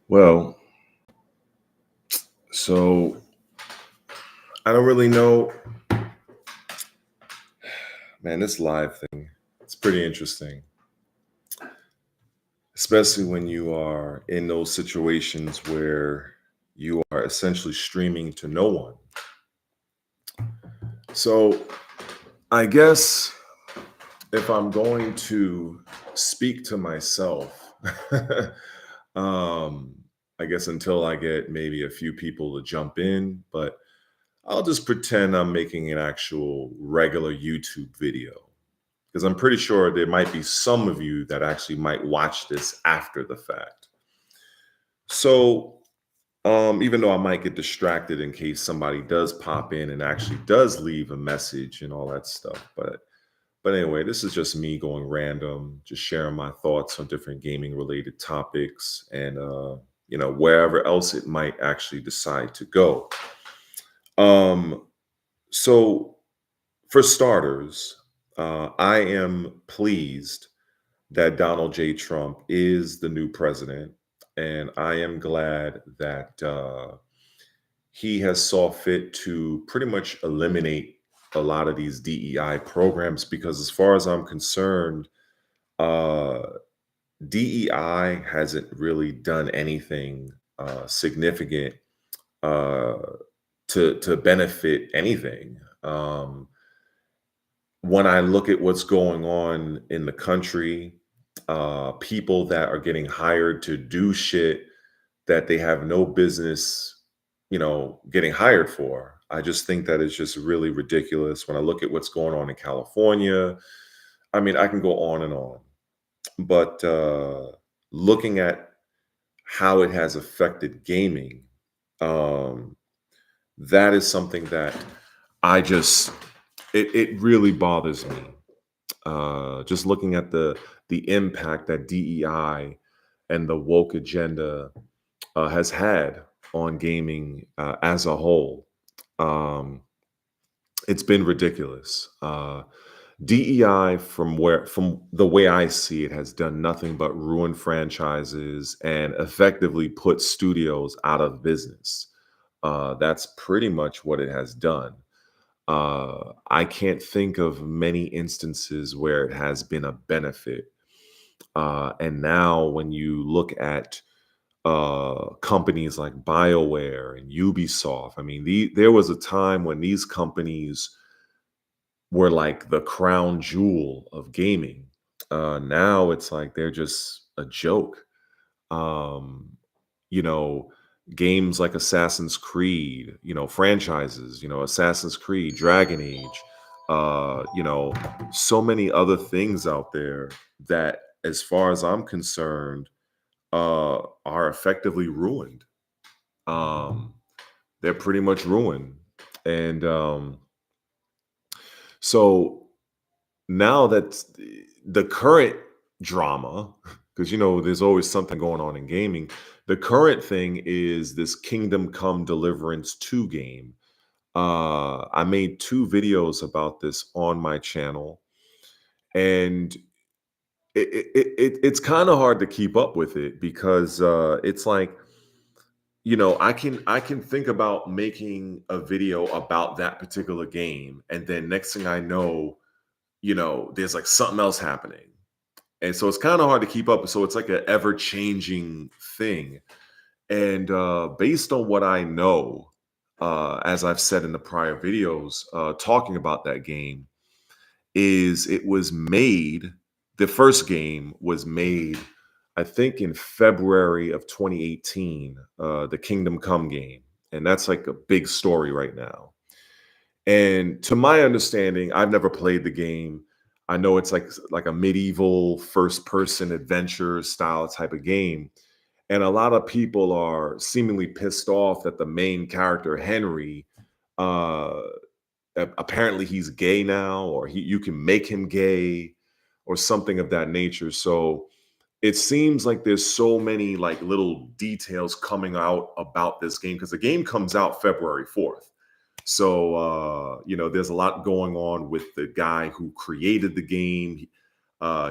Well, so I don't really know, man. This live thing, it's pretty interesting, especially when you are in those situations where you are essentially streaming to no one. So I guess if I'm going to speak to myself, um, I guess until I get maybe a few people to jump in, but I'll just pretend I'm making an actual regular YouTube video because I'm pretty sure there might be some of you that actually might watch this after the fact. So, even though I might get distracted in case somebody does pop in and actually does leave a message and all that stuff, but anyway, this is just me going random, just sharing my thoughts on different gaming related topics and wherever else it might actually decide to go. Um, so for starters, I am pleased that Donald J. Trump is the new president, and I am glad that he has saw fit to pretty much eliminate a lot of these DEI programs because, as far as I'm concerned, uh, DEI hasn't really done anything significant uh, to benefit anything. When I look at what's going on in the country, people that are getting hired to do shit that they have no business, getting hired for. I just think that it's just really ridiculous. When I look at what's going on in California, I mean, I can go on and on, but looking at how it has affected gaming, um, that is something that I just it really bothers me. Just looking at the impact that DEI and the woke agenda has had on gaming as a whole. Um, it's been ridiculous. DEI, from the way I see it, has done nothing but ruin franchises and effectively put studios out of business. That's pretty much what it has done. I can't think of many instances where it has been a benefit. And now, when you look at companies like BioWare and Ubisoft, I mean, there was a time when these companies were like the crown jewel of gaming. Now it's like they're just a joke. Um, you know, Games like Assassin's Creed, franchises, Assassin's Creed, Dragon Age, so many other things out there that, as far as I'm concerned, are effectively ruined. Um, they're pretty much ruined. And so now that the current drama, because there's always something going on in gaming. The current thing is this Kingdom Come Deliverance 2 game. I made two videos about this on my channel, and it's kind of hard to keep up with it because it's like, I can think about making a video about that particular game, and then next thing I know, there's like something else happening. And so it's kind of hard to keep up. So it's like an ever changing thing. And based on what I know, as I've said in the prior videos, talking about that game, is it was made, the first game was made, I think, in February of 2018, the Kingdom Come game. And that's like a big story right now. And to my understanding, I've never played the game. I know it's like a medieval first person adventure style type of game. And a lot of people are seemingly pissed off that the main character, Henry, uh, apparently he's gay now, or you can make him gay or something of that nature. So it seems like there's so many like little details coming out about this game because the game comes out February 4th. So, there's a lot going on with the guy who created the game.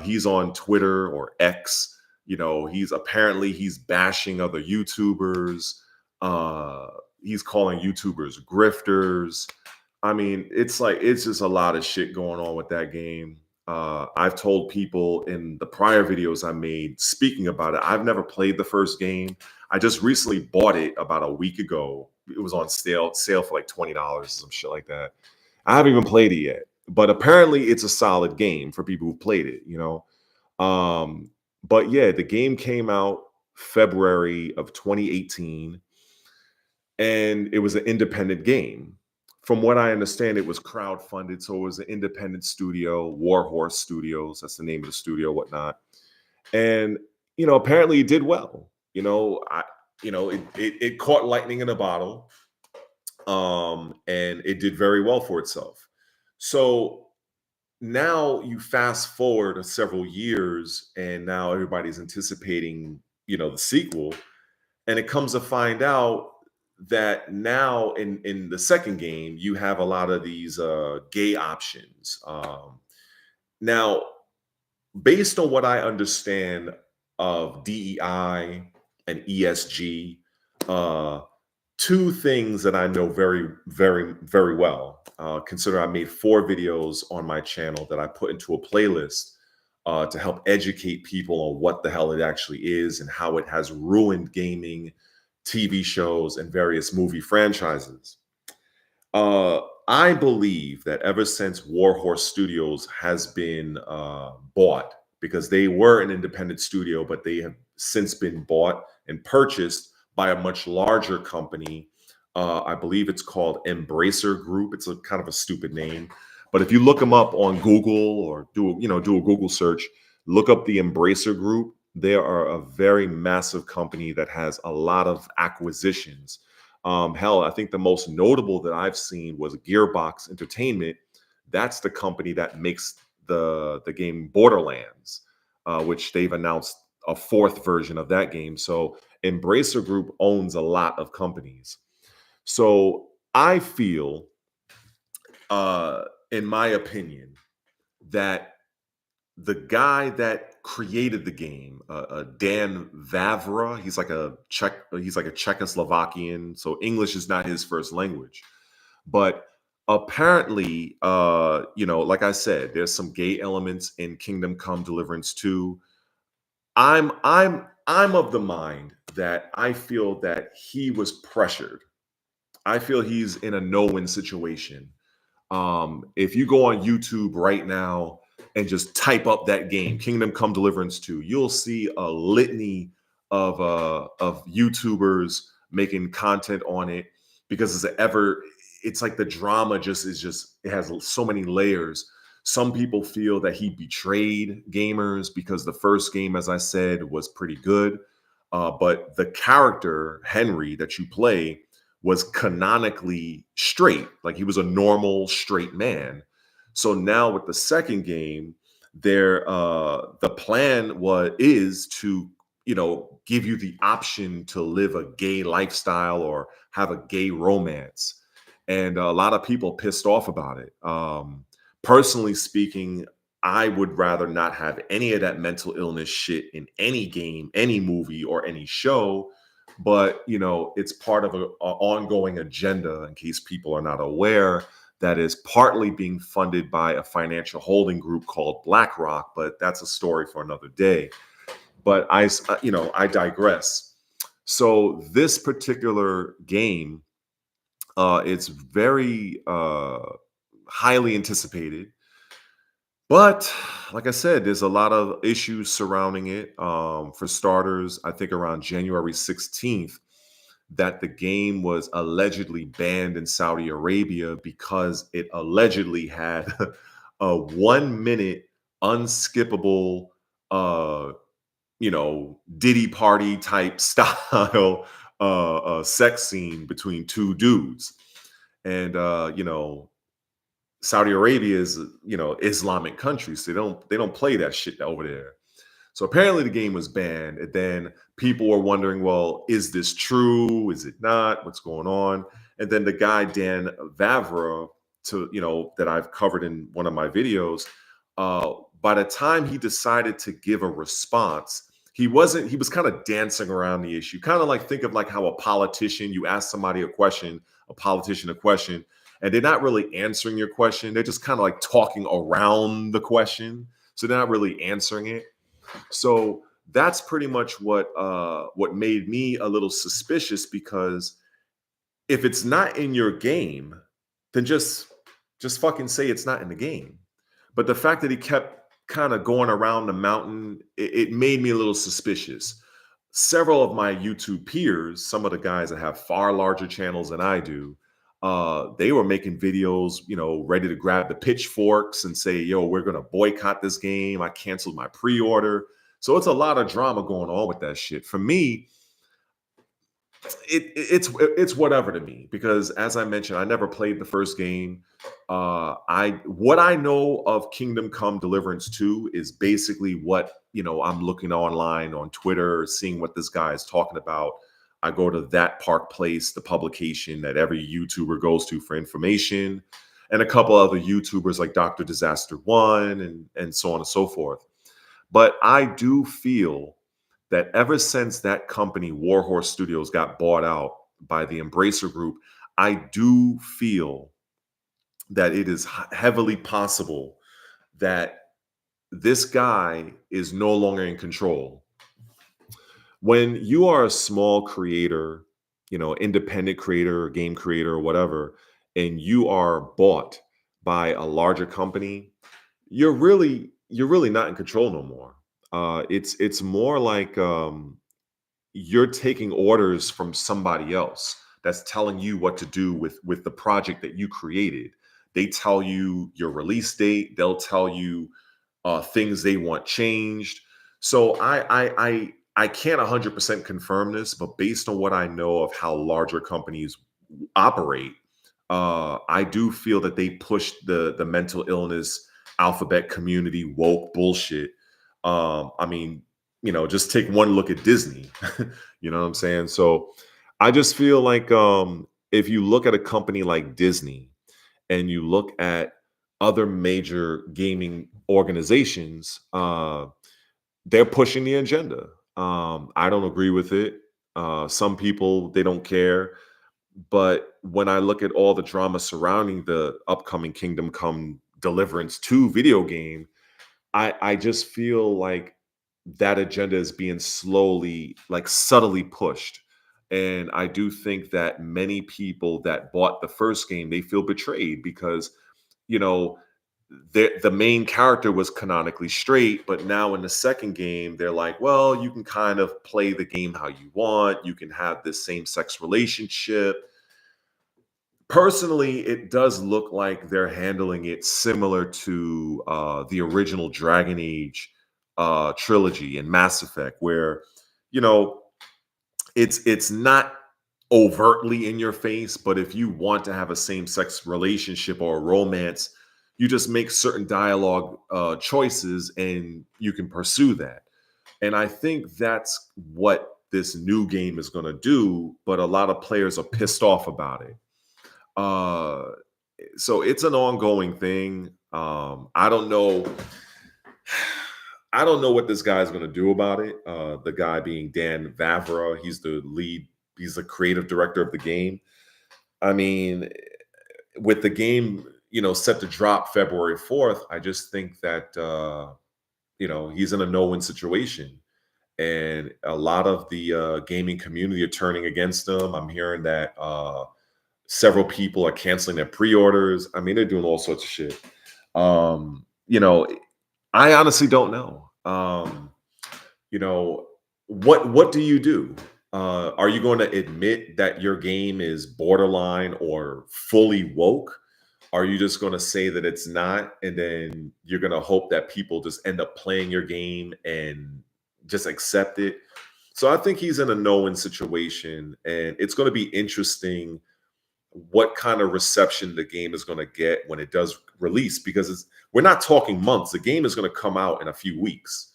He's on Twitter, or X, He's bashing other YouTubers. Uh, he's calling YouTubers grifters. I mean, it's just a lot of shit going on with that game. I've told people in the prior videos I made speaking about it. I've never played the first game. I just recently bought it about a week ago. It was on sale for like $20, some shit like that. I haven't even played it yet, but apparently it's a solid game for people who played it. But yeah, the game came out February of 2018, and it was an independent game. From what I understand, it was crowdfunded, so it was an independent studio, Warhorse Studios. That's the name of the studio, whatnot. And apparently it did well. It caught lightning in a bottle, and it did very well for itself. So now you fast forward several years, and now everybody's anticipating, the sequel, and it comes to find out that now in the second game you have a lot of these gay options. Now, based on what I understand of DEI and ESG, uh, two things that I know very, very, very well. Consider I made 4 videos on my channel that I put into a playlist to help educate people on what the hell it actually is and how it has ruined gaming, TV shows, and various movie franchises. Uh, I believe that ever since Warhorse Studios has been bought, because they were an independent studio, but they have since been bought and purchased by a much larger company. I believe it's called Embracer Group. It's a kind of a stupid name, but if you look them up on Google or do a Google search, look up the Embracer Group. They are a very massive company that has a lot of acquisitions. Hell, I think the most notable that I've seen was Gearbox Entertainment. That's the company that makes the game Borderlands, which they've announced a 4th version of that game. So Embracer Group owns a lot of companies. So I feel, in my opinion, that the guy that created the game, Dan Vavra, he's like a Czechoslovakian, so English is not his first language. But apparently, like I said, there's some gay elements in Kingdom Come Deliverance 2. I'm of the mind that I feel that he was pressured. I feel he's in a no-win situation. If you go on YouTube right now and just type up that game, Kingdom Come Deliverance 2, you'll see a litany of YouTubers making content on it, because it's like the drama it has so many layers. Some people feel that he betrayed gamers because the first game, as I said, was pretty good. But the character, Henry, that you play was canonically straight. Like, he was a normal straight man. So now with the second game, the plan is to give you the option to live a gay lifestyle or have a gay romance, and a lot of people pissed off about it. Personally speaking, I would rather not have any of that mental illness shit in any game, any movie, or any show. But it's part of a ongoing agenda, in case people are not aware, that is partly being funded by a financial holding group called BlackRock. But that's a story for another day. But I digress. So this particular game, it's very highly anticipated. But like I said, there's a lot of issues surrounding it. For starters, I think around January 16th, that the game was allegedly banned in Saudi Arabia because it allegedly had a 1 minute unskippable, Diddy party type style sex scene between 2 dudes. And, Saudi Arabia is, Islamic country, so they don't play that shit over there. So apparently the game was banned, and then people were wondering, well, is this true? Is it not? What's going on? And then the guy Dan Vavra, that I've covered in one of my videos, by the time he decided to give a response, He was kind of dancing around the issue. Kind of like, think of like how a politician, you ask somebody a question, a politician a question, and they're not really answering your question. They're just kind of like talking around the question. So they're not really answering it. So that's pretty much what made me a little suspicious, because if it's not in your game, then just fucking say it's not in the game. But the fact that he kept kind of going around the mountain, it made me a little suspicious. Several of my YouTube peers, some of the guys that have far larger channels than I do, they were making videos, ready to grab the pitchforks and say, "Yo, we're gonna boycott this game. I canceled my pre-order." So it's a lot of drama going on with that shit. For me, it's whatever to me, because as I mentioned, I never played the first game. I What I know of Kingdom Come Deliverance 2 is basically what I'm looking online on Twitter, seeing what this guy is talking about. I go to That Park Place, the publication that every YouTuber goes to for information, and a couple other YouTubers like Dr. Disaster One and so on and so forth. But I do feel that ever since that company, Warhorse Studios, got bought out by the Embracer Group, I do feel that it is heavily possible that this guy is no longer in control. When you are a small creator, independent creator, game creator, or whatever, and you are bought by a larger company, you're really not in control no more. It's more like you're taking orders from somebody else that's telling you what to do with the project that you created. They tell you your release date. They'll tell you things they want changed. So I can't 100% confirm this, but based on what I know of how larger companies operate, I do feel that they push the mental illness, alphabet community, woke bullshit. I mean, just take one look at Disney. You know what I'm saying? So I just feel like if you look at a company like Disney and you look at other major gaming organizations, they're pushing the agenda. I don't agree with it. Some people, they don't care. But when I look at all the drama surrounding the upcoming Kingdom Come Deliverance 2 video game, I just feel like that agenda is being slowly, like subtly pushed. And I do think that many people that bought the first game, they feel betrayed because, you know, the main character was canonically straight, but now in the second game, they're like, well, you can kind of play the game how you want. You can have this same-sex relationship. Personally, it does look like they're handling it similar to the original Dragon Age trilogy and Mass Effect, where you know it's not overtly in your face, but if you want to have a same-sex relationship or a romance, you just make certain dialogue choices and you can pursue that. And I think that's what this new game is going to do, but a lot of players are pissed off about it. Uh, so it's an ongoing thing. I don't know. I don't know what this guy's going to do about it. The guy being Dan Vavra, he's the lead. He's the creative director of the game. I mean, with the game, set to drop February 4th, I just think that he's in a no-win situation, and a lot of the gaming community are turning against him. I'm hearing that several people are canceling their pre-orders. I mean, they're doing all sorts of shit. Um, you know, I honestly don't know. You know, what do you do? Are you going to admit that your game is borderline or fully woke? Are you just going to say that it's not, and then you're going to hope that people just end up playing your game and just accept it? So I think he's in a no-win situation, and it's going to be interesting what kind of reception the game is going to get when it does release, because we're not talking months. The game is going to come out in a few weeks,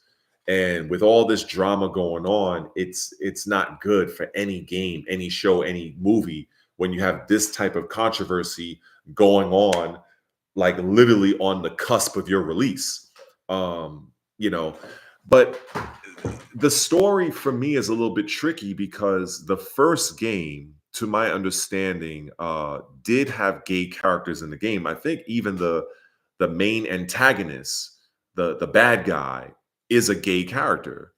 and with all this drama going on, it's not good for any game, any show, any movie when you have this type of controversy going on, like literally on the cusp of your release. um you know but The story for me is a little bit tricky because the first game, to my understanding, did have gay characters in the game. I think even the main antagonist, the bad guy, is a gay character.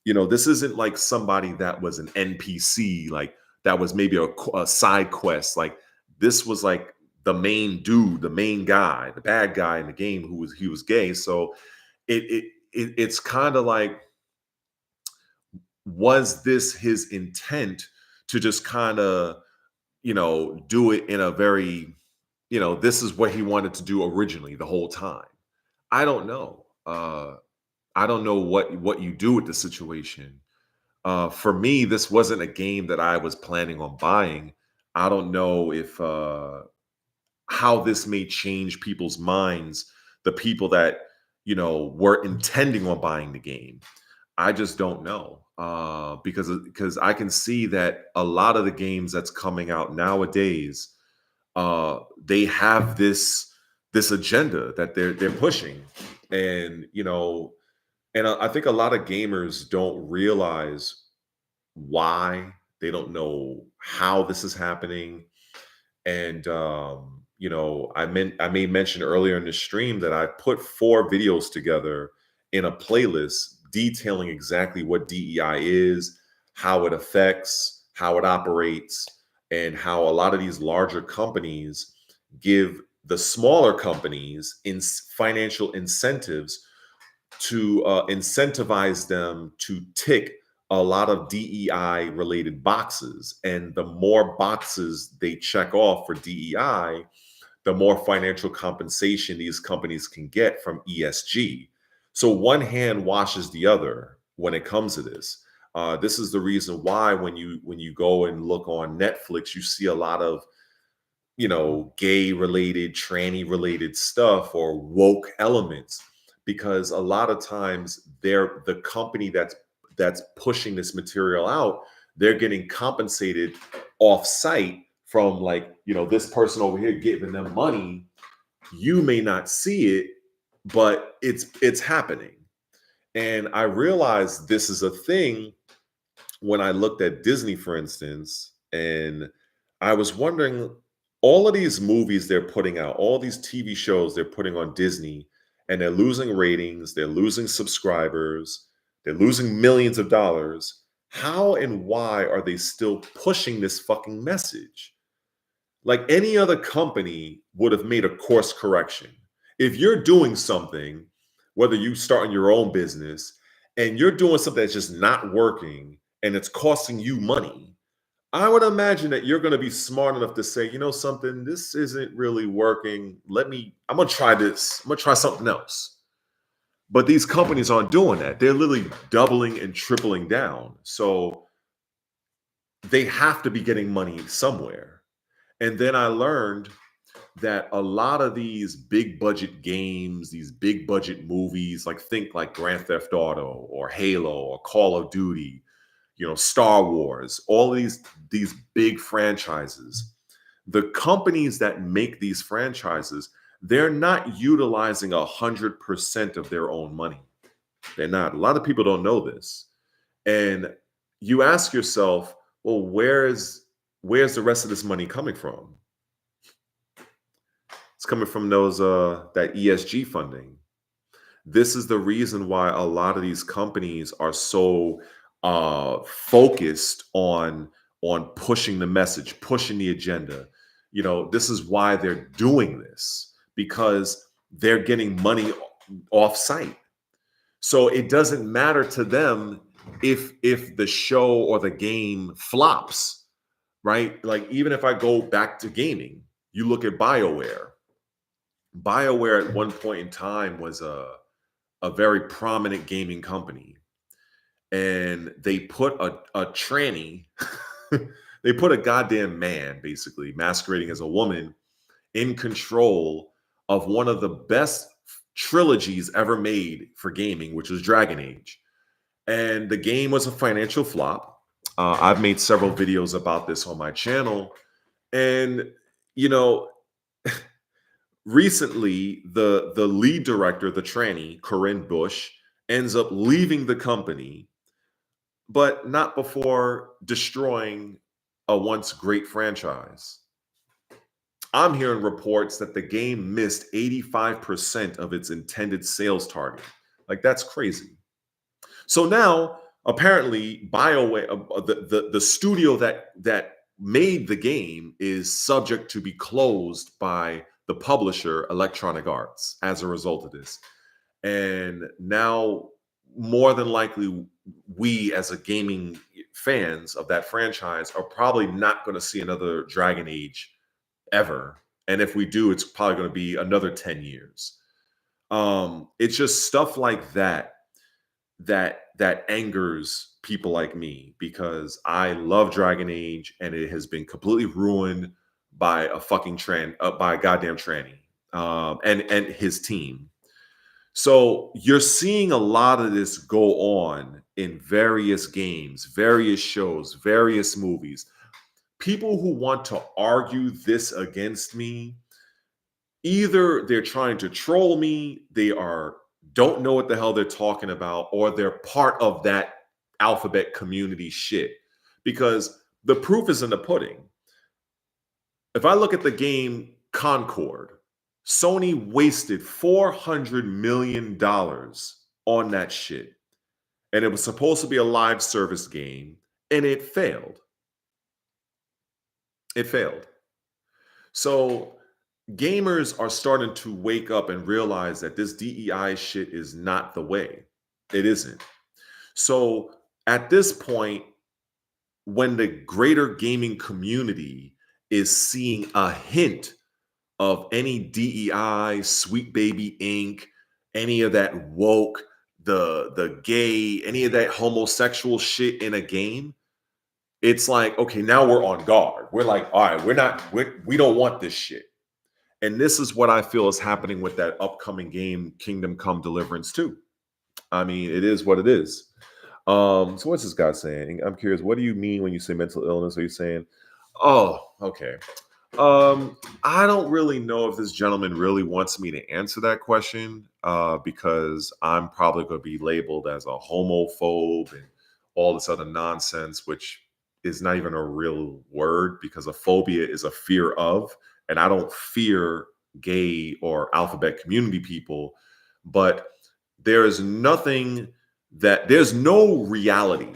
This isn't like somebody that was an NPC, like that was maybe a side quest. Like this was like the main dude, the main guy, the bad guy in the game who was he was gay. So it's kind of like, was this his intent to just kind of, do it in a very, this is what he wanted to do originally the whole time? I don't know. I don't know what you do with the situation. For me, this wasn't a game that I was planning on buying. I don't know if how this may change people's minds, the people that were intending on buying the game. I just don't know, because I can see that a lot of the games that's coming out nowadays, they have this agenda that they're pushing, and I think a lot of gamers don't realize why. They don't know how this is happening. And I made mention earlier in the stream that I put 4 videos together in a playlist detailing exactly what DEI is, how it affects, how it operates, and how a lot of these larger companies give the smaller companies in financial incentives to incentivize them to tick a lot of DEI related boxes. And the more boxes they check off for DEI, the more financial compensation these companies can get from ESG. So one hand washes the other when it comes to this. This is the reason why when you go and look on Netflix, you see a lot of gay related, tranny related stuff or woke elements, because a lot of times they're the company that's pushing this material out, they're getting compensated off site from, like, this person over here giving them money. You may not see it, but it's happening. And I realized this is a thing when I looked at Disney, for instance, and I was wondering, all of these movies they're putting out, all these TV shows they're putting on Disney, and they're losing ratings, they're losing subscribers, they're losing millions of dollars. How and why are they still pushing this fucking message? Like any other company would have made a course correction. If you're doing something, whether you starting your own business and you're doing something that's just not working and it's costing you money, I would imagine that you're going to be smart enough to say, something, this isn't really working. I'm going to try this. I'm going to try something else. But these companies aren't doing that. They're literally doubling and tripling down. So they have to be getting money somewhere. And then I learned that a lot of these big budget games, these big budget movies, like think like Grand Theft Auto or Halo or Call of Duty, Star Wars, all these big franchises, the companies that make these franchises, they're not utilizing 100% of their own money. They're not. A lot of people don't know this. And you ask yourself, well, where's the rest of this money coming from? It's coming from those that ESG funding. This is the reason why a lot of these companies are so focused on pushing the message, pushing the agenda. This is why they're doing this, because they're getting money off site. So it doesn't matter to them if the show or the game flops, right? Like, even if I go back to gaming, you look at BioWare. BioWare at one point in time was a very prominent gaming company, and they put a tranny, they put a goddamn man, basically masquerading as a woman, in control of one of the best trilogies ever made for gaming, which was Dragon Age. And the game was a financial flop. I've made several videos about this on my channel. And, you know, recently the lead director, the tranny, Corinne Bush, ends up leaving the company but not before destroying a once great franchise. I'm hearing reports that the game missed 85% of its intended sales target. Like, that's crazy. So now, apparently, BioWare, the studio that made the game, is subject to be closed by the publisher, Electronic Arts, as a result of this. And now, more than likely, we as a gaming fans of that franchise are probably not going to see another Dragon Age ever. And if we do, it's probably going to be another 10 years. It's just stuff like that angers people like me, because I love Dragon Age and it has been completely ruined by a fucking by a goddamn tranny, and his team. So you're seeing a lot of this go on in various games, various shows, various movies. People who want to argue this against me, either they're trying to troll me, don't know what the hell they're talking about, or they're part of that alphabet community shit. Because the proof is in the pudding. If I look at the game Concord, Sony wasted $400 million on that shit. And it was supposed to be a live service game, and it failed. It failed. So gamers are starting to wake up and realize that this DEI shit is not the way. It isn't. So at this point, when the greater gaming community is seeing a hint of any DEI, Sweet Baby Inc., any of that woke, the gay, any of that homosexual shit in a game, it's like, okay, now we're on guard. We're like, all right, we don't want this shit. And this is what I feel is happening with that upcoming game, Kingdom Come Deliverance 2. I mean, it is what it is. So what's this guy saying? I'm curious, what do you mean when you say mental illness? Are you saying, oh, okay. I don't really know if this gentleman really wants me to answer that question, because I'm probably going to be labeled as a homophobe and all this other nonsense, which is not even a real word, because a phobia is a fear of, and I don't fear gay or alphabet community people, but there's no reality,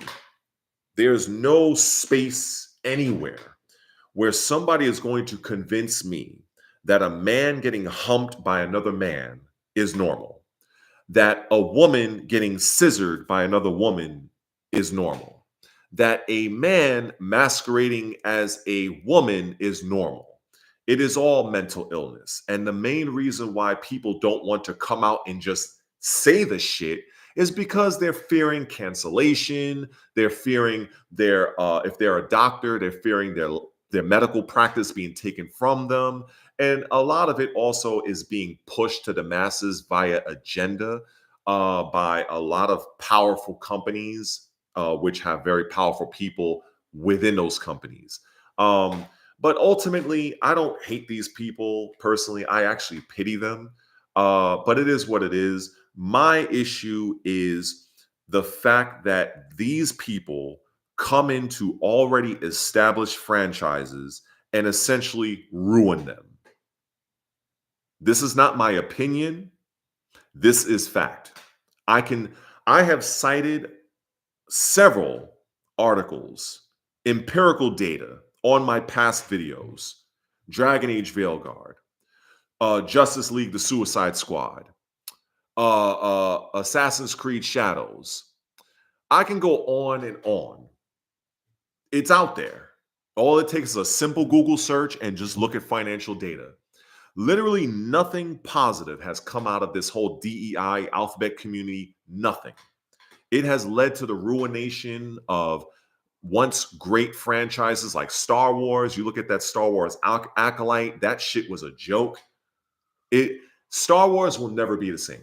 there's no space anywhere where somebody is going to convince me that a man getting humped by another man is normal, that a woman getting scissored by another woman is normal, that a man masquerading as a woman is normal. It is all mental illness. And the main reason why people don't want to come out and just say the shit is because they're fearing cancellation. They're fearing if they're a doctor, they're fearing their medical practice being taken from them. And a lot of it also is being pushed to the masses via agenda, by a lot of powerful companies, which have very powerful people within those companies. But ultimately, I don't hate these people personally. I actually pity them. But it is what it is. My issue is the fact that these people come into already established franchises and essentially ruin them. This is not my opinion. This is fact. I have cited several articles, empirical data on my past videos: Dragon Age Veilguard, Justice League The Suicide Squad, Assassin's Creed Shadows. I can go on and on. It's out there. All it takes is a simple Google search and just look at financial data. Literally nothing positive has come out of this whole DEI alphabet community. Nothing. It has led to the ruination of once great franchises like Star Wars. You look at that Star Wars Acolyte, that shit was a joke. Star Wars will never be the same.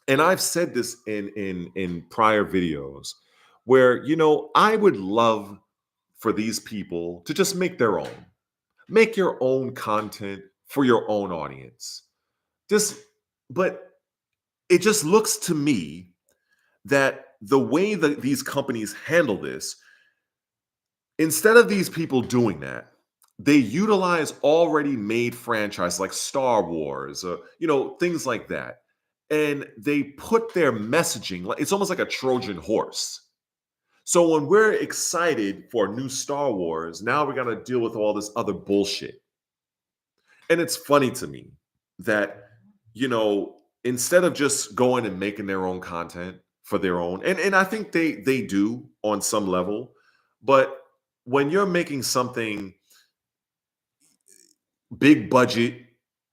And I've said this in prior videos where, I would love for these people to just make their own. Make your own content for your own audience. But it just looks to me that the way that these companies handle this, instead of these people doing that, they utilize already made franchise like Star Wars, things like that. And they put their messaging, like it's almost like a Trojan horse. So when we're excited for a new Star Wars, now we got to deal with all this other bullshit. And it's funny to me that, instead of just going and making their own content for their own, and I think they do on some level, but when you're making something big budget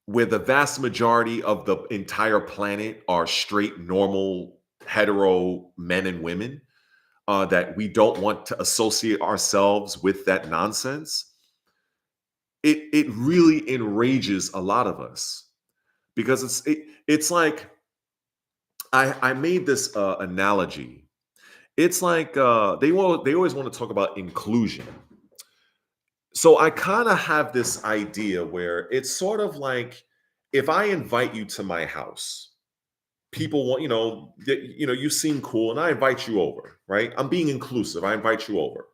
where the vast majority of the entire planet are straight, normal, hetero men and women, that we don't want to associate ourselves with that nonsense, it really enrages a lot of us because it's like I made this analogy. It's like they always want to talk about inclusion. So I kind of have this idea where it's sort of like if I invite you to my house, people want, you seem cool and I invite you over, right? I'm being inclusive. I invite you over.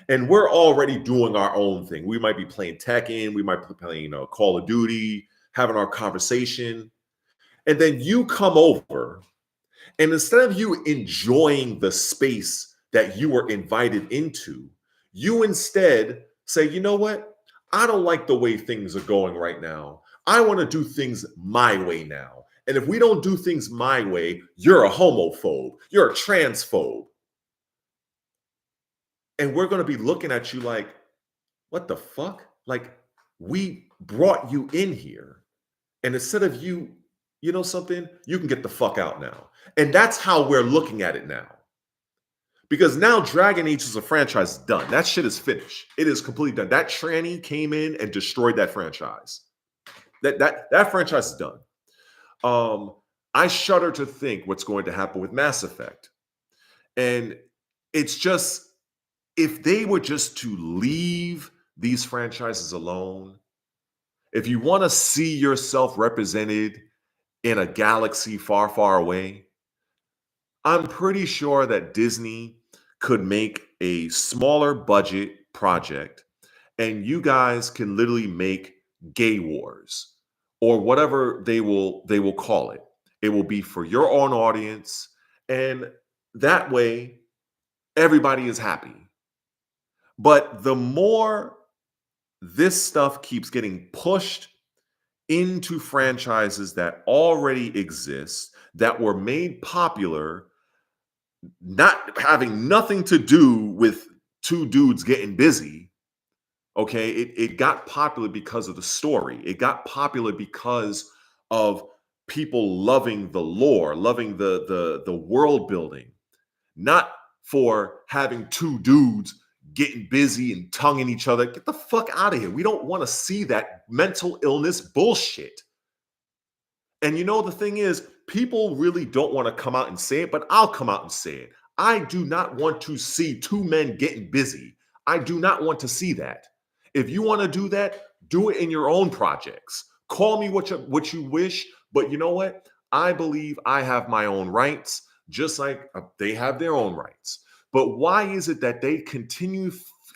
And we're already doing our own thing. We might be playing Tekken, we might be playing, Call of Duty, having our conversation. And then you come over, and instead of you enjoying the space that you were invited into, you instead say, you know what? I don't like the way things are going right now. I want to do things my way now. And if we don't do things my way, you're a homophobe, you're a transphobe. And we're going to be looking at you like, what the fuck? Like, we brought you in here. And instead of you know something, you can get the fuck out now. And that's how we're looking at it now. Because now Dragon Age is a franchise done. That shit is finished. It is completely done. That tranny came in and destroyed that franchise. That franchise is done. I shudder to think what's going to happen with Mass Effect. And it's just, if they were just to leave these franchises alone, if you want to see yourself represented in a galaxy far, far away, I'm pretty sure that Disney could make a smaller budget project and you guys can literally make Gay Wars or whatever they will call it. It will be for your own audience, and that way everybody is happy. But the more this stuff keeps getting pushed into franchises that already exist, that were made popular, not having nothing to do with two dudes getting busy. Okay, it got popular because of the story. It got popular because of people loving the lore, loving the world building, not for having two dudes getting busy and tonguing each other. Get the fuck out of here. We don't want to see that mental illness bullshit. And the thing is, people really don't want to come out and say it, but I'll come out and say it. I do not want to see two men getting busy. I do not want to see that. If you want to do that, do it in your own projects. Call me what you wish, but you know what? I believe I have my own rights, just like they have their own rights. But why is it that they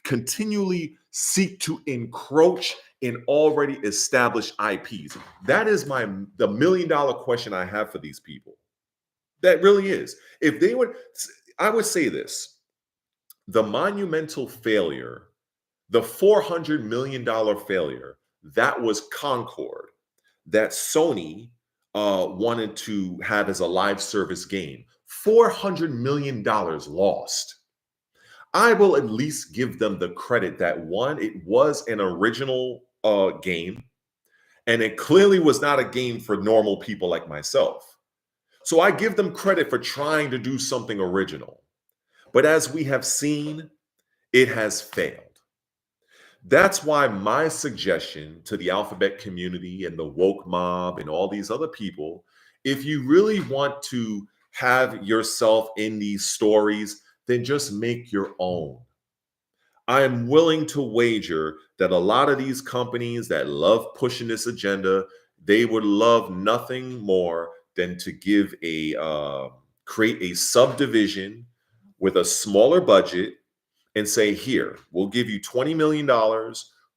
continually seek to encroach in already established IPs? That is the $1 million question I have for these people. That really is. If they would, I would say this: the monumental failure, the $400 million failure that was Concord, that Sony wanted to have as a live service game, $400 million lost. I will at least give them the credit that one, it was an original game, and it clearly was not a game for normal people like myself. So I give them credit for trying to do something original. But as we have seen, it has failed. That's why my suggestion to the alphabet community and the woke mob and all these other people, if you really want to have yourself in these stories, then just make your own. I am willing to wager that a lot of these companies that love pushing this agenda, they would love nothing more than to give create a subdivision with a smaller budget and say, here, we'll give you $20 million,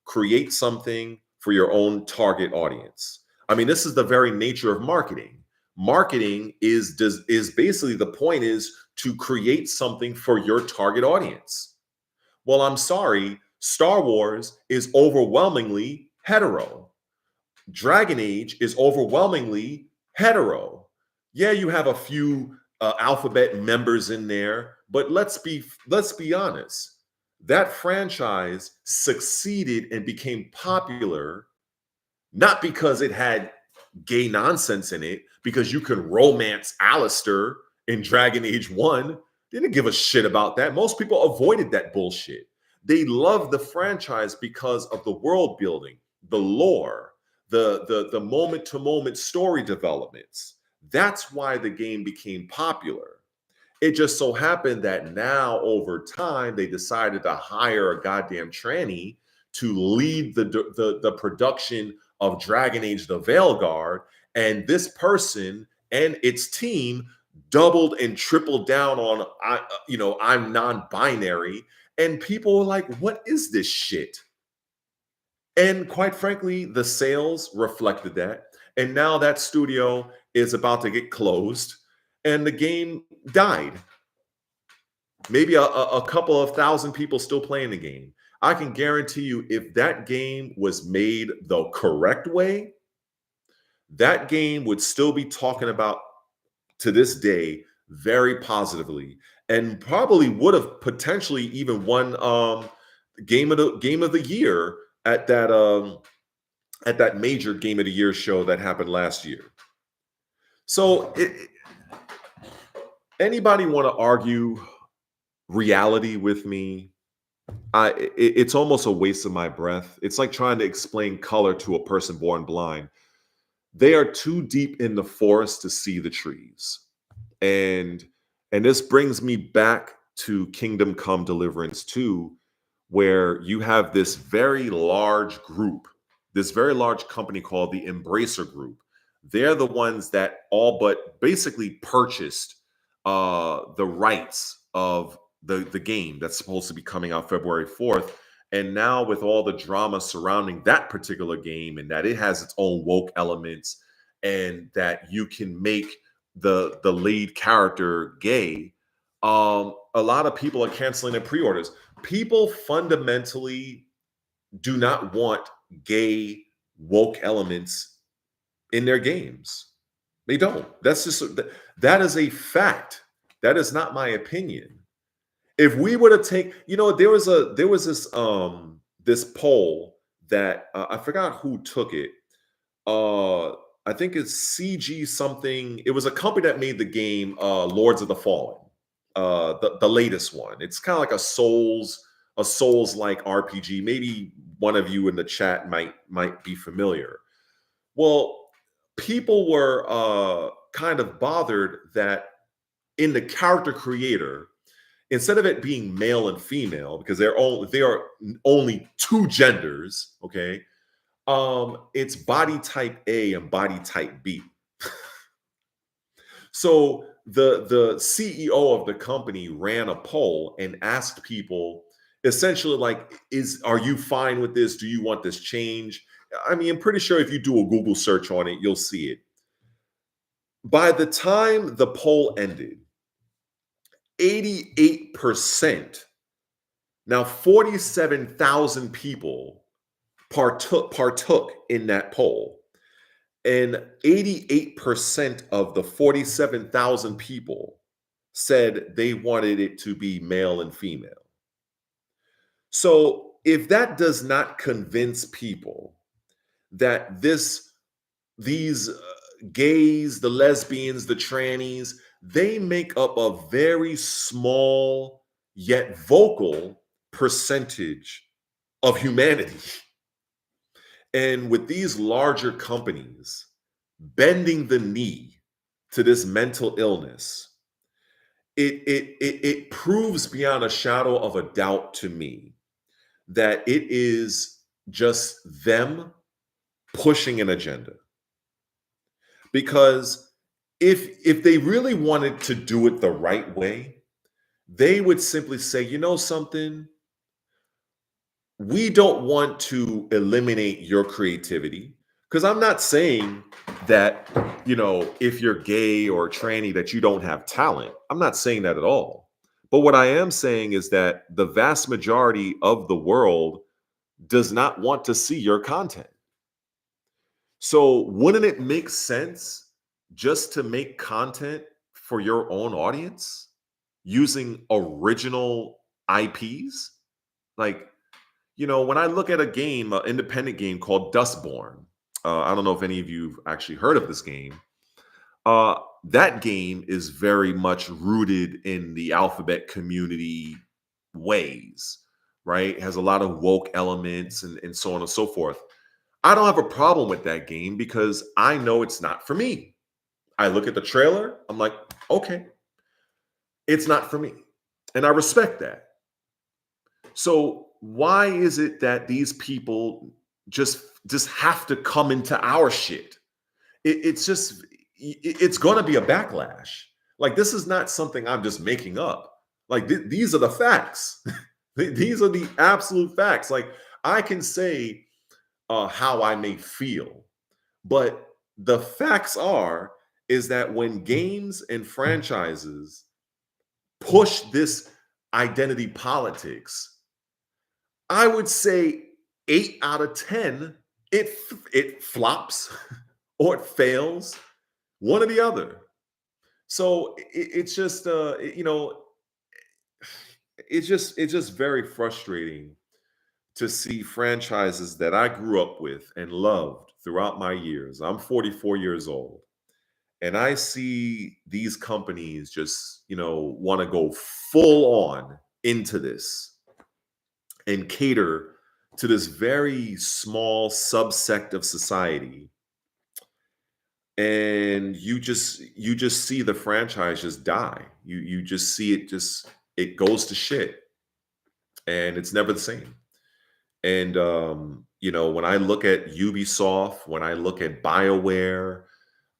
create something for your own target audience. I mean, this is the very nature of marketing. Marketing is basically, the point is to create something for your target audience. Well, I'm sorry, Star Wars is overwhelmingly hetero. Dragon Age is overwhelmingly hetero. Yeah, you have a few alphabet members in there, but let's be honest. That franchise succeeded and became popular not because it had gay nonsense in it, because you could romance Alistair in Dragon Age 1. They didn't give a shit about that. Most people avoided that bullshit. They loved the franchise because of the world building, the lore, the moment to moment story developments. That's why the game became popular. It just so happened that now, over time, they decided to hire a goddamn tranny to lead the production of Dragon Age: The Veilguard, and this person and its team doubled and tripled down on, I'm non-binary, and people were like, "What is this shit?" And quite frankly, the sales reflected that. And now that studio is about to get closed, and the game died. Maybe a couple of thousand people still playing the game. I can guarantee you, if that game was made the correct way, that game would still be talking about to this day very positively, and probably would have potentially even won game of the year at that major game of the year show that happened last year. So, anybody want to argue reality with me? It's almost a waste of my breath. It's like trying to explain color to a person born blind. They are too deep in the forest to see the trees. And this brings me back to Kingdom Come Deliverance 2, where you have this very large group, this very large company called the Embracer Group. They're the ones that all but basically purchased the rights of the game that's supposed to be coming out February 4th. And now, with all the drama surrounding that particular game, and that it has its own woke elements, and that you can make the lead character gay, a lot of people are canceling their pre-orders. People fundamentally do not want gay woke elements in their games. They don't. That's just that is a fact. That is not my opinion. If we were to take, there was this poll that I forgot who took it. I think it's CG something. It was a company that made the game Lords of the Fallen, the latest one. It's kind of like a Souls like RPG. Maybe one of you in the chat might be familiar. Well, people were kind of bothered that in the character creator, instead of it being male and female, because there are only two genders, okay? It's body type A and body type B. So the CEO of the company ran a poll and asked people essentially, like, are you fine with this? Do you want this change? I mean, I'm pretty sure if you do a Google search on it, you'll see it. By the time the poll ended, 88%, now 47,000 people partook in that poll. And 88% of the 47,000 people said they wanted it to be male and female. So if that does not convince people that these gays, the lesbians, the trannies, they make up a very small yet vocal percentage of humanity. And with these larger companies bending the knee to this mental illness, it proves beyond a shadow of a doubt to me that it is just them pushing an agenda. Because If they really wanted to do it the right way, they would simply say, you know something, we don't want to eliminate your creativity. Because I'm not saying that, if you're gay or tranny, that you don't have talent. I'm not saying that at all. But what I am saying is that the vast majority of the world does not want to see your content. So wouldn't it make sense just to make content for your own audience using original IPs? Like, when I look at a game, an independent game called Dustborn, I don't know if any of you have actually heard of this game. That game is very much rooted in the alphabet community ways, right? It has a lot of woke elements and so on and so forth. I don't have a problem with that game because I know it's not for me. I look at the trailer, I'm like, okay, it's not for me. And I respect that. So why is it that these people just have to come into our shit? It's going to be a backlash. Like, this is not something I'm just making up. Like, these are the facts. These are the absolute facts. Like, I can say how I may feel, but the facts is that when games and franchises push this identity politics, I would say 8 out of 10, it flops or it fails, one or the other. So it's just it's just very frustrating to see franchises that I grew up with and loved throughout my years. I'm 44 years old, and I see these companies just, want to go full on into this and cater to this very small subsect of society, and you just see the franchise just die. You just see it goes to shit, and it's never the same. And when I look at Ubisoft, when I look at BioWare,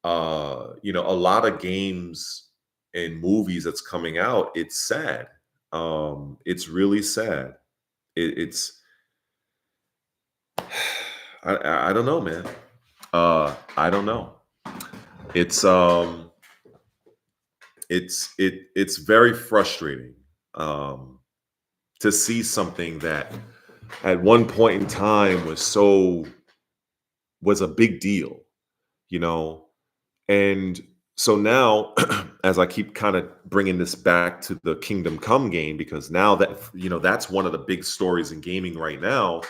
a lot of games and movies that's coming out, it's sad. It's really sad. It's I don't know, man. I don't know. It's it's very frustrating um to see something that at one point in time was a big deal, you know. And so now, as I keep kind of bringing this back to the Kingdom Come game, because now that, that's one of the big stories in gaming right now,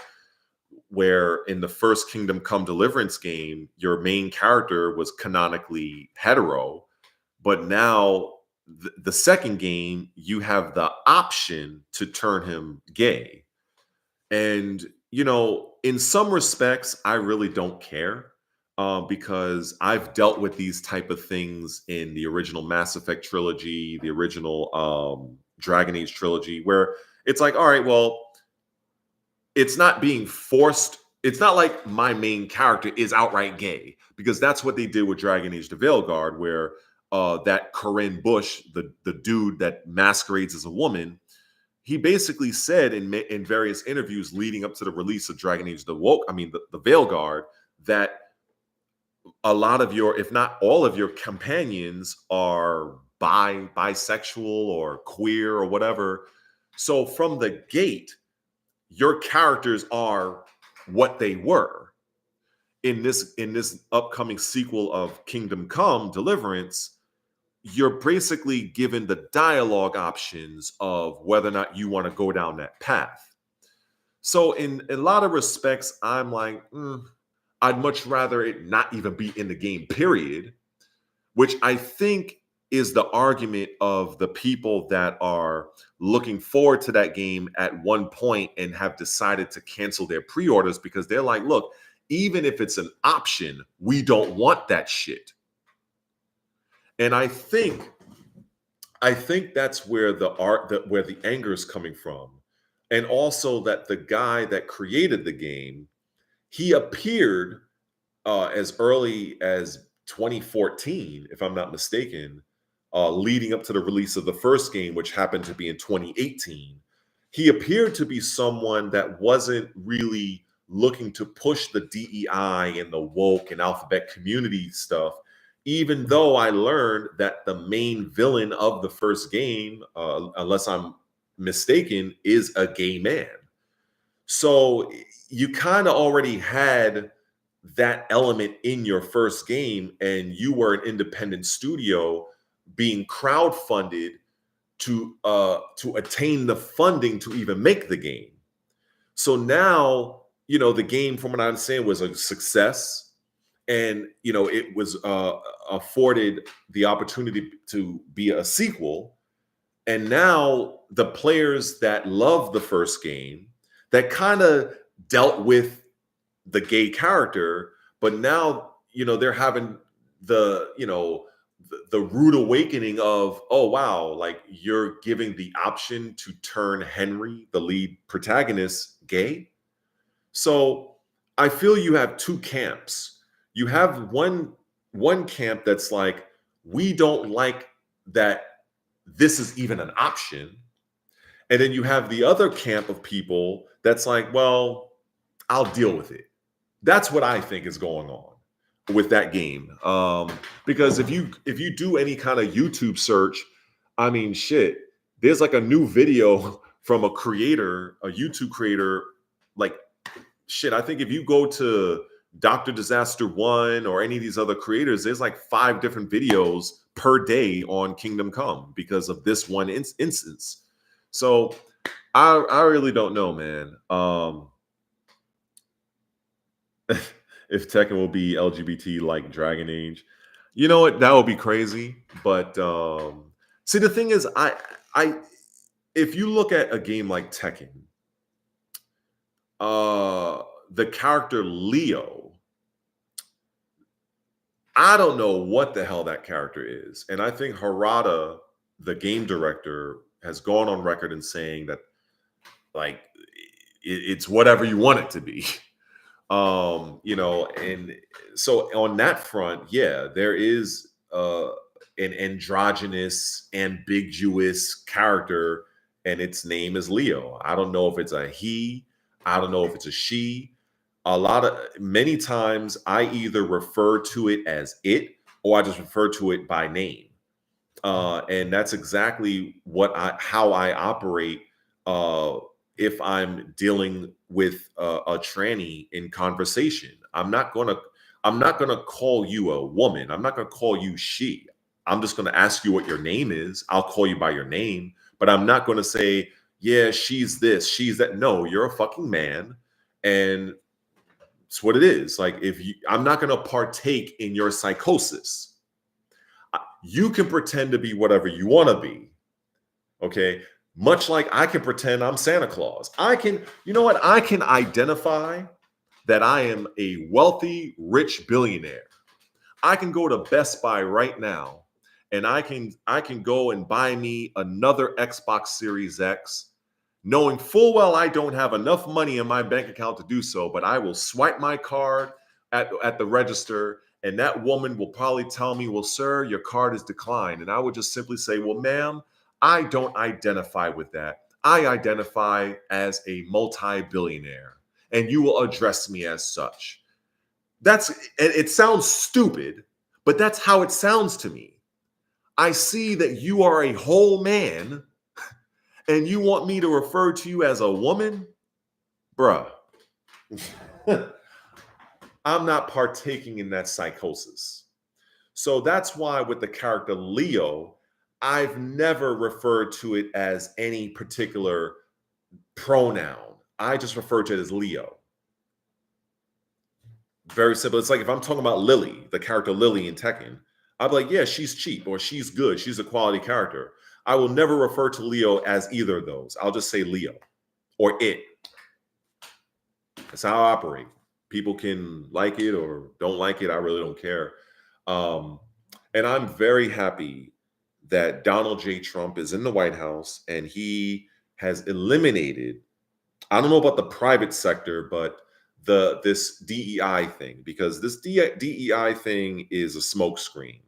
where in the first Kingdom Come Deliverance game, your main character was canonically hetero, but now the second game, you have the option to turn him gay. And, in some respects, I really don't care, because I've dealt with these type of things in the original Mass Effect trilogy, the original Dragon Age trilogy, where it's like, all right, well, it's not being forced. It's not like my main character is outright gay, because that's what they did with Dragon Age: The Veilguard, where that Corinne Bush, the dude that masquerades as a woman, he basically said in various interviews leading up to the release of Dragon Age: the Veilguard, that a lot of your, if not all of your companions are bisexual or queer or whatever. So from the gate, your characters are what they were. In this upcoming sequel of Kingdom Come Deliverance, you're basically given the dialogue options of whether or not you want to go down that path. So in a lot of respects, I'm like, I'd much rather it not even be in the game, period, which I think is the argument of the people that are looking forward to that game at one point and have decided to cancel their pre-orders, because they're like, look, even if it's an option, we don't want that shit. And I think that's where where the anger is coming from. And also that the guy that created the game, he appeared as early as 2014, if I'm not mistaken, leading up to the release of the first game, which happened to be in 2018. He appeared to be someone that wasn't really looking to push the DEI and the woke and alphabet community stuff, even though I learned that the main villain of the first game, unless I'm mistaken, is a gay man. So you kind of already had that element in your first game, and you were an independent studio being crowdfunded to attain the funding to even make the game. So now, the game, from what I understand, was a success, and it was afforded the opportunity to be a sequel. And now the players that love the first game, that kind of dealt with the gay character, but now they're having the rude awakening of, oh wow, like you're giving the option to turn Henry, the lead protagonist, gay. So I feel you have two camps. You have one camp that's like, we don't like that this is even an option. And then you have the other camp of people that's like, well, I'll deal with it. That's what I think is going on with that game. Because if you do any kind of YouTube search, I mean, shit, there's like a new video from a YouTube creator, like, shit, I think if you go to Dr. Disaster 1 or any of these other creators, there's like 5 different videos per day on Kingdom Come because of this one instance. So I really don't know, man. If Tekken will be LGBT like Dragon Age, you know what? That would be crazy. But see, the thing is, I if you look at a game like Tekken, the character Leo, I don't know what the hell that character is, and I think Harada, the game director, has gone on record in saying that, like, it's whatever you want it to be. And so on that front, yeah, there is an androgynous, ambiguous character, and its name is Leo. I don't know if it's a he, I don't know if it's a she. Many times I either refer to it as it, or I just refer to it by name. And that's exactly how I operate if I'm dealing with a tranny in conversation. I'm not gonna call you a woman. I'm not gonna call you she. I'm just gonna ask you what your name is. I'll call you by your name, but I'm not gonna say, yeah, she's this, she's that. No, you're a fucking man, and it's what it is. Like, I'm not gonna partake in your psychosis. You can pretend to be whatever you want to be. Okay. Much like I can pretend I'm Santa Claus. You know what? I can identify that I am a wealthy, rich billionaire. I can go to Best Buy right now and I can go and buy me another Xbox Series X, knowing full well I don't have enough money in my bank account to do so, but I will swipe my card at the register, and that woman will probably tell me, well, sir, your card is declined. And I would just simply say, well, ma'am, I don't identify with that. I identify as a multi-billionaire, and you will address me as such. It sounds stupid, but that's how it sounds to me. I see that you are a whole man, and you want me to refer to you as a woman? Bruh. I'm not partaking in that psychosis. So that's why with the character Leo, I've never referred to it as any particular pronoun. I just refer to it as Leo. Very simple. It's like if I'm talking about Lily, the character Lily in Tekken, I'd be like, yeah, she's cheap, or she's good. She's a quality character. I will never refer to Leo as either of those. I'll just say Leo or it. That's how I operate. People can like it or don't like it. I really don't care. And I'm very happy that Donald J. Trump is in the White House and he has eliminated, I don't know about the private sector, but this DEI thing, because this DEI thing is a smokescreen.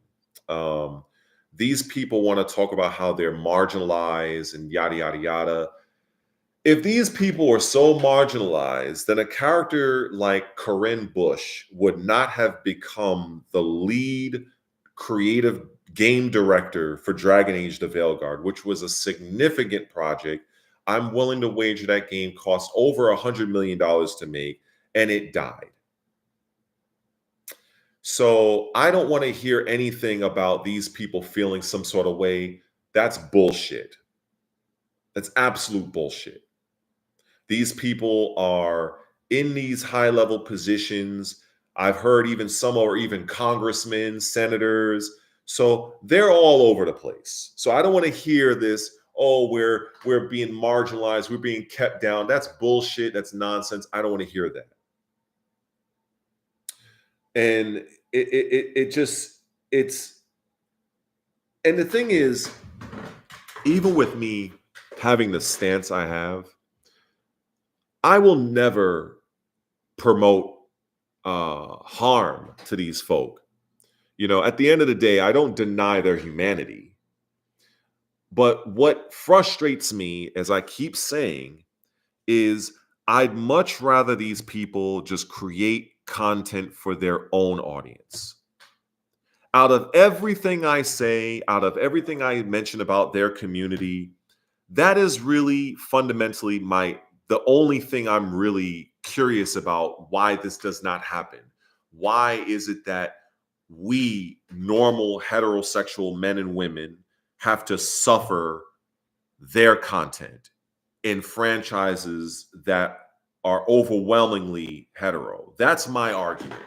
Um, these people want to talk about how they're marginalized and yada yada yada. If these people are so marginalized, then a character like Corinne Bush would not have become the lead creative game director for Dragon Age the Veilguard, which was a significant project. I'm willing to wager that game cost over $100 million to make, and it died. So I don't want to hear anything about these people feeling some sort of way. That's bullshit. That's absolute bullshit. These people are in these high level positions. I've heard even some are even congressmen, senators. So they're all over the place. So I don't want to hear this, oh, we're being marginalized, we're being kept down. That's bullshit. That's nonsense. I don't want to hear that. And it just, it's, and the thing is, even with me having the stance I have, I will never promote harm to these folk. You know, at the end of the day, I don't deny their humanity. But what frustrates me, as I keep saying, is I'd much rather these people just create content for their own audience. Out of everything I say, out of everything I mention about their community, that is really fundamentally the only thing I'm really curious about, why this does not happen. Why is it that we normal heterosexual men and women have to suffer their content in franchises that are overwhelmingly hetero? That's my argument.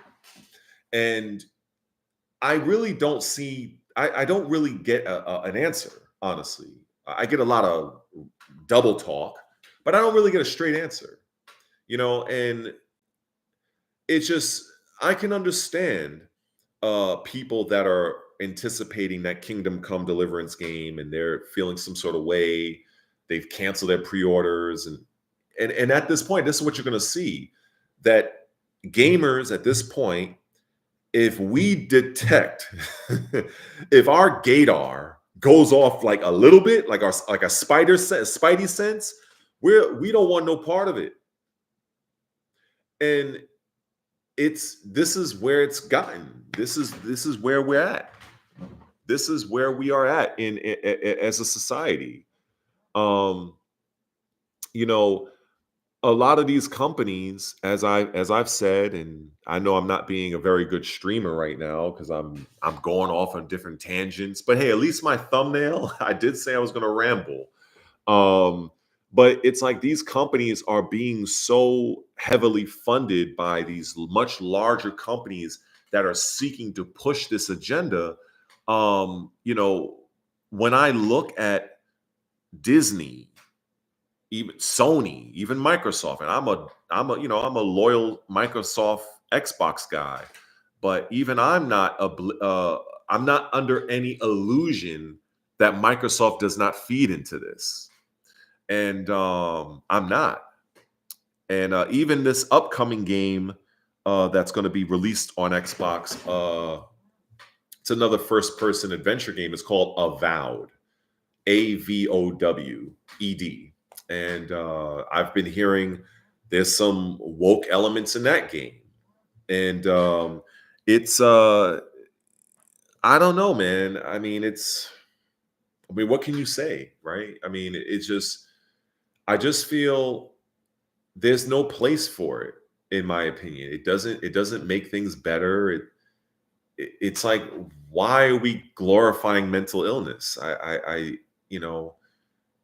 And I really don't see, I don't really get an answer, honestly. I get a lot of double talk, but I don't really get a straight answer, you know, and it's just, I can understand people that are anticipating that Kingdom Come Deliverance game and they're feeling some sort of way. They've canceled their pre-orders, and at this point, this is what you're going to see, that gamers at this point, if we detect, if our gaydar goes off like a little bit, like a spidey sense, we don't want no part of it. And this is where it's gotten. This is where we're at. This is where we are at in as a society. Um, you know, a lot of these companies, as I've said, and I know I'm not being a very good streamer right now because I'm going off on different tangents. But hey, at least my thumbnail, I did say I was going to ramble. But it's like these companies are being so heavily funded by these much larger companies that are seeking to push this agenda. You know, when I look at Disney, even Sony, even Microsoft, and I'm a loyal Microsoft Xbox guy, but even I'm not under any illusion that Microsoft does not feed into this, and I'm not. And even this upcoming game that's going to be released on Xbox, it's another first-person adventure game. It's called Avowed, AVOWED. And I've been hearing there's some woke elements in that game, and it's I don't know, man. I mean, what can you say, right? I mean, it's just, I just feel there's no place for it, in my opinion. It doesn't make things better. It's like, why are we glorifying mental illness? You know,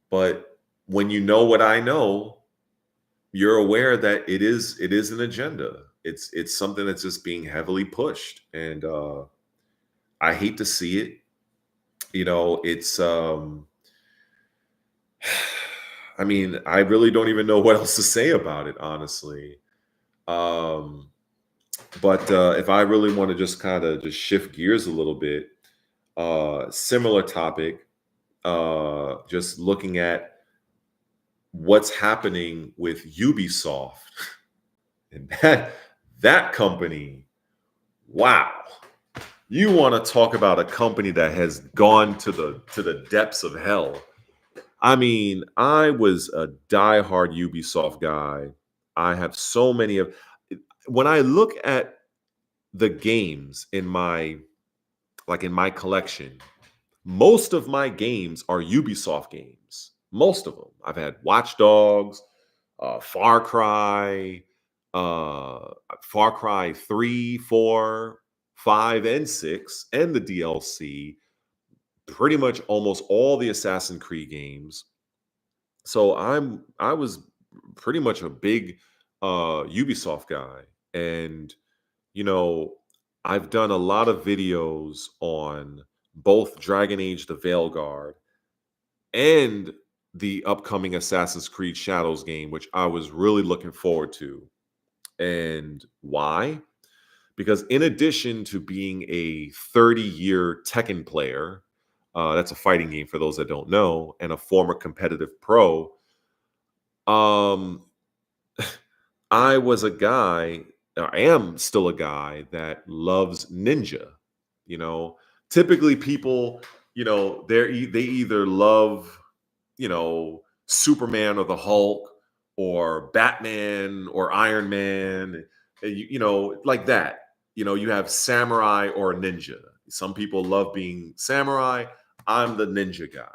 but when you know what I know, you're aware that it is an agenda. It's something that's just being heavily pushed, and I hate to see it. You know, it's I mean, I really don't even know what else to say about it, honestly. Um, but if I really want to just kind of just shift gears a little bit, similar topic, just looking at what's happening with Ubisoft. And that company, wow. You want to talk about a company that has gone to the depths of hell. I mean, I was a diehard Ubisoft guy. I have so many of when I look at the games in my collection, most of my games are Ubisoft games. Most of them. I've had Watch Dogs, Far Cry, uh, Far Cry 3, 4, 5, and 6, and the DLC. Pretty much almost all the Assassin's Creed games. So I was pretty much a big Ubisoft guy. And you know, I've done a lot of videos on both Dragon Age the Veilguard and the upcoming Assassin's Creed Shadows game, which I was really looking forward to. And why? Because in addition to being a 30-year Tekken player, that's a fighting game for those that don't know, and a former competitive pro, um, I was a guy, I am still a guy that loves ninja. You know, typically people, they either love, Superman or the Hulk or Batman or Iron Man, and like that. You have samurai or a ninja. Some people love being samurai. I'm the ninja guy.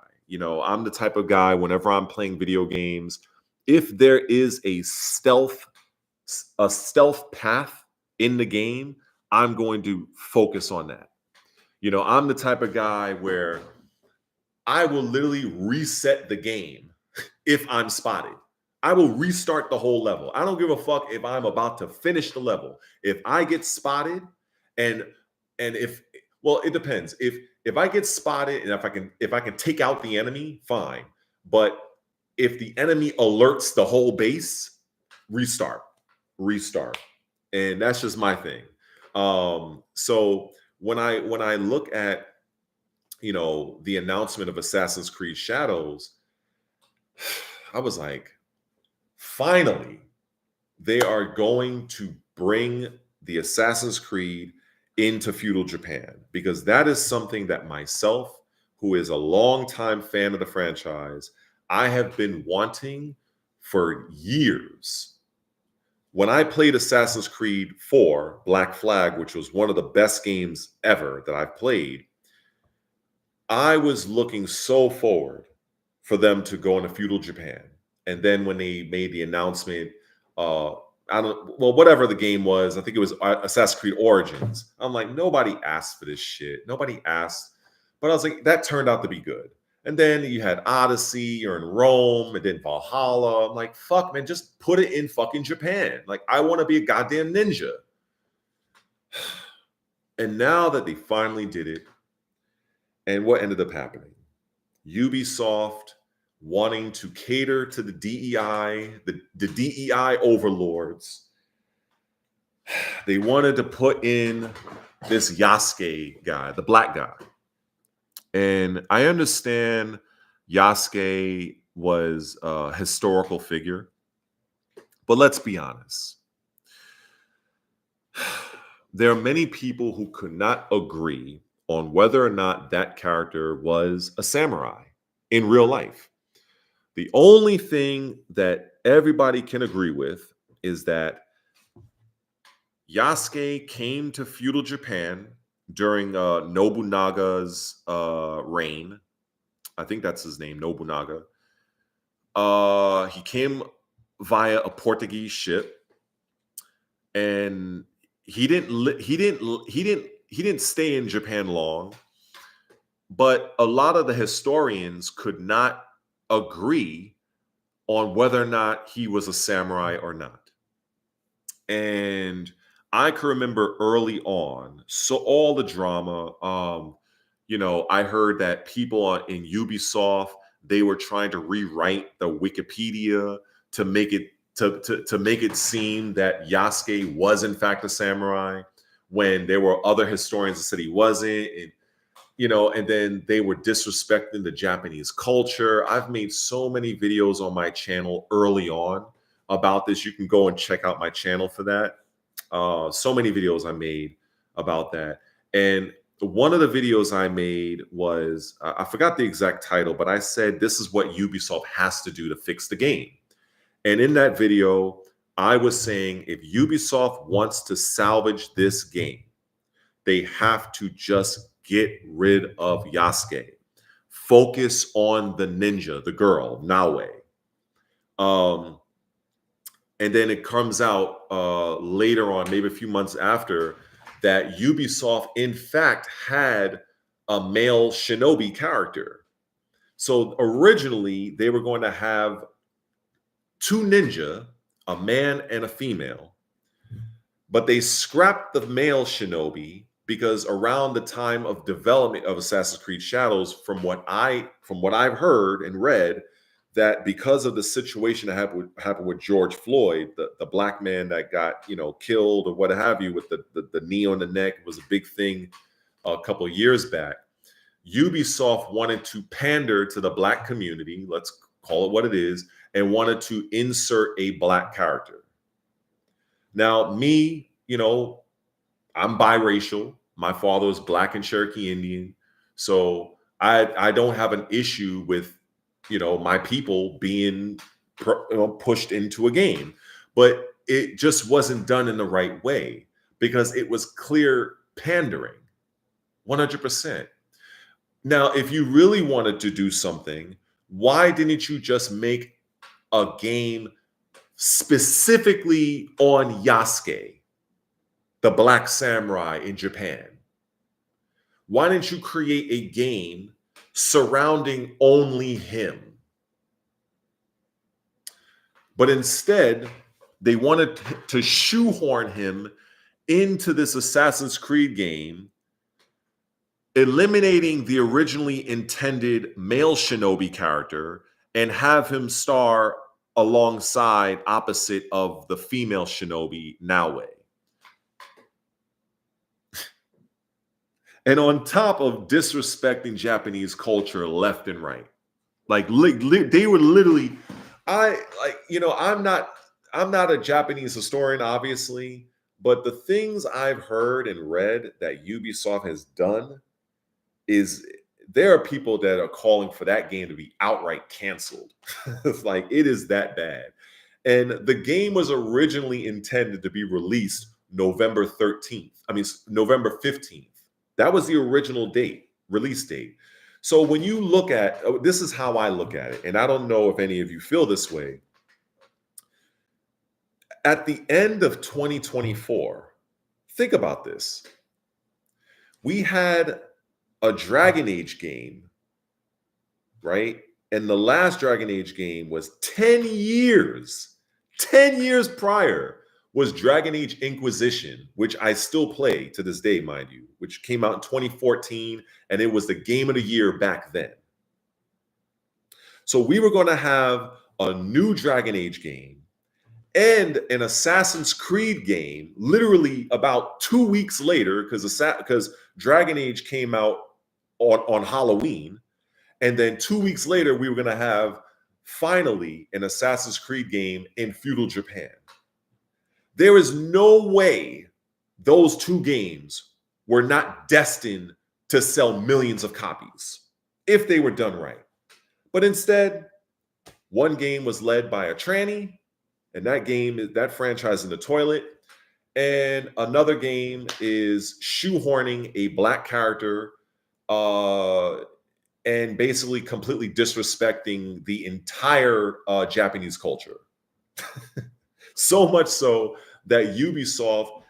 I'm the type of guy whenever I'm playing video games, if there is a stealth path in the game, I'm going to focus on that. I'm the type of guy where I will literally reset the game if I'm spotted. I will restart the whole level. I don't give a fuck if I'm about to finish the level. If I get spotted and if well, it depends. If I get spotted and if I can take out the enemy, fine. But if the enemy alerts the whole base, restart. And that's just my thing. So when I look at the announcement of Assassin's Creed Shadows, I was like, finally, they are going to bring the Assassin's Creed into feudal Japan, because that is something that myself, who is a longtime fan of the franchise, I have been wanting for years. When I played Assassin's Creed 4 Black Flag, which was one of the best games ever that I've played, I was looking so forward for them to go into feudal Japan. And then when they made the announcement, uh, whatever the game was, I think it was Assassin's Creed Origins. I'm like, nobody asked for this shit. Nobody asked. But I was like, that turned out to be good. And then you had Odyssey, you're in Rome, and then Valhalla. I'm like, fuck, man, just put it in fucking Japan. Like, I want to be a goddamn ninja. And now that they finally did it, and what ended up happening? Ubisoft wanting to cater to the DEI, the DEI overlords. They wanted to put in this Yasuke guy, the black guy. And I understand Yasuke was a historical figure, but let's be honest. There are many people who could not agree on whether or not that character was a samurai in real life. The only thing that everybody can agree with is that Yasuke came to feudal Japan during Nobunaga's reign. I think that's his name, Nobunaga. He came via a Portuguese ship, and he didn't stay in Japan long. But a lot of the historians could not agree on whether or not he was a samurai or not. And I can remember early on, so all the drama, I heard that people in Ubisoft, they were trying to rewrite the Wikipedia to make it to make it seem that Yasuke was in fact a samurai, when there were other historians that said he wasn't. And then they were disrespecting the Japanese culture. I've made so many videos on my channel early on about this. You can go and check out my channel for that. So many videos I made about that. And one of the videos I made was, I forgot the exact title, but I said, this is what Ubisoft has to do to fix the game. And in that video, I was saying, if Ubisoft wants to salvage this game, they have to just get rid of Yasuke. Focus on the ninja, the girl, Naue. And then it comes out later on, maybe a few months after, that Ubisoft, in fact, had a male shinobi character. So originally, they were going to have two ninja, a man and a female, but they scrapped the male shinobi because around the time of development of Assassin's Creed Shadows, from what I've heard and read, that because of the situation that happened with George Floyd, the black man that got killed or what have you, with the knee on the neck, was a big thing a couple of years back. Ubisoft wanted to pander to the black community, let's call it what it is, and wanted to insert a black character. Now, me, I'm biracial. My father was black and Cherokee Indian. So I don't have an issue with, my people being pushed into a game. But it just wasn't done in the right way because it was clear pandering, 100%. Now, if you really wanted to do something, why didn't you just make a game specifically on Yasuke, the Black Samurai in Japan? Why didn't you create a game surrounding only him? But instead, they wanted to shoehorn him into this Assassin's Creed game, eliminating the originally intended male shinobi character and have him star alongside, opposite of the female shinobi, Naue. And on top of disrespecting Japanese culture left and right. Like they were literally, I'm not a Japanese historian, obviously, but the things I've heard and read that Ubisoft has done is, there are people that are calling for that game to be outright canceled. It's like, it is that bad. And the game was originally intended to be released November 13th. November 15th. That was the original release date. So when you look at, this is how I look at it, and I don't know if any of you feel this way. At the end of 2024, think about this. We had a Dragon Age game, right? And the last Dragon Age game was 10 years. 10 years prior was Dragon Age Inquisition, which I still play to this day, mind you, which came out in 2014, and it was the game of the year back then. So we were going to have a new Dragon Age game and an Assassin's Creed game literally about 2 weeks later, because Dragon Age came out on Halloween. And then 2 weeks later, we were going to have finally an Assassin's Creed game in feudal Japan. There is no way those two games were not destined to sell millions of copies if they were done right. But instead, one game was led by a tranny, and that franchise in the toilet. And another game is shoehorning a black character and basically completely disrespecting the entire Japanese culture. So much so that Ubisoft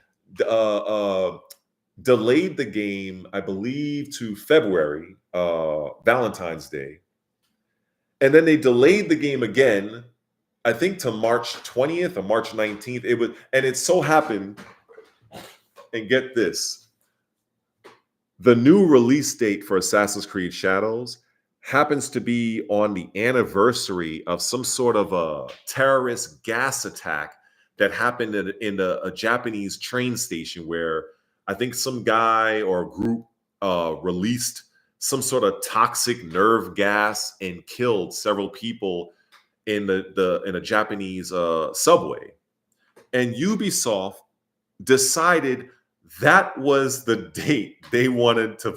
delayed the game, I believe, to February, Valentine's Day. And then they delayed the game again, I think, to March 20th or March 19th. It so happened, and get this, the new release date for Assassin's Creed Shadows happens to be on the anniversary of some sort of a terrorist gas attack that happened in a Japanese train station, where I think some guy or a group released some sort of toxic nerve gas and killed several people in a Japanese subway, and Ubisoft decided that was the date they wanted to.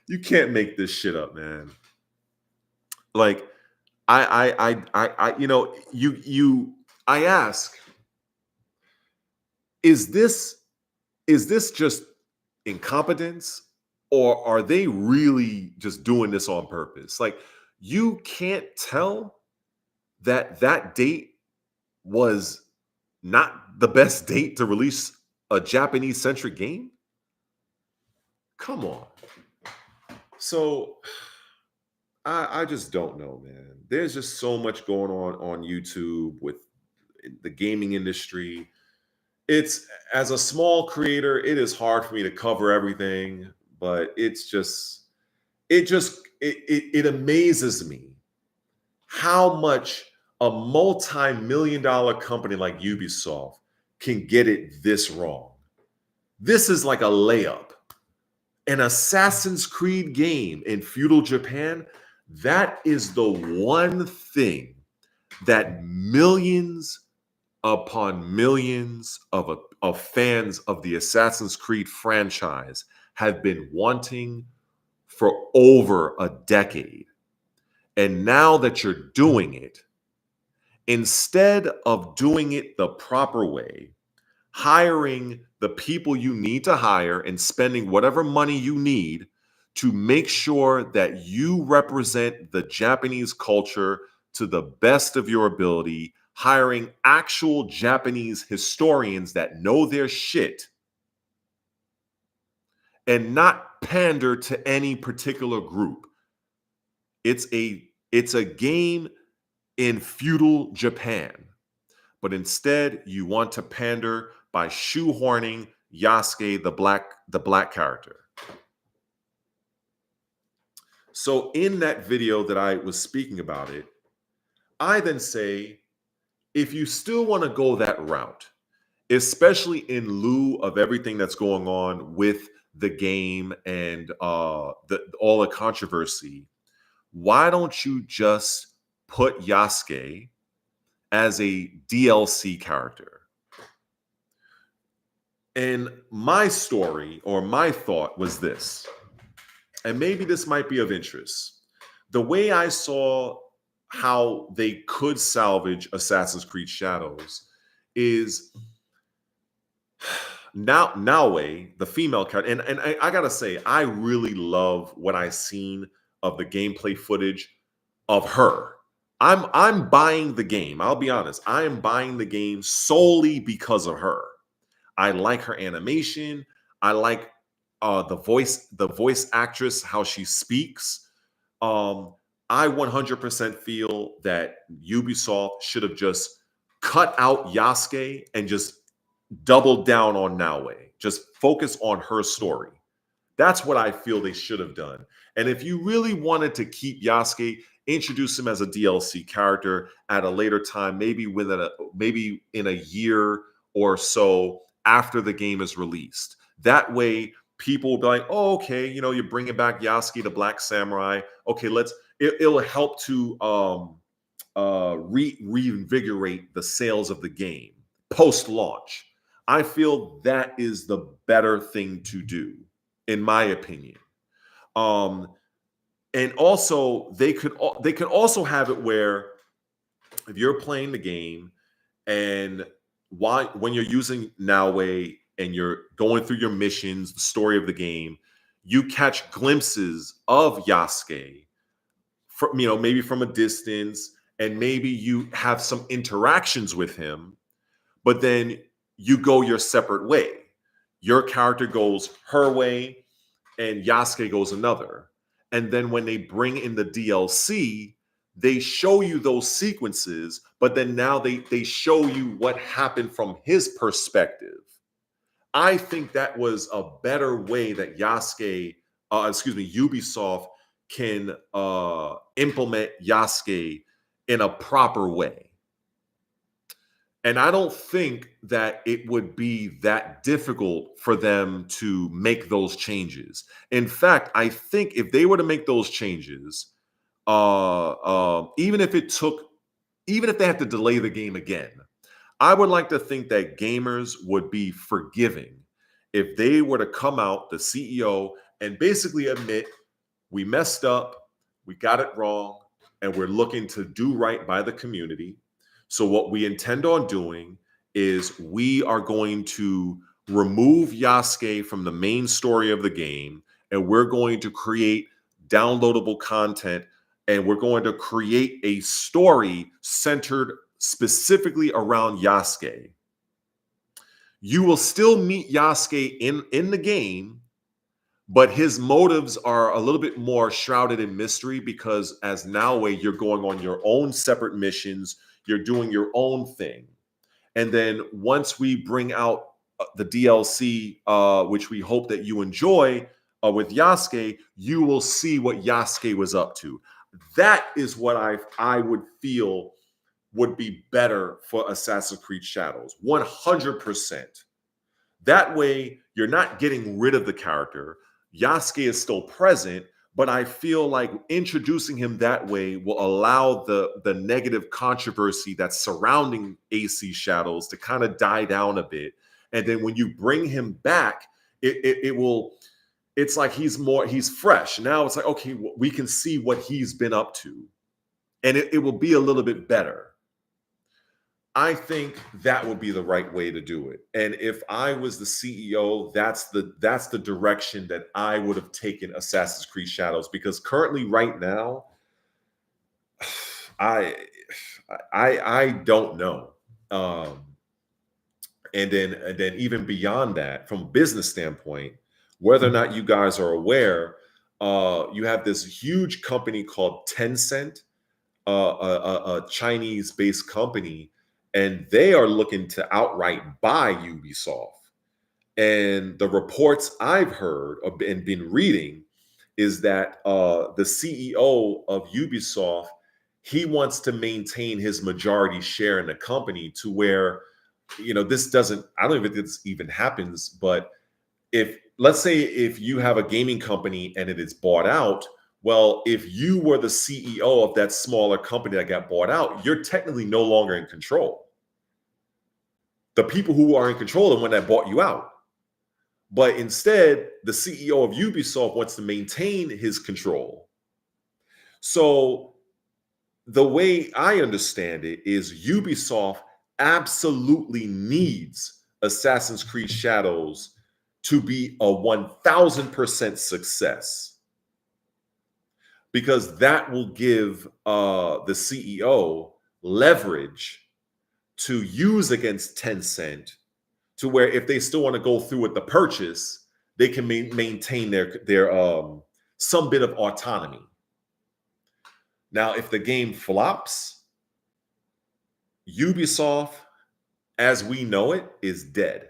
You can't make this shit up, man. Like I ask, is this just incompetence, or are they really just doing this on purpose? Like, you can't tell that date was not the best date to release a Japanese centric game. Come on. So I just don't know, man. There's just so much going on YouTube with the gaming industry. It's, as a small creator, it is hard for me to cover everything, but it amazes me how much a multi-million dollar company like Ubisoft can get it this wrong. This is like a layup. An Assassin's Creed game in feudal Japan, that is the one thing that millions upon millions of fans of the Assassin's Creed franchise have been wanting for over a decade. And now that you're doing it, instead of doing it the proper way, hiring the people you need to hire and spending whatever money you need to make sure that you represent the Japanese culture to the best of your ability, hiring actual Japanese historians that know their shit, and not pander to any particular group. It's a game in feudal Japan, but instead you want to pander by shoehorning Yasuke, the black character. So in that video that I was speaking about it, I then say, if you still want to go that route, especially in lieu of everything that's going on with the game and all the controversy, why don't you just put Yasuke as a DLC character? And my story, or my thought, was this, and maybe this might be of interest. The way I saw how they could salvage Assassin's Creed Shadows is Naue, the female character, and I gotta say, I really love what I've seen of the gameplay footage of her. I'm buying the game. I'll be honest. I am buying the game solely because of her. I like her animation. I like the voice actress, how she speaks. I 100% feel that Ubisoft should have just cut out Yasuke and just doubled down on Naue. Just focus on her story. That's what I feel they should have done. And if you really wanted to keep Yasuke, introduce him as a DLC character at a later time, maybe in a year or so after the game is released. That way, people will be like, "Oh, okay, you're bringing back Yasuke, the Black Samurai. Okay, it'll help to reinvigorate the sales of the game post-launch." I feel that is the better thing to do, in my opinion. And also they could also have it where, if you're playing the game and when you're using Naue and you're going through your missions, the story of the game, you catch glimpses of Yasuke from, maybe from a distance, and maybe you have some interactions with him, but then you go your separate way. Your character goes her way and Yasuke goes another. And then when they bring in the DLC, they show you those sequences, but then now they show you what happened from his perspective. I think that was a better way that Ubisoft can implement Yasuke in a proper way. And I don't think that it would be that difficult for them to make those changes. In fact, I think if they were to make those changes, even if it took, even if they had to delay the game again, I would like to think that gamers would be forgiving if they were to come out, the CEO, and basically admit, we messed up, we got it wrong, and we're looking to do right by the community. So what we intend on doing is we are going to remove Yasuke from the main story of the game, and we're going to create downloadable content, and we're going to create a story centered specifically around Yasuke. You will still meet Yasuke in the game, but his motives are a little bit more shrouded in mystery because as Naoe, you're going on your own separate missions, you're doing your own thing. And then once we bring out the DLC, which we hope that you enjoy with Yasuke, you will see what Yasuke was up to. That is what I would feel would be better for Assassin's Creed Shadows, 100%. That way, you're not getting rid of the character. Yasuke is still present, but I feel like introducing him that way will allow the negative controversy that's surrounding AC Shadows to kind of die down a bit. And then when you bring him back, it will, it's like he's fresh. Now it's like, okay, we can see what he's been up to. And it will be a little bit better. I think that would be the right way to do it. And if I was the CEO, that's the direction that I would have taken Assassin's Creed Shadows, because currently right now, I don't know. And then even beyond that, from a business standpoint, whether or not you guys are aware, you have this huge company called Tencent, a Chinese-based company, and they are looking to outright buy Ubisoft. And the reports I've heard and been reading is that the CEO of Ubisoft, he wants to maintain his majority share in the company to where, this doesn't, I don't know if this even happens, but let's say if you have a gaming company and it is bought out, well, if you were the CEO of that smaller company that got bought out, you're technically no longer in control. The people who are in control are the one that bought you out. But instead, the CEO of Ubisoft wants to maintain his control. So the way I understand it is Ubisoft absolutely needs Assassin's Creed Shadows to be a 1000% success, because that will give the CEO leverage to use against Tencent, to where if they still want to go through with the purchase, they can maintain their some bit of autonomy. Now, if the game flops, Ubisoft, as we know it, is dead.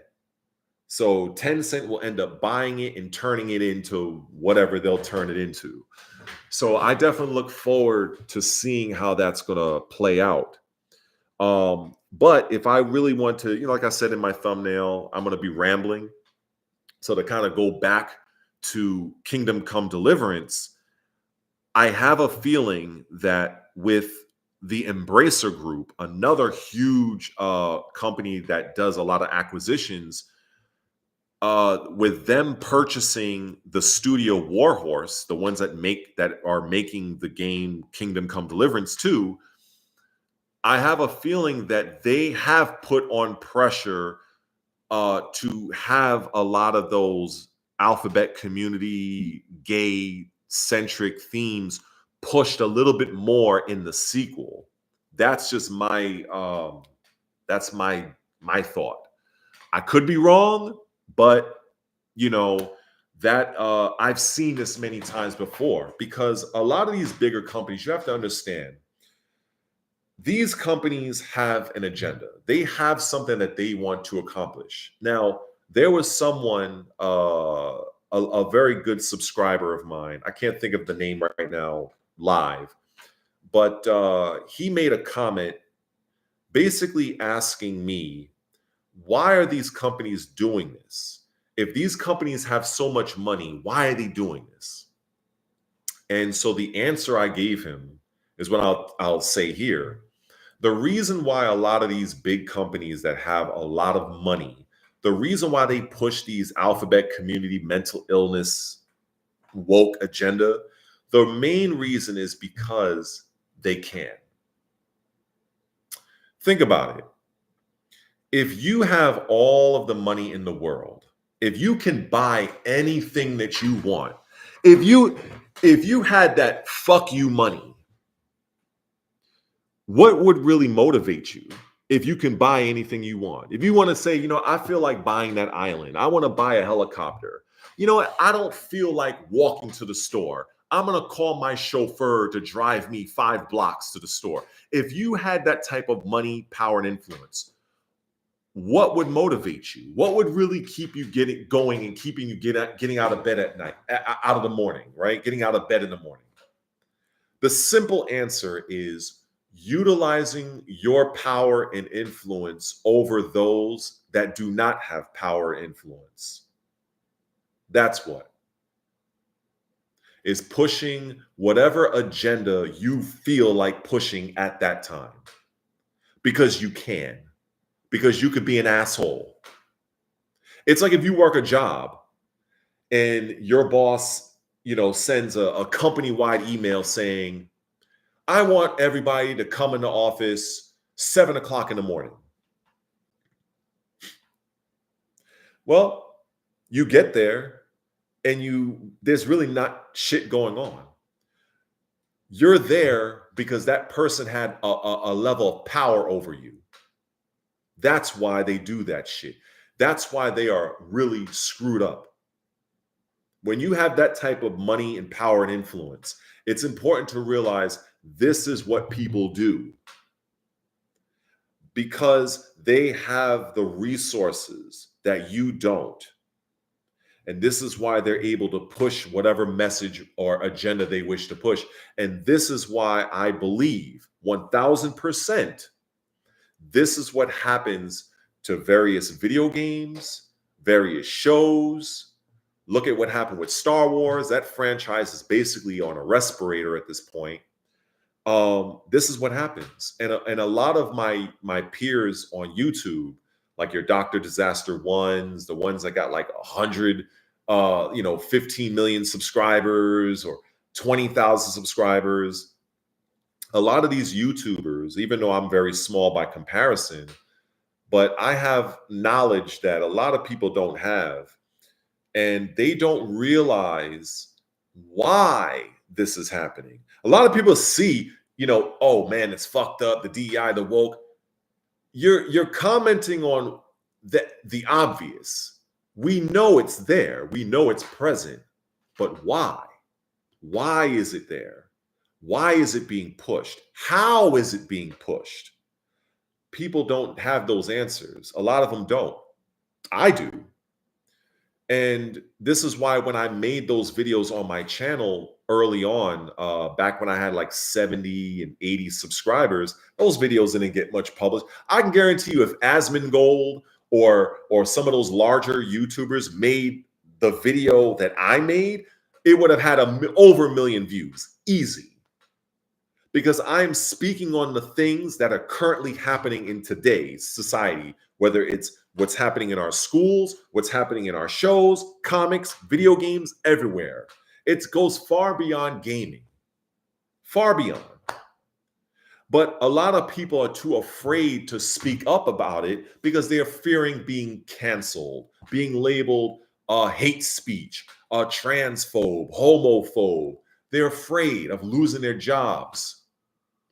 So Tencent will end up buying it and turning it into whatever they'll turn it into. So I definitely look forward to seeing how that's going to play out. But if I really want to, like I said in my thumbnail, I'm going to be rambling. So to kind of go back to Kingdom Come Deliverance, I have a feeling that with the Embracer Group, another huge company that does a lot of acquisitions, with them purchasing the studio Warhorse, the ones that are making the game Kingdom Come Deliverance 2, I have a feeling that they have put on pressure to have a lot of those alphabet community gay centric themes pushed a little bit more in the sequel. That's just my thought. I could be wrong, but that I've seen this many times before, because a lot of these bigger companies, you have to understand, these companies have an agenda. They have something that they want to accomplish. Now, there was someone, a very good subscriber of mine, I can't think of the name right now live, but he made a comment basically asking me, why are these companies doing this? If these companies have so much money, why are they doing this? And so the answer I gave him is what I'll say here. The reason why a lot of these big companies that have a lot of money, the reason why they push these alphabet community mental illness woke agenda, the main reason is because they can. Think about it. If you have all of the money in the world, if you can buy anything that you want, if you had that fuck you money, what would really motivate you? If you can buy anything you want, if you want to say, I feel like buying that island, I want to buy a helicopter. You know what? I don't feel like walking to the store. I'm going to call my chauffeur to drive me 5 blocks to the store. If you had that type of money, power, and influence, what would motivate you? What would really keep you getting going and keeping you getting out of bed at night, out of the morning, right? Getting out of bed in the morning. The simple answer is utilizing your power and influence over those that do not have power and influence. That's what is pushing whatever agenda you feel like pushing at that time, because you can, because you could be an asshole. It's like if you work a job and your boss, sends a company-wide email saying, I want everybody to come in the office 7 o'clock in the morning. Well, you get there and there's really not shit going on. You're there because that person had a level of power over you. That's why they do that shit. That's why they are really screwed up. When you have that type of money and power and influence, it's important to realize this is what people do because they have the resources that you don't. And this is why they're able to push whatever message or agenda they wish to push. And this is why I believe 1000% this is what happens to various video games, various shows. Look at what happened with Star Wars. That franchise is basically on a respirator at this point. This is what happens. And a lot of my peers on YouTube, like your Dr. Disaster ones, the ones that got like 100, 15 million subscribers or 20,000 subscribers. A lot of these YouTubers, even though I'm very small by comparison, but I have knowledge that a lot of people don't have. And they don't realize why this is happening. A lot of people see, oh man, it's fucked up, the DEI, the woke. You're commenting on the obvious. We know it's there. We know it's present. But why? Why is it there? Why is it being pushed? How is it being pushed? People don't have those answers. A lot of them don't. I do. And this is why when I made those videos on my channel early on, back when I had like 70 and 80 subscribers, those videos didn't get much published. I can guarantee you if Asmongold or some of those larger YouTubers made the video that I made, it would have had over 1 million views, easy. Because I'm speaking on the things that are currently happening in today's society, whether it's what's happening in our schools, what's happening in our shows, comics, video games, everywhere. It goes far beyond gaming, far beyond. But a lot of people are too afraid to speak up about it because they're fearing being canceled, being labeled hate speech, transphobe, homophobe. They're afraid of losing their jobs.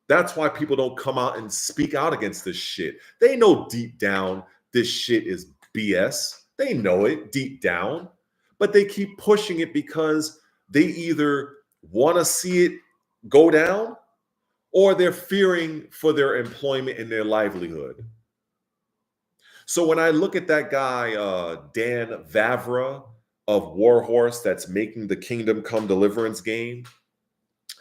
That's why people don't come out and speak out against this shit. They know deep down this shit is BS. They know it deep down, but they keep pushing it because they either want to see it go down or they're fearing for their employment and their livelihood. So when I look at that guy, Dan Vavra of Warhorse, that's making the Kingdom Come Deliverance game,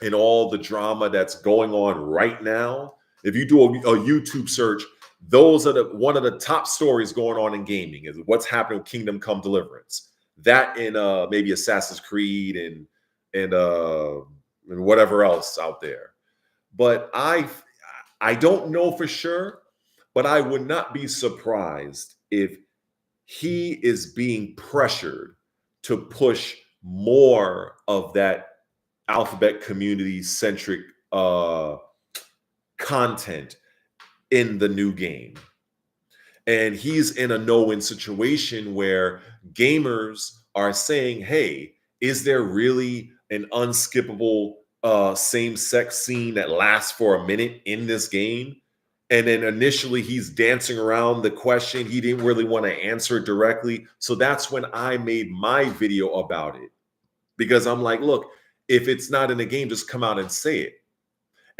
and all the drama that's going on right now, if you do a YouTube search, those are one of the top stories going on in gaming is what's happening with Kingdom Come Deliverance. That and maybe Assassin's Creed and whatever else out there. But I don't know for sure, but I would not be surprised if he is being pressured to push more of that alphabet community centric content in the new game. And he's in a no-win situation where gamers are saying, hey, is there really an unskippable same-sex scene that lasts for a minute in this game? And then initially he's dancing around the question. He didn't really want to answer it directly. So that's when I made my video about it. Because I'm like, look, if it's not in the game, just come out and say it.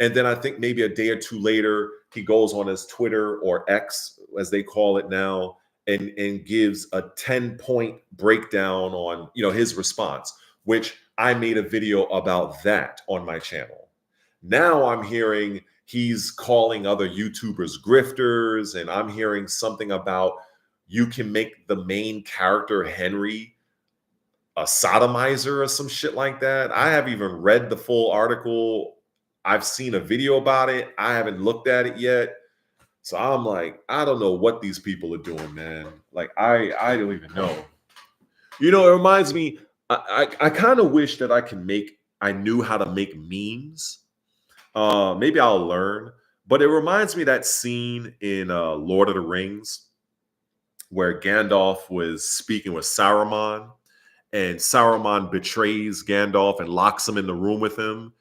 And then I think maybe a day or two later, he goes on his Twitter or X, as they call it now, and gives a 10-point breakdown on his response, which I made a video about that on my channel. Now I'm hearing he's calling other YouTubers grifters, and I'm hearing something about you can make the main character Henry a sodomizer or some shit like that. I haven't even read the full article. I've seen a video about it. I haven't looked at it yet. So I'm like, I don't know what these people are doing, man. Like, I don't even know. It reminds me, I kind of wish that I knew how to make memes. Maybe I'll learn. But it reminds me of that scene in Lord of the Rings where Gandalf was speaking with Saruman, and Saruman betrays Gandalf and locks him in the room with him.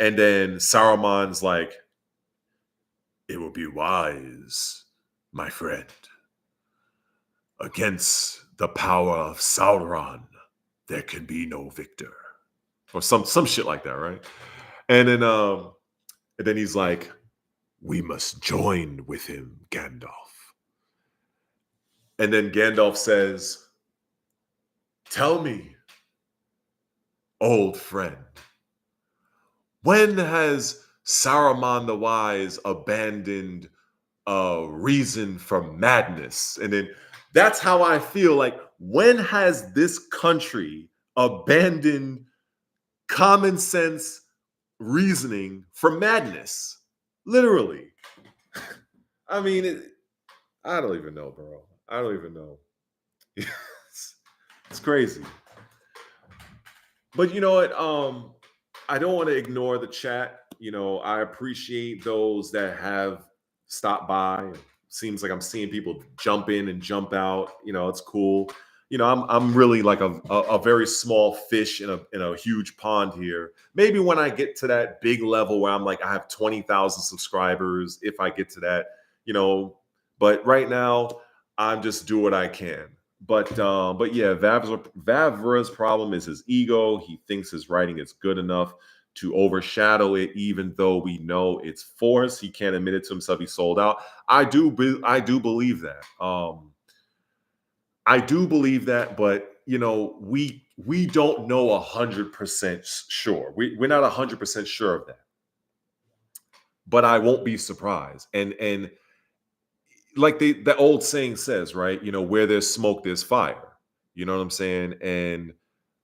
And then Saruman's like, it will be wise, my friend. Against the power of Sauron, there can be no victor. Or some shit like that, right? And then he's like, we must join with him, Gandalf. And then Gandalf says, tell me, old friend, when has Saruman the Wise abandoned reason for madness? And then that's how I feel like, when has this country abandoned common sense reasoning for madness? Literally. I mean, I don't even know, bro. I don't even know. It's crazy. But you know what? I don't want to ignore the chat. I appreciate those that have stopped by. Seems like I'm seeing people jump in and jump out. It's cool. I'm really like a very small fish in a huge pond here. Maybe when I get to that big level where I'm like, I have 20,000 subscribers, if I get to that, but right now I'm just do what I can. But yeah, Vavra's problem is his ego. He thinks his writing is good enough to overshadow it, even though we know it's forced. He can't admit it to himself. He sold out. I do believe that. I do believe that, but we don't know 100% sure. We're not 100% sure of that. But I won't be surprised. And like the old saying says, right? Where there's smoke, there's fire. You know what I'm saying? And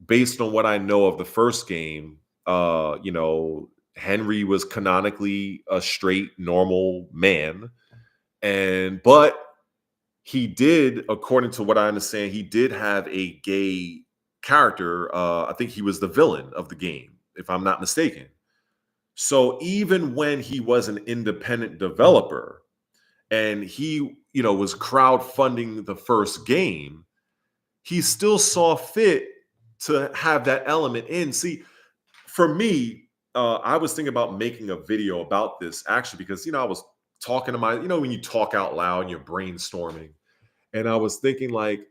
based on what I know of the first game, Henry was canonically a straight, normal man. But he did, according to what I understand, he did have a gay character. I think he was the villain of the game, if I'm not mistaken. So even when he was an independent developer and he, was crowdfunding the first game, he still saw fit to have that element in. See, for me, I was thinking about making a video about this actually, because, I was talking to when you talk out loud and you're brainstorming. And I was thinking like,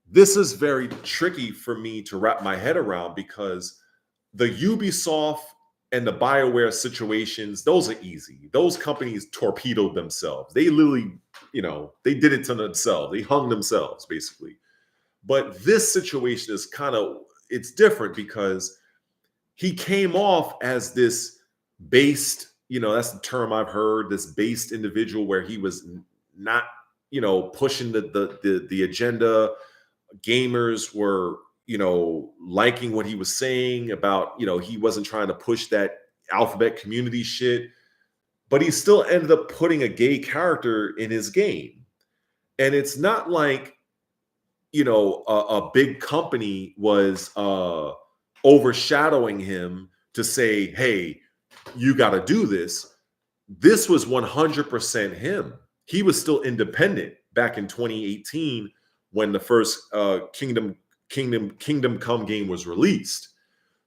this is very tricky for me to wrap my head around, because the Ubisoft and the BioWare situations, those are easy. Those companies torpedoed themselves. They literally, they did it to themselves. They hung themselves, basically. But this situation is it's different, because he came off as this based, that's the term I've heard, this based individual, where he was not, pushing the agenda. Gamers were, liking what he was saying about, he wasn't trying to push that Alphabet community shit, but he still ended up putting a gay character in his game. And it's not like, a big company was overshadowing him to say, hey, you got to do this. This was 100% him. He was still independent back in 2018 when the first Kingdom Come game was released.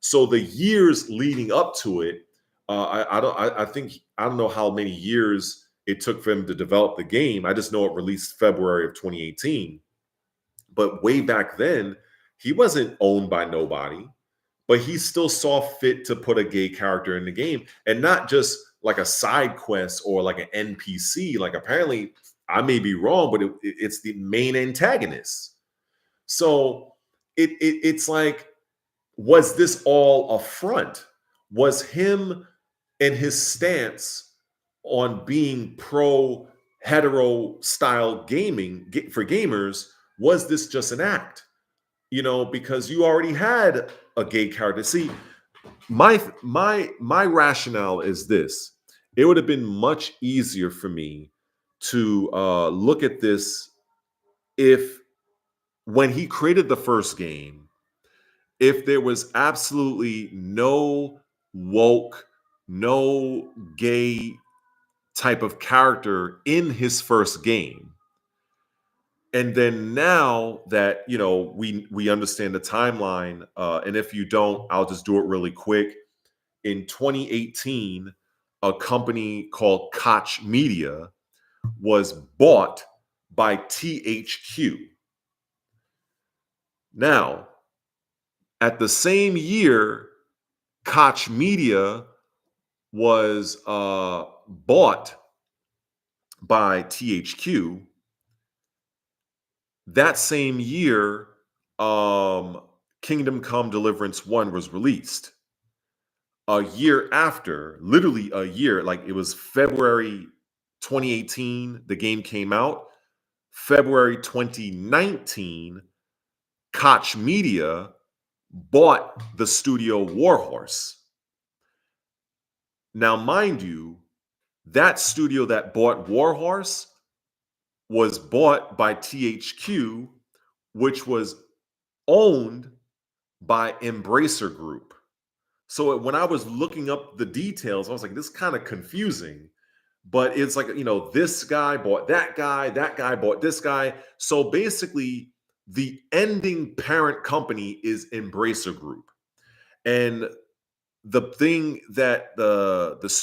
So the years leading up to it, I don't know how many years it took for him to develop the game. I just know it released February of 2018. But way back then, he wasn't owned by nobody, but he still saw fit to put a gay character in the game, and not just like a side quest or like an NPC. Like, apparently, I may be wrong, but it's the main antagonist. So it's like, was this all a front? Was him and his stance on being pro hetero style gaming for gamers, was this just an act? Because you already had a gay character. See, my rationale is this: it would have been much easier for me to look at this if, when he created the first game, if there was absolutely no woke, no gay type of character in his first game. And then now that we understand the timeline, and if you don't, I'll just do it really quick. In 2018, a company called Koch Media was bought by THQ. Now, at the same year, Koch Media was bought by THQ. That same year, Kingdom Come Deliverance 1 was released. A year after, literally a year, like it was February 2018, the game came out. February 2019, Koch Media bought the studio Warhorse. Now, mind you, that studio that bought Warhorse was bought by THQ, which was owned by Embracer Group. So when I was looking up the details, I was like, this is kind of confusing. But it's like, this guy bought that guy bought this guy. So basically, the ending parent company is Embracer Group. And the thing that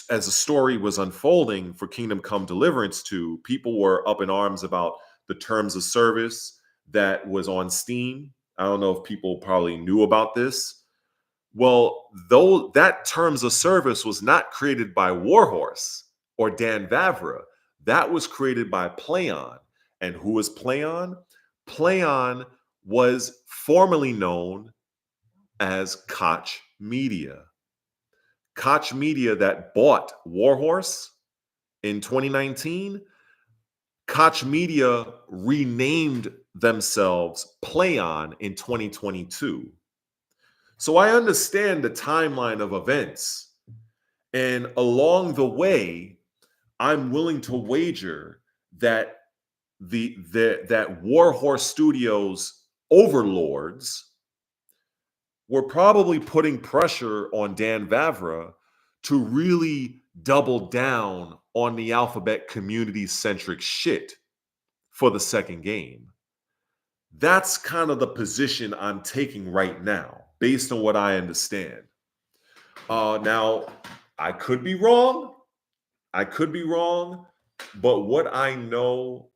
as the story was unfolding for Kingdom Come Deliverance 2, people were up in arms about the terms of service that was on Steam. I don't know if people probably knew about this. Well, though that terms of service was not created by Warhorse or Dan Vavra, that was created by Playon. And who was Playon? Playon was formerly known as Koch Media. Koch Media that bought Warhorse in 2019, Koch Media renamed themselves Playon in 2022. So I understand the timeline of events. And along the way, I'm willing to wager that that Warhorse Studios overlords were probably putting pressure on Dan Vavra to really double down on the Alphabet community-centric shit for the second game. That's kind of the position I'm taking right now, based on what I understand. Now, I could be wrong. But what I know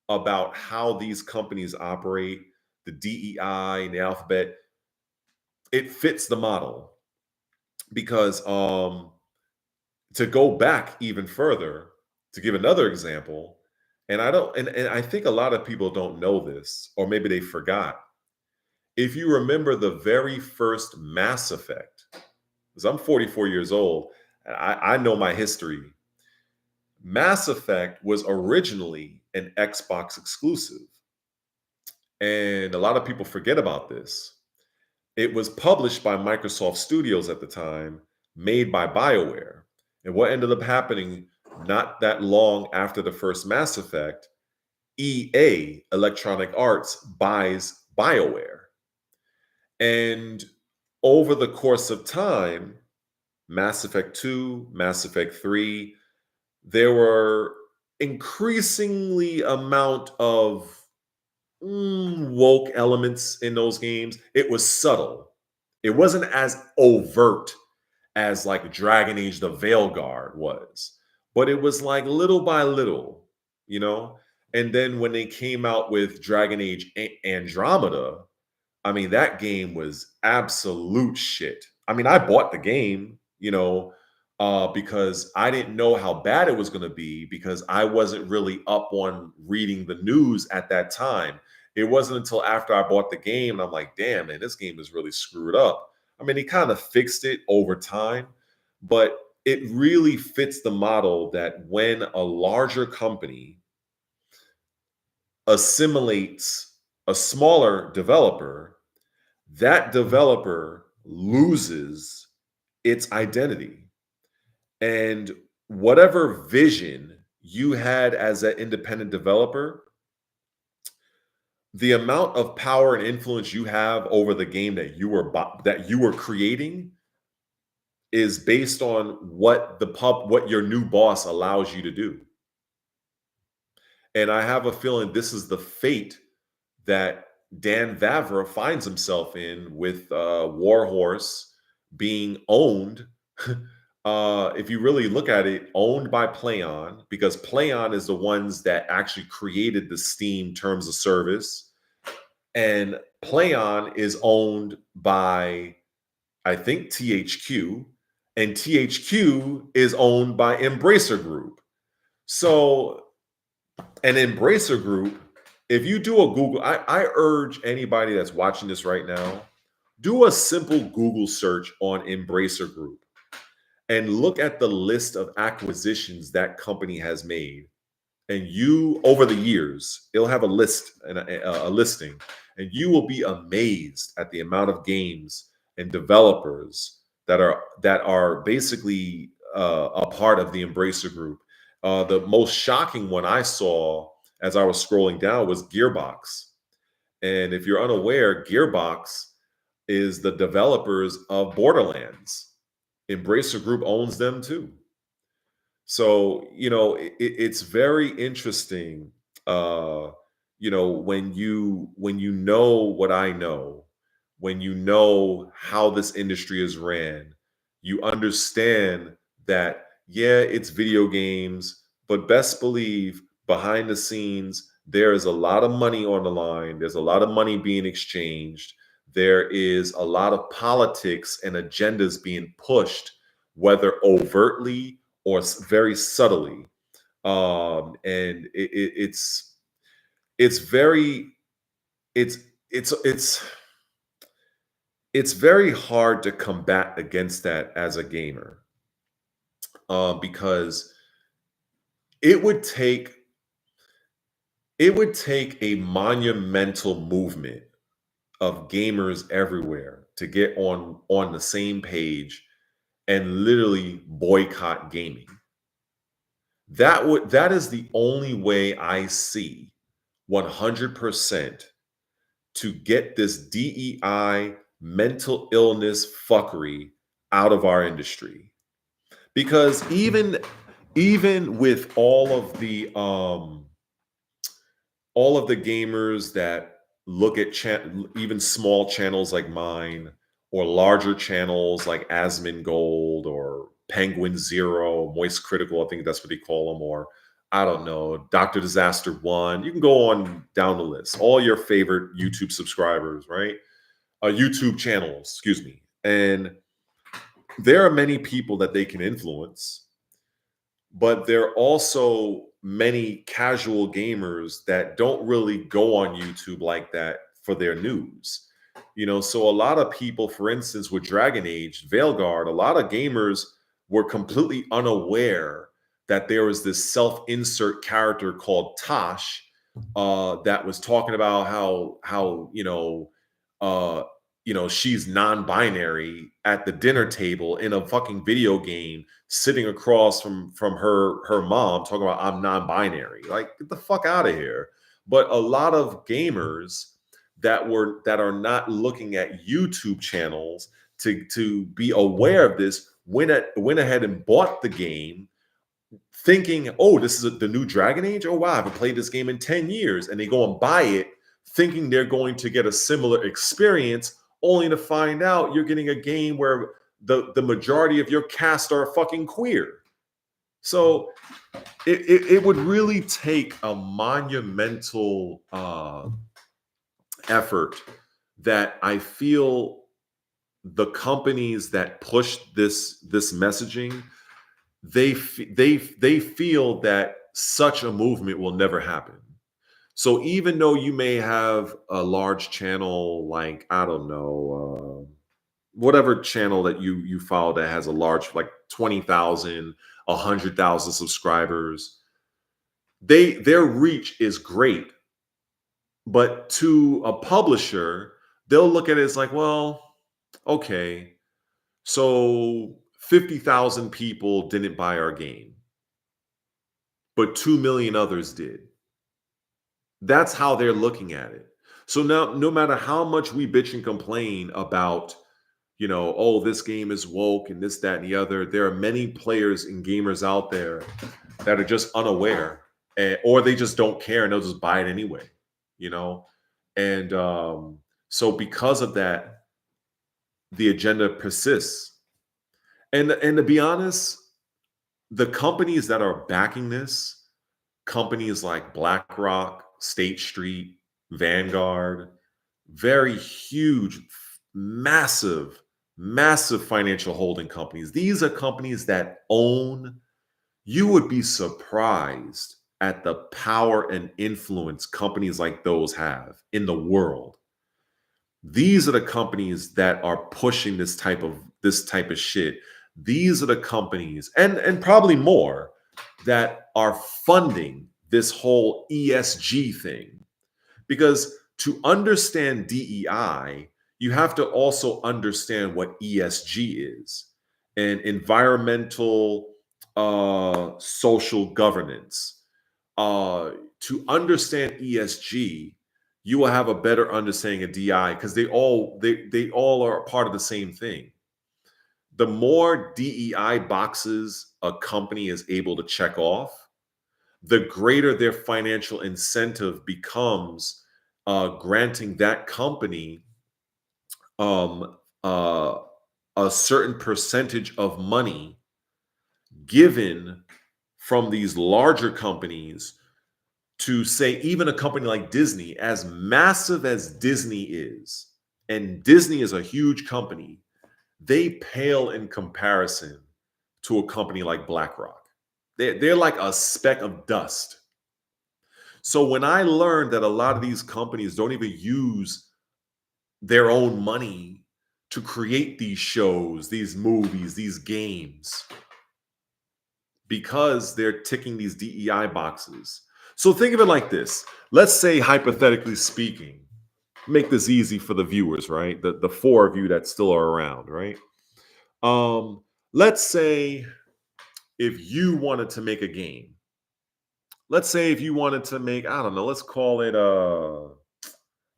about how these companies operate, the DEI and the Alphabet, it fits the model. Because to go back even further, to give another example, and I think a lot of people don't know this, or maybe they forgot. If you remember the very first Mass Effect, because I'm 44 years old, I know my history. Mass Effect was originally an Xbox exclusive. And a lot of people forget about this. It was published by Microsoft Studios at the time, made by BioWare. And what ended up happening not that long after the first Mass Effect, EA, Electronic Arts, buys BioWare. And over the course of time, Mass Effect 2, Mass Effect 3, there were increasingly amount of woke elements in those games. It was subtle. It wasn't as overt as like Dragon Age the Veilguard was, but it was like little by little, you know? And then when they came out with Dragon Age Andromeda, I mean, that game was absolute shit. I mean, I bought the game, because I didn't know how bad it was going to be because I wasn't really up on reading the news at that time. It wasn't until after I bought the game and I'm like, damn, man, this game is really screwed up. I mean, he kind of fixed it over time, but it really fits the model that when a larger company assimilates a smaller developer, that developer loses its identity. And whatever vision you had as an independent developer, the amount of power and influence you have over the game that you were creating is based on what your new boss allows you to do. And I have a feeling this is the fate that Dan Vavra finds himself in with Warhorse being owned. If you really look at it, owned by Playon, because Playon is the ones that actually created the Steam terms of service. And Playon is owned by, I think, THQ, and THQ is owned by Embracer Group. So, an Embracer Group, if you do a Google, I urge anybody that's watching this right now, do a simple Google search on Embracer Group and look at the list of acquisitions that company has made. And you, over the years, it'll have a list and a listing, and you will be amazed at the amount of games and developers that are basically a part of the Embracer Group. The most shocking one I saw as I was scrolling down was Gearbox. And if you're unaware, Gearbox is the developers of Borderlands. Embracer Group owns them too. So, it's very interesting, when you know what I know, when you know how this industry is ran, you understand that, yeah, it's video games, but best believe behind the scenes, there is a lot of money on the line. There's a lot of money being exchanged. There is a lot of politics and agendas being pushed, whether overtly or very subtly. And it's very it's it's it's very hard to combat against that as a gamer, because it would take it would take a monumental movement of gamers everywhere to get on the same page and literally boycott gaming. That is the only way I see 100% to get this DEI mental illness fuckery out of our industry. Because even with all of the gamers that look at even small channels like mine, or larger channels like Asmongold or Penguin Zero, Moist Critical, I think that's what they call them, or I don't know, Dr. Disaster One. You can go on down the list. All your favorite YouTube subscribers, right? YouTube channels, excuse me. And there are many people that they can influence, but there are also many casual gamers that don't really go on YouTube like that for their news. So a lot of people, for instance, with Dragon Age, Veilguard, a lot of gamers were completely unaware that there was this self-insert character called Tosh, that was talking about how uh, she's non-binary at the dinner table in a fucking video game, sitting across from her mom, talking about I'm non-binary. Like, get the fuck out of here. But a lot of gamers that are not looking at YouTube channels to be aware of this went ahead and bought the game, thinking, oh, this is the new Dragon Age. Oh wow, I haven't played this game in 10 years. And they go and buy it thinking they're going to get a similar experience, only to find out you're getting a game where the majority of your cast are fucking queer. So it would really take a monumental effort that I feel the companies that push this messaging, they feel that such a movement will never happen. So even though you may have a large channel, like, I don't know, whatever channel that you follow that has a large, like 20,000, 100,000 subscribers, their reach is great. But to a publisher, they'll look at it as like, well, okay, so 50,000 people didn't buy our game, but 2 million others did. That's how they're looking at it. So now, no matter how much we bitch and complain about, oh, this game is woke and this, that, and the other, there are many players and gamers out there that are just unaware, or they just don't care and they'll just buy it anyway, you know? And so because of that, the agenda persists. And to be honest, the companies that are backing this, companies like BlackRock, State Street, Vanguard, very huge, massive, massive financial holding companies. These are companies that own, you would be surprised at the power and influence companies like those have in the world. These are the companies that are pushing this type of shit. These are the companies, and probably more, that are funding this whole ESG thing. Because to understand DEI, you have to also understand what ESG is, and environmental social governance. To understand ESG, you will have a better understanding of DI, because they all are part of the same thing. The more DEI boxes a company is able to check off, the greater their financial incentive becomes, granting that company um, uh, a certain percentage of money given from these larger companies to, say, even a company like Disney, as massive as Disney is, and Disney is a huge company, they pale in comparison to a company like BlackRock. They're like a speck of dust. So when I learned that a lot of these companies don't even use their own money to create these shows, these movies, these games, because they're ticking these DEI boxes. So think of it like this. Let's say, hypothetically speaking, make this easy for the viewers, right? The four of you that still are around, right? Let's say if you wanted to make a game. Let's say if you wanted to make, I don't know, let's call it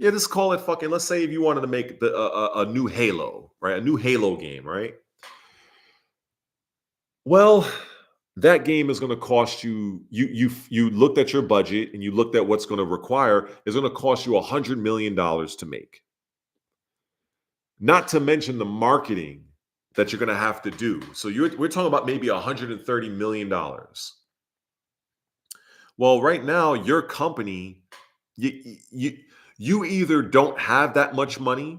just call it fucking, let's say if you wanted to make a new Halo, right? A new Halo game, right? Well, that game is going to cost you, you looked at your budget and you looked at what's going to require, is going to cost you $100 million to make. Not to mention the marketing that you're going to have to do. So we're talking about maybe $130 million. Well, right now, your company, you either don't have that much money,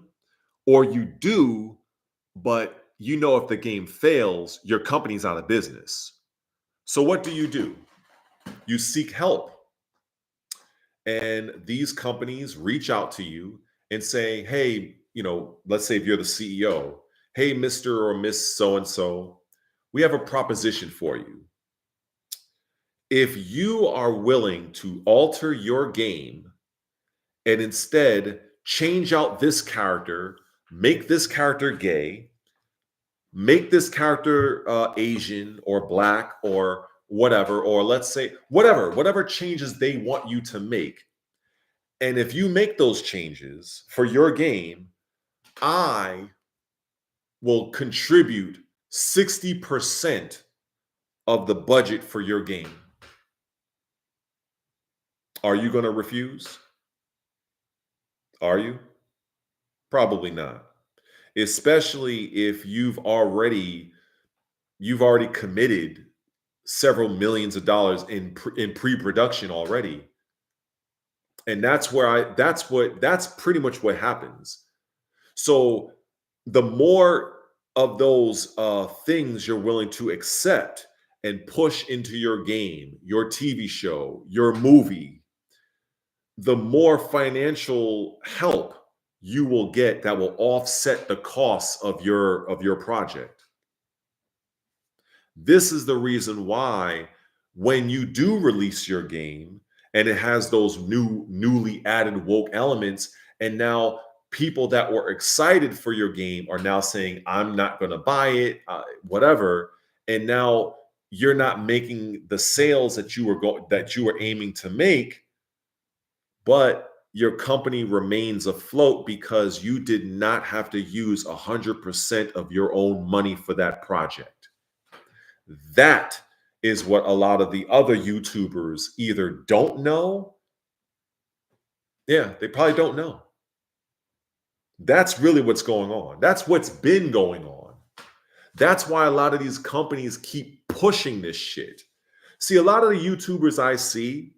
or you do, but if the game fails, your company's out of business. So what do? You seek help. And these companies reach out to you and say, hey, let's say if you're the CEO, hey, Mr. or Miss so-and-so, we have a proposition for you. If you are willing to alter your game and instead change out this character, make this character gay, make this character Asian or black or whatever, or let's say whatever changes they want you to make. And if you make those changes for your game, I will contribute 60% of the budget for your game. Are you going to refuse? Are you? Probably not. Especially if you've already committed several millions of dollars in pre-production already. And that's pretty much what happens. So the more of those things you're willing to accept and push into your game, your TV show, your movie, the more financial help you will get that will offset the costs of your project. This is the reason why when you do release your game and it has those newly added woke elements, and now people that were excited for your game are now saying, I'm not going to buy it, whatever. And now you're not making the sales that you were aiming to make, but your company remains afloat because you did not have to use 100% of your own money for that project. That is what a lot of the other YouTubers either don't know. Yeah, they probably don't know. That's really what's going on. That's what's been going on. That's why a lot of these companies keep pushing this shit. See, a lot of the YouTubers I see,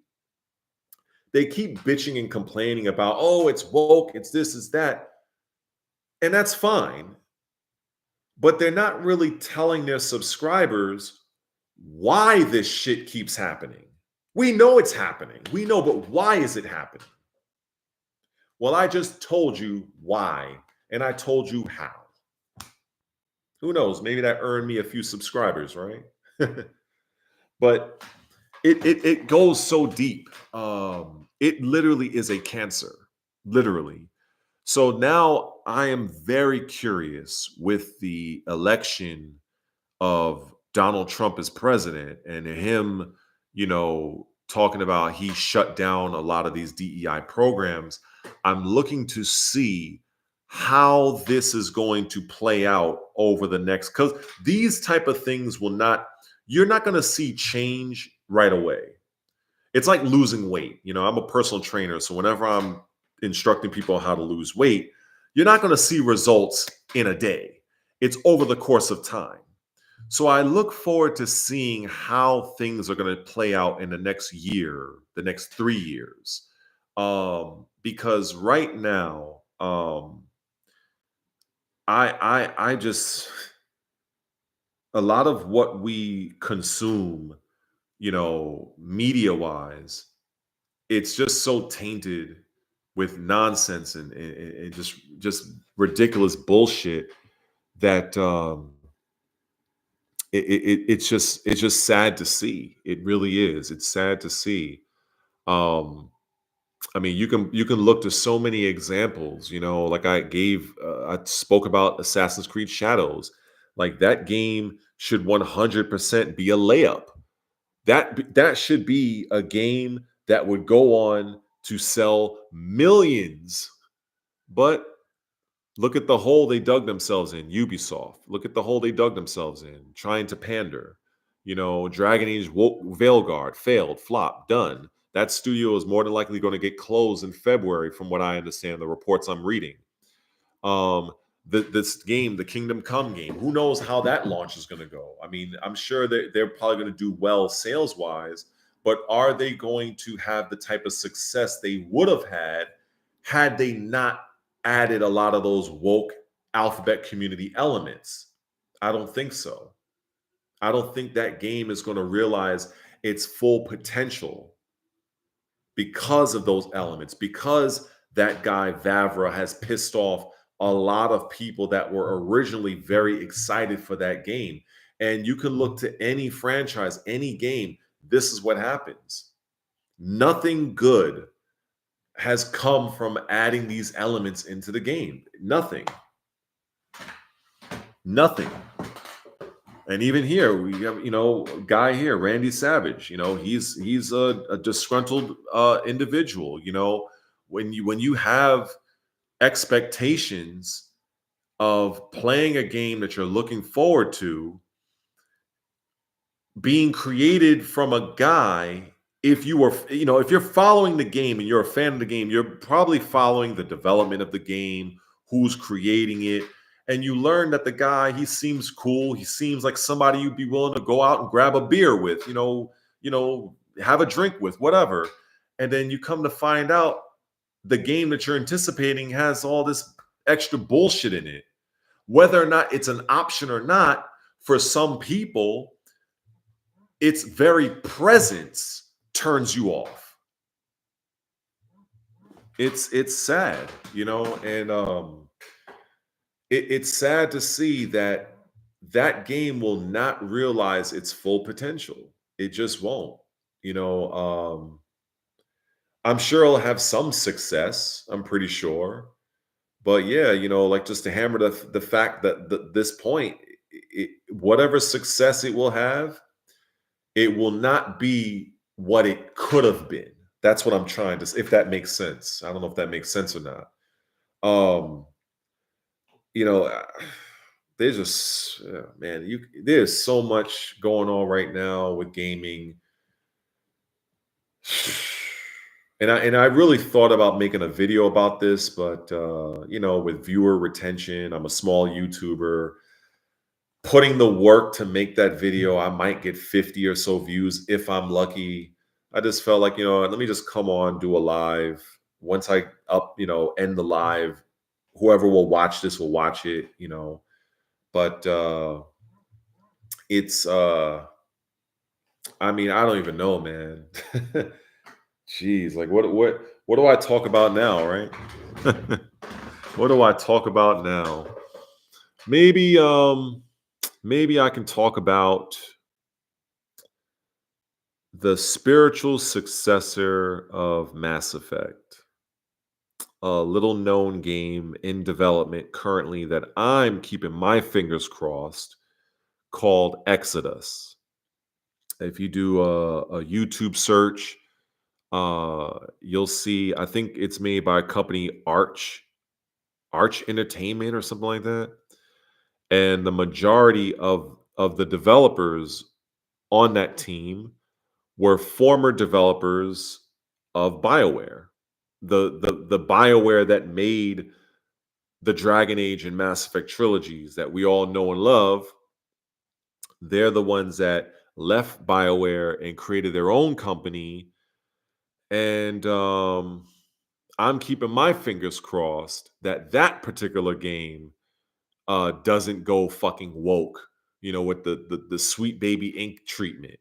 they keep bitching and complaining about, oh, it's woke, it's this, it's that. And that's fine. But they're not really telling their subscribers why this shit keeps happening. We know it's happening. We know, but why is it happening? Well, I just told you why, and I told you how. Who knows? Maybe that earned me a few subscribers, right? But it goes so deep. It literally is a cancer, literally. So now I am very curious with the election of Donald Trump as president and him, talking about he shut down a lot of these DEI programs. I'm looking to see how this is going to play out over the next, because these type of things you're not going to see change right away. It's like losing weight. I'm a personal trainer, so whenever I'm instructing people on how to lose weight, you're not going to see results in a day. It's over the course of time. So I look forward to seeing how things are going to play out in the next year, the next 3 years. Because right now, I just, a lot of what we consume, media wise, it's just so tainted with nonsense and just ridiculous bullshit that it's just sad to see. It really is. It's sad to see. Um, I mean, you can look to so many examples. Like I spoke about Assassin's Creed Shadows. Like that game should 100% be a layup. That should be a game that would go on to sell millions. But look at the hole they dug themselves in, Ubisoft. Look at the hole they dug themselves in, trying to pander. Dragon Age Veilguard failed, flopped, done. That studio is more than likely going to get closed in February, from what I understand, the reports I'm reading. This game, the Kingdom Come game, who knows how that launch is going to go? I mean, I'm sure that they're probably going to do well sales wise, but are they going to have the type of success they would have had they not added a lot of those woke alphabet community elements? I don't think so. I don't think that game is going to realize its full potential because of those elements, because that guy Vavra has pissed off a lot of people that were originally very excited for that game. And you can look to any franchise, any game, this is what happens. Nothing good has come from adding these elements into the game. Nothing. Nothing. And even here, we have, a guy here, Randy Savage. He's a disgruntled individual. When you have expectations of playing a game that you're looking forward to being created from a guy, if you're following the game and you're a fan of the game, you're probably following the development of the game, who's creating it, and you learn that the guy, he seems cool, he seems like somebody you'd be willing to go out and grab a beer with, have a drink with, whatever. And then you come to find out the game that you're anticipating has all this extra bullshit in it. Whether or not it's an option or not, for some people, its very presence turns you off. It's sad, and it's sad to see that that game will not realize its full potential. It just won't. You know, I'm sure it'll have some success. I'm pretty sure, but yeah, like just to hammer the fact that this point, whatever success it will have, it will not be what it could have been. That's what I'm trying to, if that makes sense. I don't know if that makes sense or not. Um, you know, uh, there's just man, there's so much going on right now with gaming. And I really thought about making a video about this, but with viewer retention, I'm a small YouTuber. Putting the work to make that video, I might get 50 or so views if I'm lucky. I just felt like, let me just come on, do a live. Once I end the live, whoever will watch this will watch it. But it's I mean, I don't even know, man. Jeez, like what do I talk about now, right? What do I talk about now? Maybe maybe I can talk about the spiritual successor of Mass Effect, a little known game in development currently that I'm keeping my fingers crossed, called Exodus. If you do a YouTube search, you'll see, I think it's made by a company, Arch Entertainment or something like that. And the majority of the developers on that team were former developers of BioWare, the BioWare that made the Dragon Age and Mass Effect trilogies that we all know and love. They're the ones that left BioWare and created their own company. And I'm keeping my fingers crossed that that particular game doesn't go fucking woke, with the Sweet Baby Ink treatment.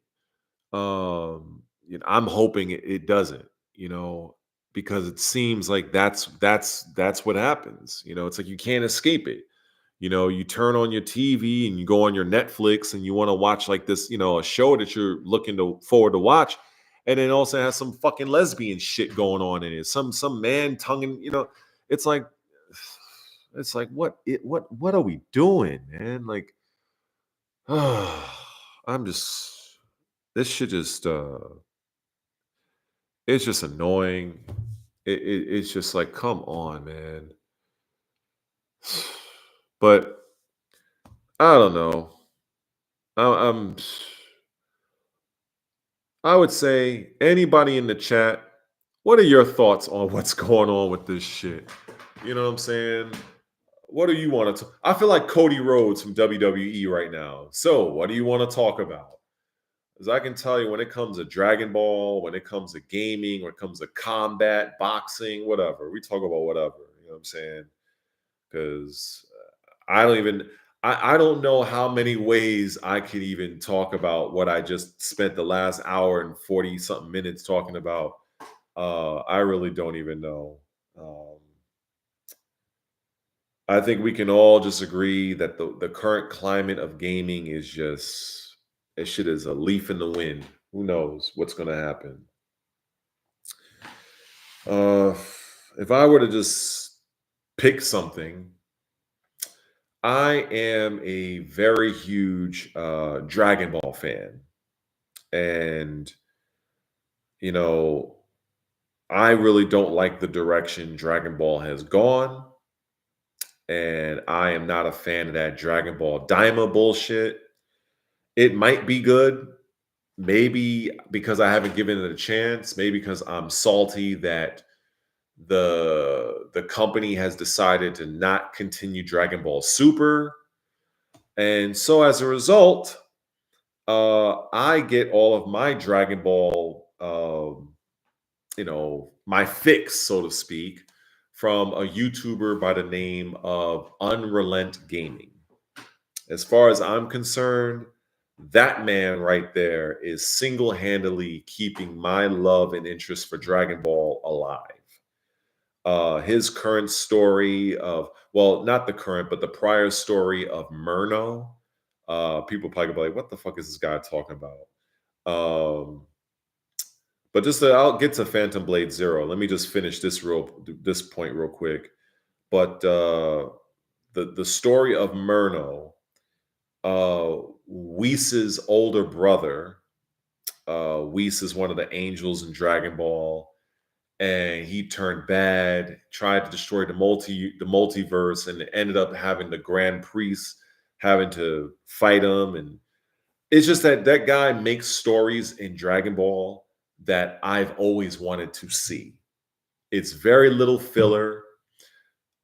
I'm hoping it doesn't, because it seems like that's what happens. It's like you can't escape it. You turn on your TV and you go on your Netflix and you want to watch like this, a show that you're looking forward to watch, and then also has some fucking lesbian shit going on in it. Some man tonguing, it's like what are we doing, man? Like, I'm just this shit just it's just annoying. It's just like, come on, man. But I don't know. I'm I would say, anybody in the chat, what are your thoughts on what's going on with this shit? You know what I'm saying? What do you want to? I feel like Cody Rhodes from WWE right now. So, what do you want to talk about? Because I can tell you, when it comes to Dragon Ball, when it comes to gaming, when it comes to combat, boxing, whatever, we talk about whatever. You know what I'm saying? Because I don't even. I don't know how many ways I could even talk about what I just spent the last hour and 40 something minutes talking about. I really don't even know. Um, I think we can all just agree that the current climate of gaming is just, it shit is a leaf in the wind. Who knows what's going to happen? Uh, if I were to just pick something, I am a very huge Dragon Ball fan, and you know, I really don't like the direction Dragon Ball has gone, and I am not a fan of that Dragon Ball Daima bullshit. It might be good, maybe because I haven't given it a chance, maybe because I'm salty that the company has decided to not continue Dragon Ball Super. And so as a result, I get all of my Dragon Ball, my fix, so to speak, from a YouTuber by the name of Unrelent Gaming. As far as I'm concerned, that man right there is single handedly keeping my love and interest for Dragon Ball alive. His current story of, well, not the current, but the prior story of Murno. People probably gonna be like, what the fuck is this guy talking about? Um, but I'll get to Phantom Blade Zero. Let me just finish this point real quick. But the story of Murno, Whis' older brother. Whis is one of the angels in Dragon Ball, and he turned bad, tried to destroy the multiverse, and ended up having the Grand Priest having to fight him. And it's just that guy makes stories in Dragon Ball that I've always wanted to see. It's very little filler.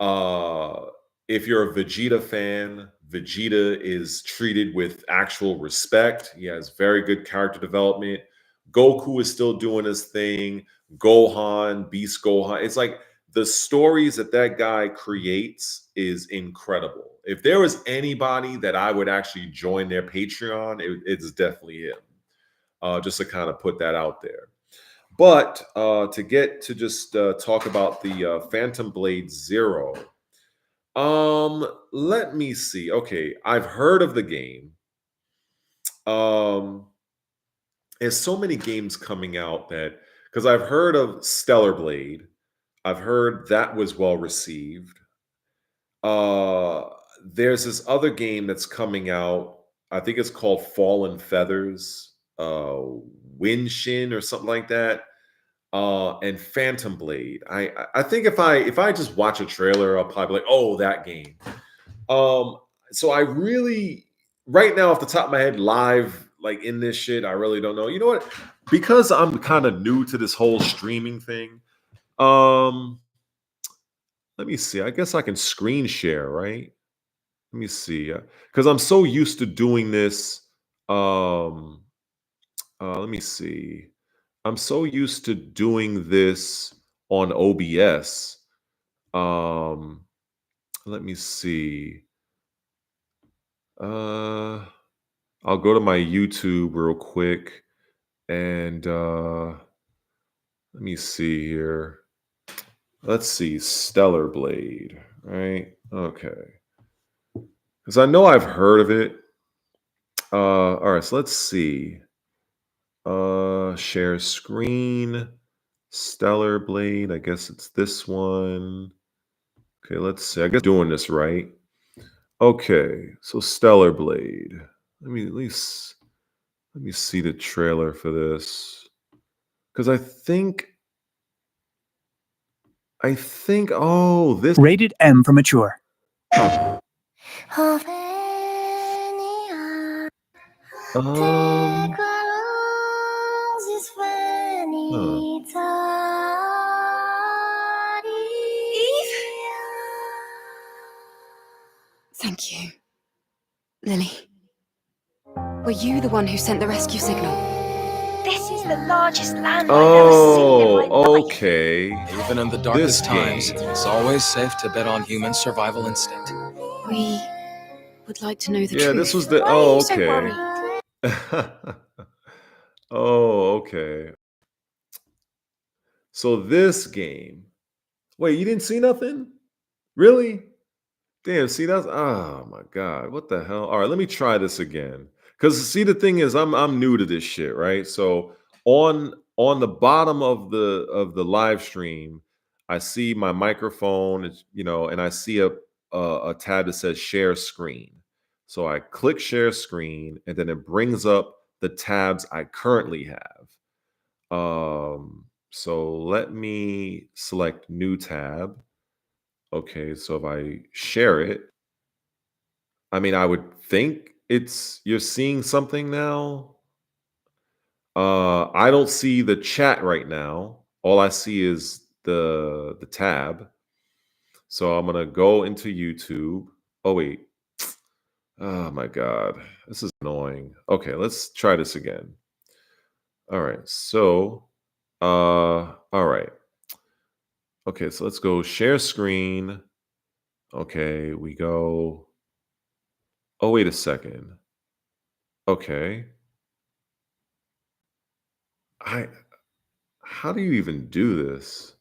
Uh, if you're a Vegeta fan, Vegeta is treated with actual respect. He has very good character development. Goku is still doing his thing. Gohan, Beast Gohan. It's like the stories that guy creates is incredible. If there was anybody that I would actually join their Patreon, it's definitely him. Just to kind of put that out there. But to get to just talk about the Phantom Blade Zero, let me see. Okay, I've heard of the game. Um, there's so many games coming out that, because I've heard of Stellar Blade, I've heard that was well received. Uh, there's this other game that's coming out. I think it's called Fallen Feathers, Winshin or something like that. And Phantom Blade. I think if I just watch a trailer, I'll probably be like, oh, that game. Um, so I really, right now, off the top of my head, live, like in this shit, I really don't know. You know what? Because I'm kind of new to this whole streaming thing. Um, Let me see. I guess I can screen share, right? Let me see. Because I'm so used to doing this. Um, let me see. I'm so used to doing this on OBS. Um, Let me see. Uh, I'll go to my YouTube real quick and let me see here. Let's see, Stellar Blade, right? Okay. Because I know I've heard of it. All right, so let's see. Share screen, Stellar Blade. I guess it's this one. Okay, let's see. I guess I'm doing this right. Okay, so Stellar Blade. Let me see the trailer for this. Because oh, this. Rated M for mature. Thank you. Lily. Were you the one who sent the rescue signal? This is the largest land I've ever seen in my life. Okay. Even in the darkest times, it's always safe to bet on human survival instinct. We would like to know the truth. Yeah, this was the. Why are Oh, you so okay. worried? Oh, okay. So this game. Wait, you didn't see nothing? Really? Damn, see that's, oh my god, what the hell? All right, let me try this again. Cuz see, the thing is I'm new to this shit, right? So on the bottom of the live stream, I see my microphone, and I see a tab that says share screen. So I click share screen, and then it brings up the tabs I currently have. So let me select new tab. Okay, so if I share it, I mean, I would think you're seeing something now. I don't see the chat right now. All I see is the tab. So I'm gonna go into YouTube. Oh wait. Oh my god. This is annoying. Okay, let's try this again. All right. So all right. Okay, so let's go share screen. Okay, we go. Oh, wait a second. Okay. I How do you even do this?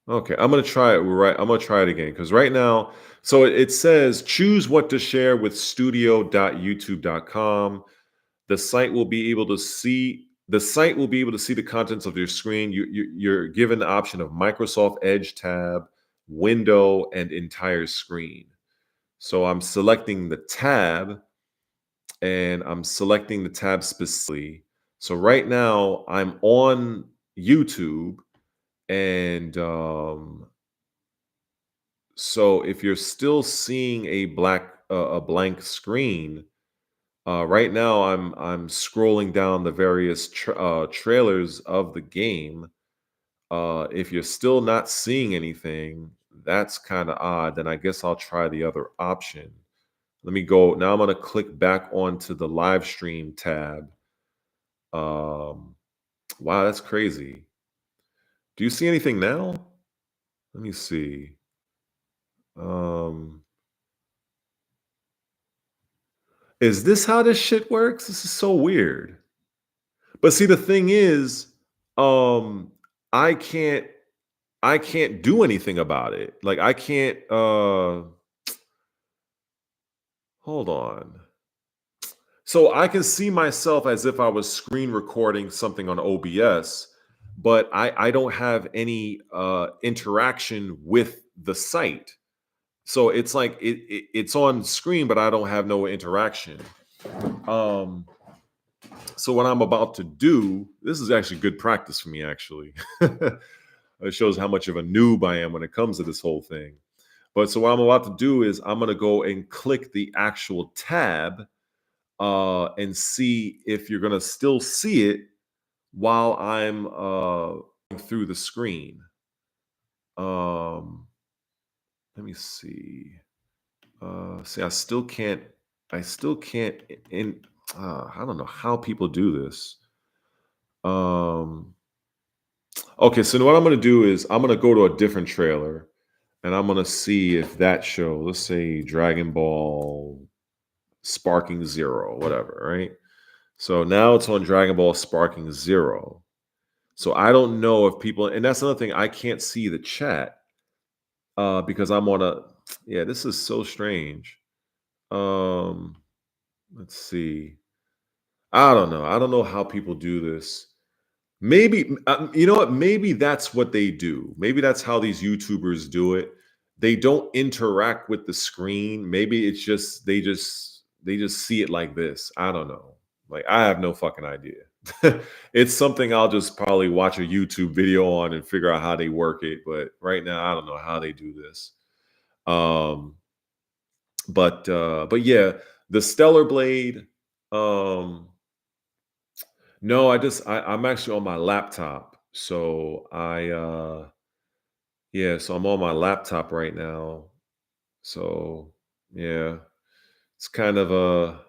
Okay, I'm gonna try it right. I'm gonna try it again because right now, so it says choose what to share with studio.youtube.com. The site will be able to see the contents of your screen. You're given the option of Microsoft Edge tab, window, and entire screen. So I'm selecting the tab, and I'm selecting the tab specifically. So right now I'm on YouTube, and so if you're still seeing a blank screen, right now I'm scrolling down the various trailers of the game. If you're still not seeing anything, that's kind of odd. Then I guess I'll try the other option. Let me go. Now I'm going to click back onto the live stream tab. Um, wow, that's crazy. Do you see anything now? Let me see. Um, is this how this shit works? This is so weird. But see, the thing is, um, I can't I can't do anything about it. Like I can't hold on. So I can see myself as if I was screen recording something on OBS, but I don't have any interaction with the site. So it's like it's on screen, but I don't have no interaction. Um, so what I'm about to do, this is actually good practice for me, actually. It shows how much of a noob I am when it comes to this whole thing. But so what I'm about to do is I'm going to go and click the actual tab and see if you're going to still see it while I'm through the screen. Let me see. See, I still can't I don't know how people do this. Okay, so what I'm going to do is I'm going to go to a different trailer, and I'm going to see if that show, let's say Dragon Ball Sparking Zero, whatever, right? So now it's on Dragon Ball Sparking Zero. So I don't know if people, and that's another thing, I can't see the chat because I'm on a, yeah, this is so strange. Let's see. I don't know. I don't know how people do this. Maybe you know what? Maybe that's what they do. Maybe that's how these YouTubers do it. They don't interact with the screen. Maybe it's just they just see it like this. I don't know. Like I have no fucking idea. It's something I'll just probably watch a YouTube video on and figure out how they work it. But right now, I don't know how they do this. Um, but yeah, the Stellar Blade. Um, no, I'm actually on my laptop. So yeah, so I'm on my laptop right now. So yeah, it's kind of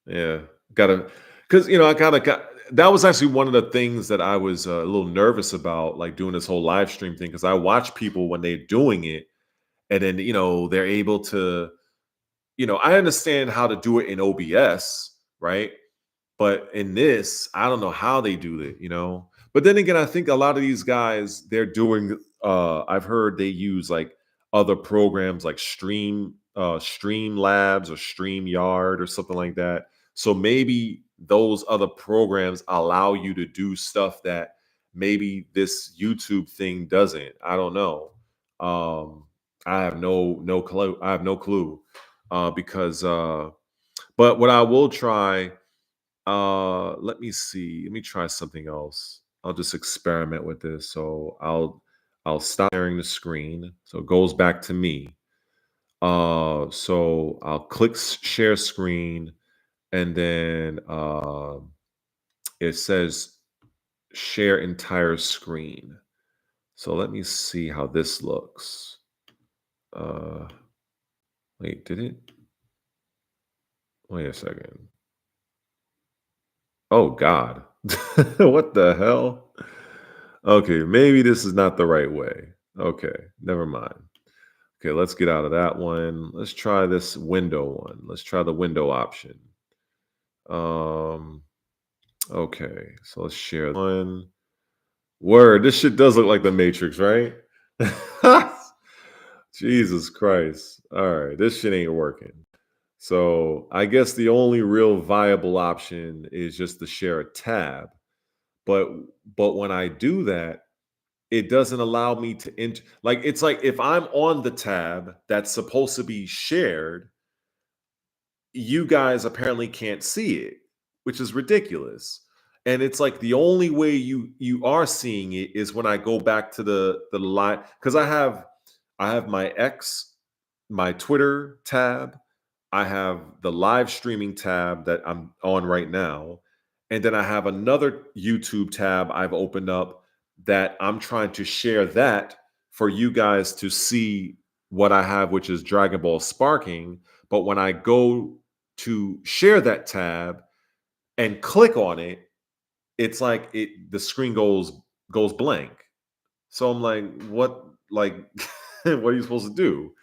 yeah, gotta because I kind of got that was actually one of the things that I was a little nervous about, like doing this whole live stream thing, because I watch people when they're doing it, and then they're able to, I understand how to do it in OBS, right? But in this, I don't know how they do it. But then again, I think a lot of these guys, they're doing I've heard they use like other programs like Stream Labs or StreamYard or something like that. So maybe those other programs allow you to do stuff that maybe this YouTube thing doesn't. I don't know. Um I have no clue. I have no clue. Because but what I will try, let me see. Let me try something else. I'll just experiment with this. So I'll stop sharing the screen. So it goes back to me. So I'll click share screen, and then it says share entire screen. So let me see how this looks. Wait, did it? Wait a second. Oh God. What the hell? Okay, maybe this is not the right way. Okay, never mind. Okay, let's get out of that one. Let's try this window one. Let's try the window option. Um, okay, so let's share one. Word, this shit does look like the Matrix, right? Jesus Christ. All right, this shit ain't working. So I guess the only real viable option is just to share a tab. But when I do that, it doesn't allow me to like it's like if I'm on the tab that's supposed to be shared, you guys apparently can't see it, which is ridiculous. And it's like the only way you are seeing it is when I go back to the line, because I have my X, my Twitter tab, I have the live streaming tab that I'm on right now, and then I have another YouTube tab I've opened up that I'm trying to share that for you guys to see what I have, which is Dragon Ball Sparking. But when I go to share that tab and click on it, it's like the screen goes blank. So I'm like, what? Like, what are you supposed to do?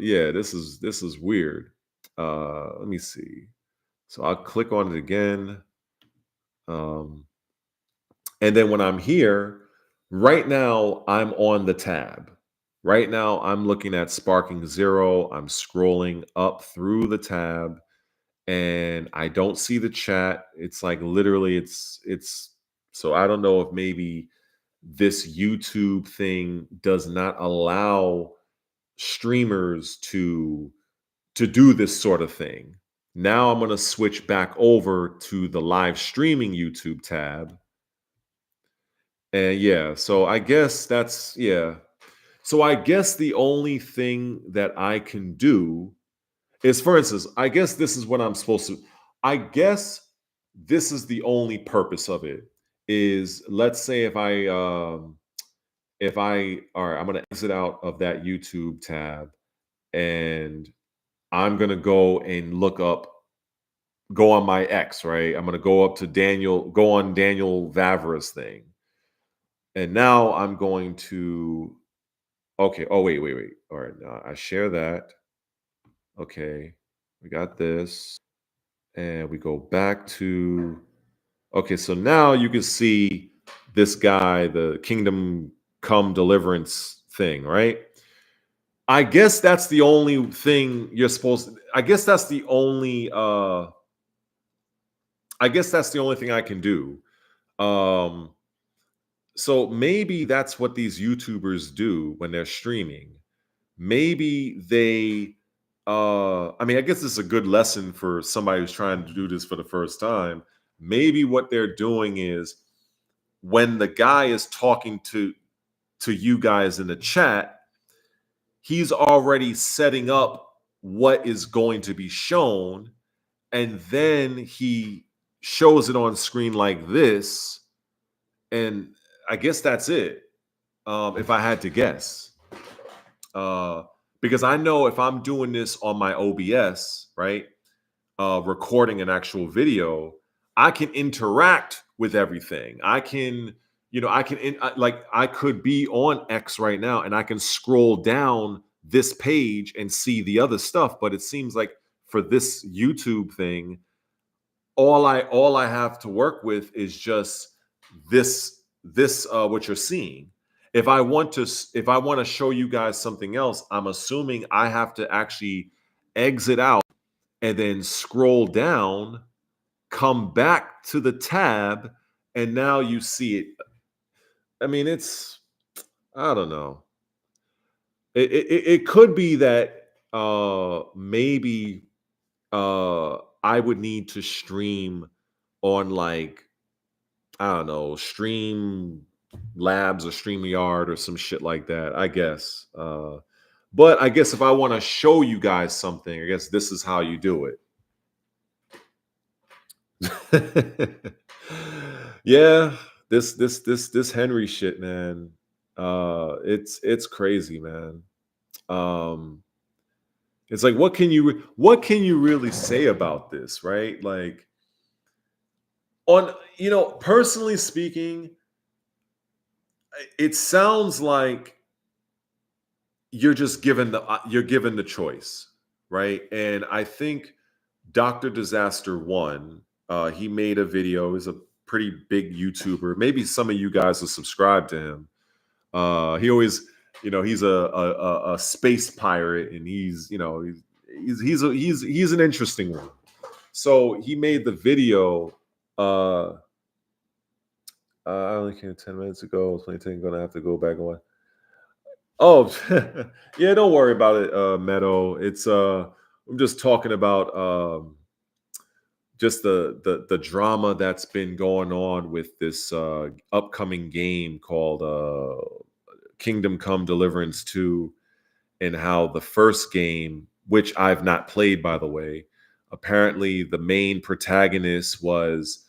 Yeah, this is weird. Let me see. So I'll click on it again. Um, and then when I'm here, right now I'm on the tab. Right now I'm looking at Sparking Zero. I'm scrolling up through the tab and I don't see the chat. It's like literally it's so I don't know if maybe this YouTube thing does not allow streamers to do this sort of thing. Now I'm going to switch back over to the live streaming YouTube tab. And yeah, so I guess that's yeah. So I guess the only thing that I can do is, for instance, I guess this is what I'm supposed to. I guess this is the only purpose of it. Is let's say if I all right, I'm gonna exit out of that YouTube tab and I'm gonna go and go on my X, right? I'm gonna go up to go on Daniel Vavra's thing. And now I'm going to okay. Oh, wait. All right, now I share that. Okay, we got this. And we go back to okay, so now you can see this guy, the Kingdom Come Deliverance thing, right? I guess that's the only thing you're supposed to, I guess that's the only I guess that's the only thing I can do. Um so maybe that's what these YouTubers do when they're streaming. Maybe they I mean, I guess this is a good lesson for somebody who's trying to do this for the first time. Maybe what they're doing is when the guy is talking to you guys in the chat, he's already setting up what is going to be shown, and then he shows it on screen like this, and I guess that's it. If I had to guess, uh, because I know if I'm doing this on my OBS, right, recording an actual video, I can interact with everything. I can, like I could be on X right now and I can scroll down this page and see the other stuff. But it seems like for this YouTube thing, all I have to work with is just this what you're seeing. If I want to show you guys something else, I'm assuming I have to actually exit out and then scroll down, come back to the tab, and now you see it. I mean, I don't know. it could be that maybe I would need to stream on like, I don't know, Stream Labs or StreamYard or some shit like that, I guess. But I guess if I want to show you guys something, I guess this is how you do it. Yeah, this Henry shit, man. It's crazy, man. Um, it's like, what can you really say about this, right? Like, on, personally speaking, it sounds like you're given the choice, right? And I think Dr. Disaster One, he made a video. He's a pretty big YouTuber. Maybe some of you guys will subscribe to him. He always, he's a space pirate, and he's an interesting one. So he made the video. I only came 10 minutes ago. I was planning, gonna have to go back on. Oh, yeah, don't worry about it, Meadow. It's I'm just talking about just the drama that's been going on with this upcoming game called Kingdom Come Deliverance 2, and how the first game, which I've not played by the way, apparently the main protagonist was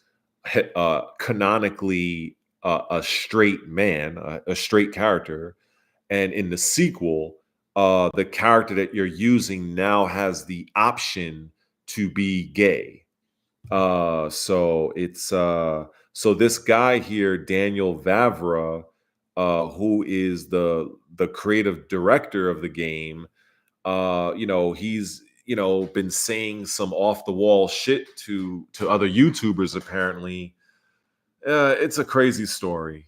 canonically a straight man, a straight character. And in the sequel, the character that you're using now has the option to be gay. So it's so this guy here, Daniel Vavra, who is the creative director of the game, he's been saying some off the wall shit to other YouTubers apparently. It's a crazy story.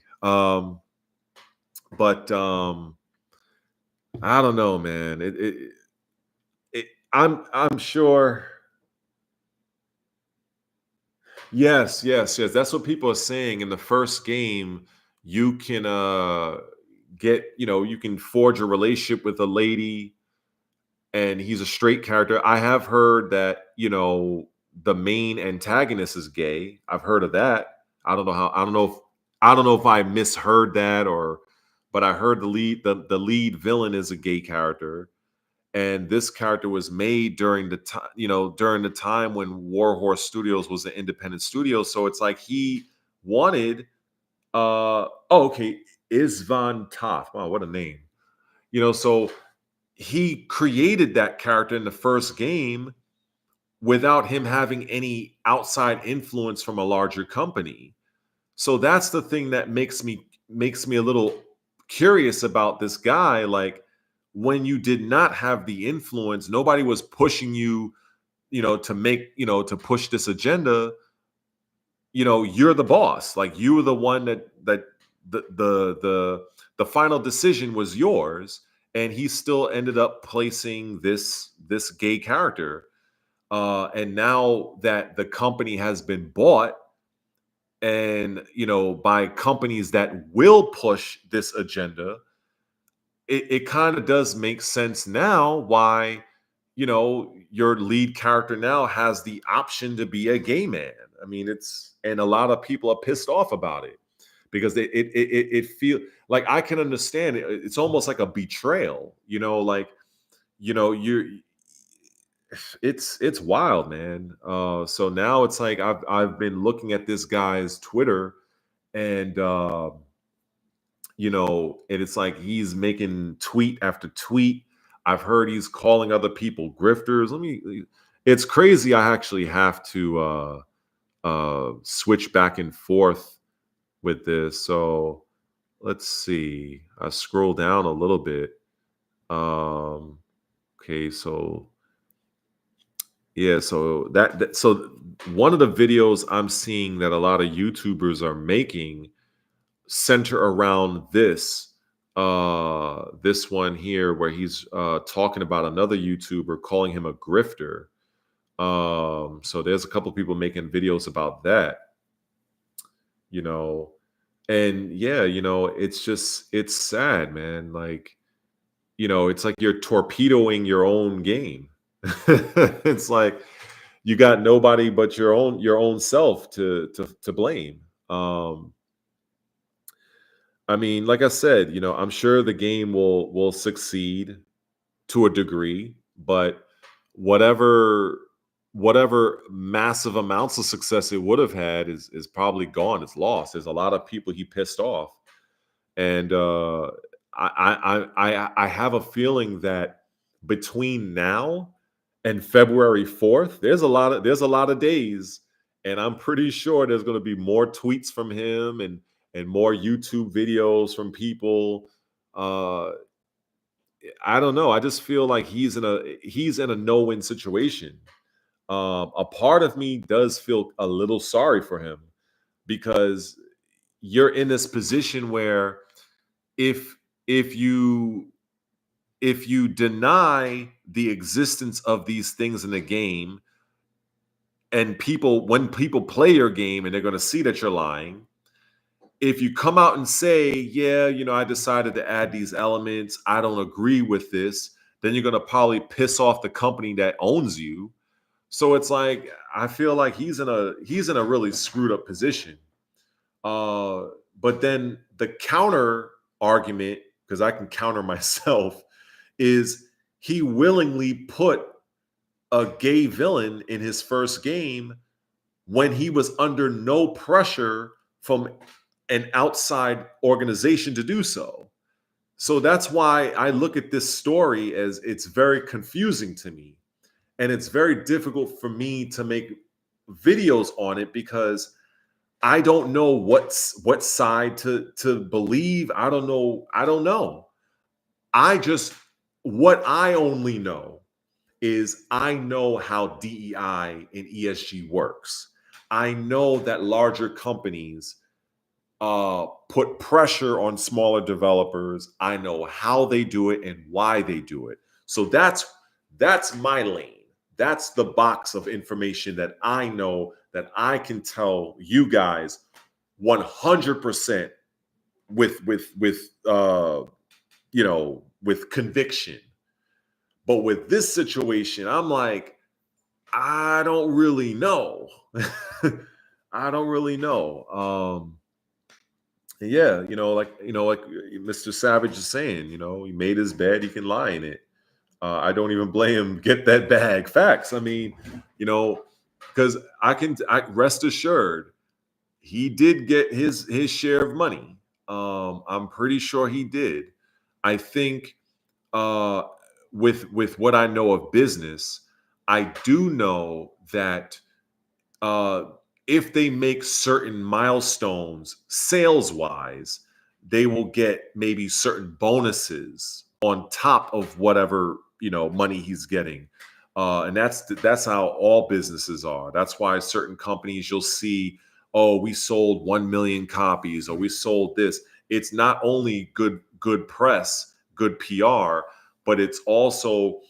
But I don't know, man. I'm sure. Yes. That's what people are saying. In the first game, you can you can forge a relationship with a lady, and he's a straight character. I have heard that, the main antagonist is gay. I've heard of that. I don't know if I misheard that, but I heard the lead villain is a gay character. And this character was made during the time, during the time when Warhorse Studios was an independent studio. So it's like he wanted okay, Isvan Toth. Wow, what a name. So he created that character in the first game without him having any outside influence from a larger company. So that's the thing that makes me a little curious about this guy. Like, when you did not have the influence, nobody was pushing you, to make, to push this agenda. You're the boss. Like, you were the one that the final decision was yours, and he still ended up placing this gay character. And now that the company has been bought, and by companies that will push this agenda, it kind of does make sense now why your lead character now has the option to be a gay man. I mean, and a lot of people are pissed off about it, because it feel like, I can understand it. It's almost like a betrayal, like, you're it's wild, man. So now it's like, I've been looking at this guy's Twitter, and and it's like he's making tweet after tweet. I've heard he's calling other people grifters. It's crazy. I actually have to switch back and forth with this. So let's see. I scroll down a little bit. Okay, so yeah, so so one of the videos I'm seeing that a lot of YouTubers are making center around this one here, where he's talking about another YouTuber, calling him a grifter. So there's a couple people making videos about that, you know and yeah, it's sad, man. Like, it's like you're torpedoing your own game. It's like you got nobody but your own self to blame. Um, I mean, like I said, I'm sure the game will succeed to a degree, but whatever whatever massive amounts of success it would have had is probably gone. It's lost. There's a lot of people he pissed off, and I have a feeling that between now and February 4th, there's a lot of days, and I'm pretty sure there's going to be more tweets from him and more YouTube videos from people. Uh, I don't know. I just feel like he's in a no-win situation. A part of me does feel a little sorry for him because you're in this position where if if you if you deny the existence of these things in the game, and when people play your game and they're going to see that you're lying, if you come out and say, yeah, I decided to add these elements, I don't agree with this, then you're going to probably piss off the company that owns you. So it's like I feel like he's in a really screwed up position. uh but then the counter argument, because I can counter myself, is he willingly put a gay villain in his first game when he was under no pressure from an outside organization to do so. So that's why I look at this story as it's very confusing to me. And it's very difficult for me to make videos on it because I don't know what side to believe. I don't know. I don't know. I just What I only know is I know how DEI and ESG works. I know that larger companies put pressure on smaller developers. I know how they do it and why they do it. So that's my lane. That's the box of information that I know that I can tell you guys 100% with conviction. But with this situation, I'm like, I don't really know. I don't really know. Yeah, like Mr. Savage is saying, he made his bed, he can lie in it. I don't even blame him. Get that bag. Facts. I mean, because I rest assured, he did get his share of money. I'm pretty sure he did. I think uh, with what I know of business, I do know that uh, if they make certain milestones sales wise, they will get maybe certain bonuses on top of whatever money he's getting. And that's how all businesses are. That's why certain companies you'll see, oh, we sold 1 million copies, or we sold this. It's not only good press, good PR, but it's also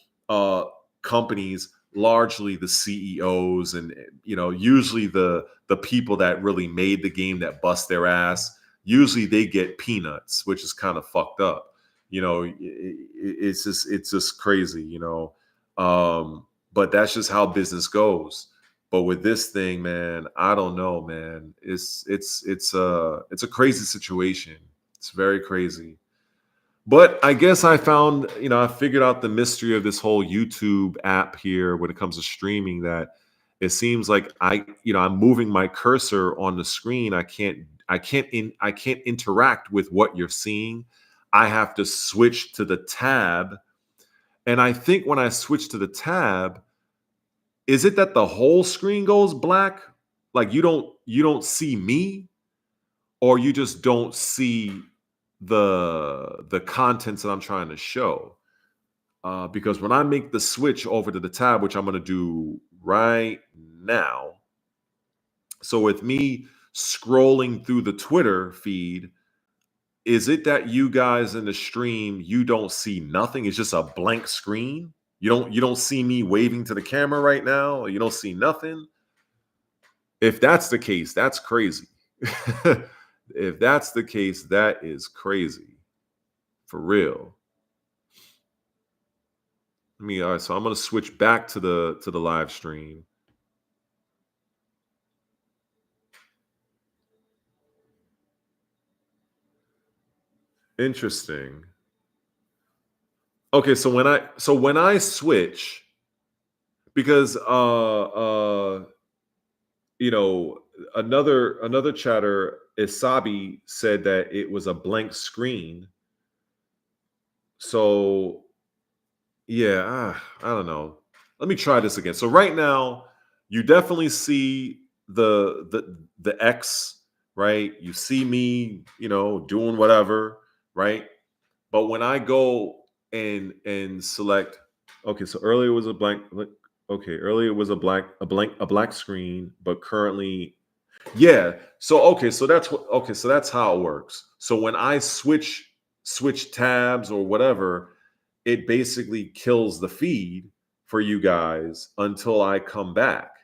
companies, largely the CEOs, and usually the people that really made the game, that bust their ass, usually they get peanuts, which is kind of fucked up. It's just crazy. But that's just how business goes. But with this thing, man, I don't know, man. It's a crazy situation. It's very crazy. But I guess I figured out the mystery of this whole YouTube app here when it comes to streaming, that it seems like I'm moving my cursor on the screen. I can't interact with what you're seeing. I have to switch to the tab. And I think when I switch to the tab, is it that the whole screen goes black? Like you don't see me, or you just don't see the contents that I'm trying to show. Because when I make the switch over to the tab, which I'm going to do right now, so with me scrolling through the Twitter feed, is it that you guys in the stream, you don't see nothing? It's just a blank screen. You don't see me waving to the camera right now, or you don't see nothing. If that's the case, that's crazy. If that's the case, that is crazy. For real. All right, so I'm gonna switch back to the live stream. Interesting. Okay, so when I switch, because you know, another chatter, Isabi, said that it was a blank screen. So yeah, I don't know. Let me try this again. So right now, you definitely see the X, right? You see me, doing whatever, right? But when I go and select, okay, so earlier was a blank. Okay, earlier was a black screen, but currently, yeah. So okay, so that's how it works. So when I switch tabs or whatever, it basically kills the feed for you guys until I come back.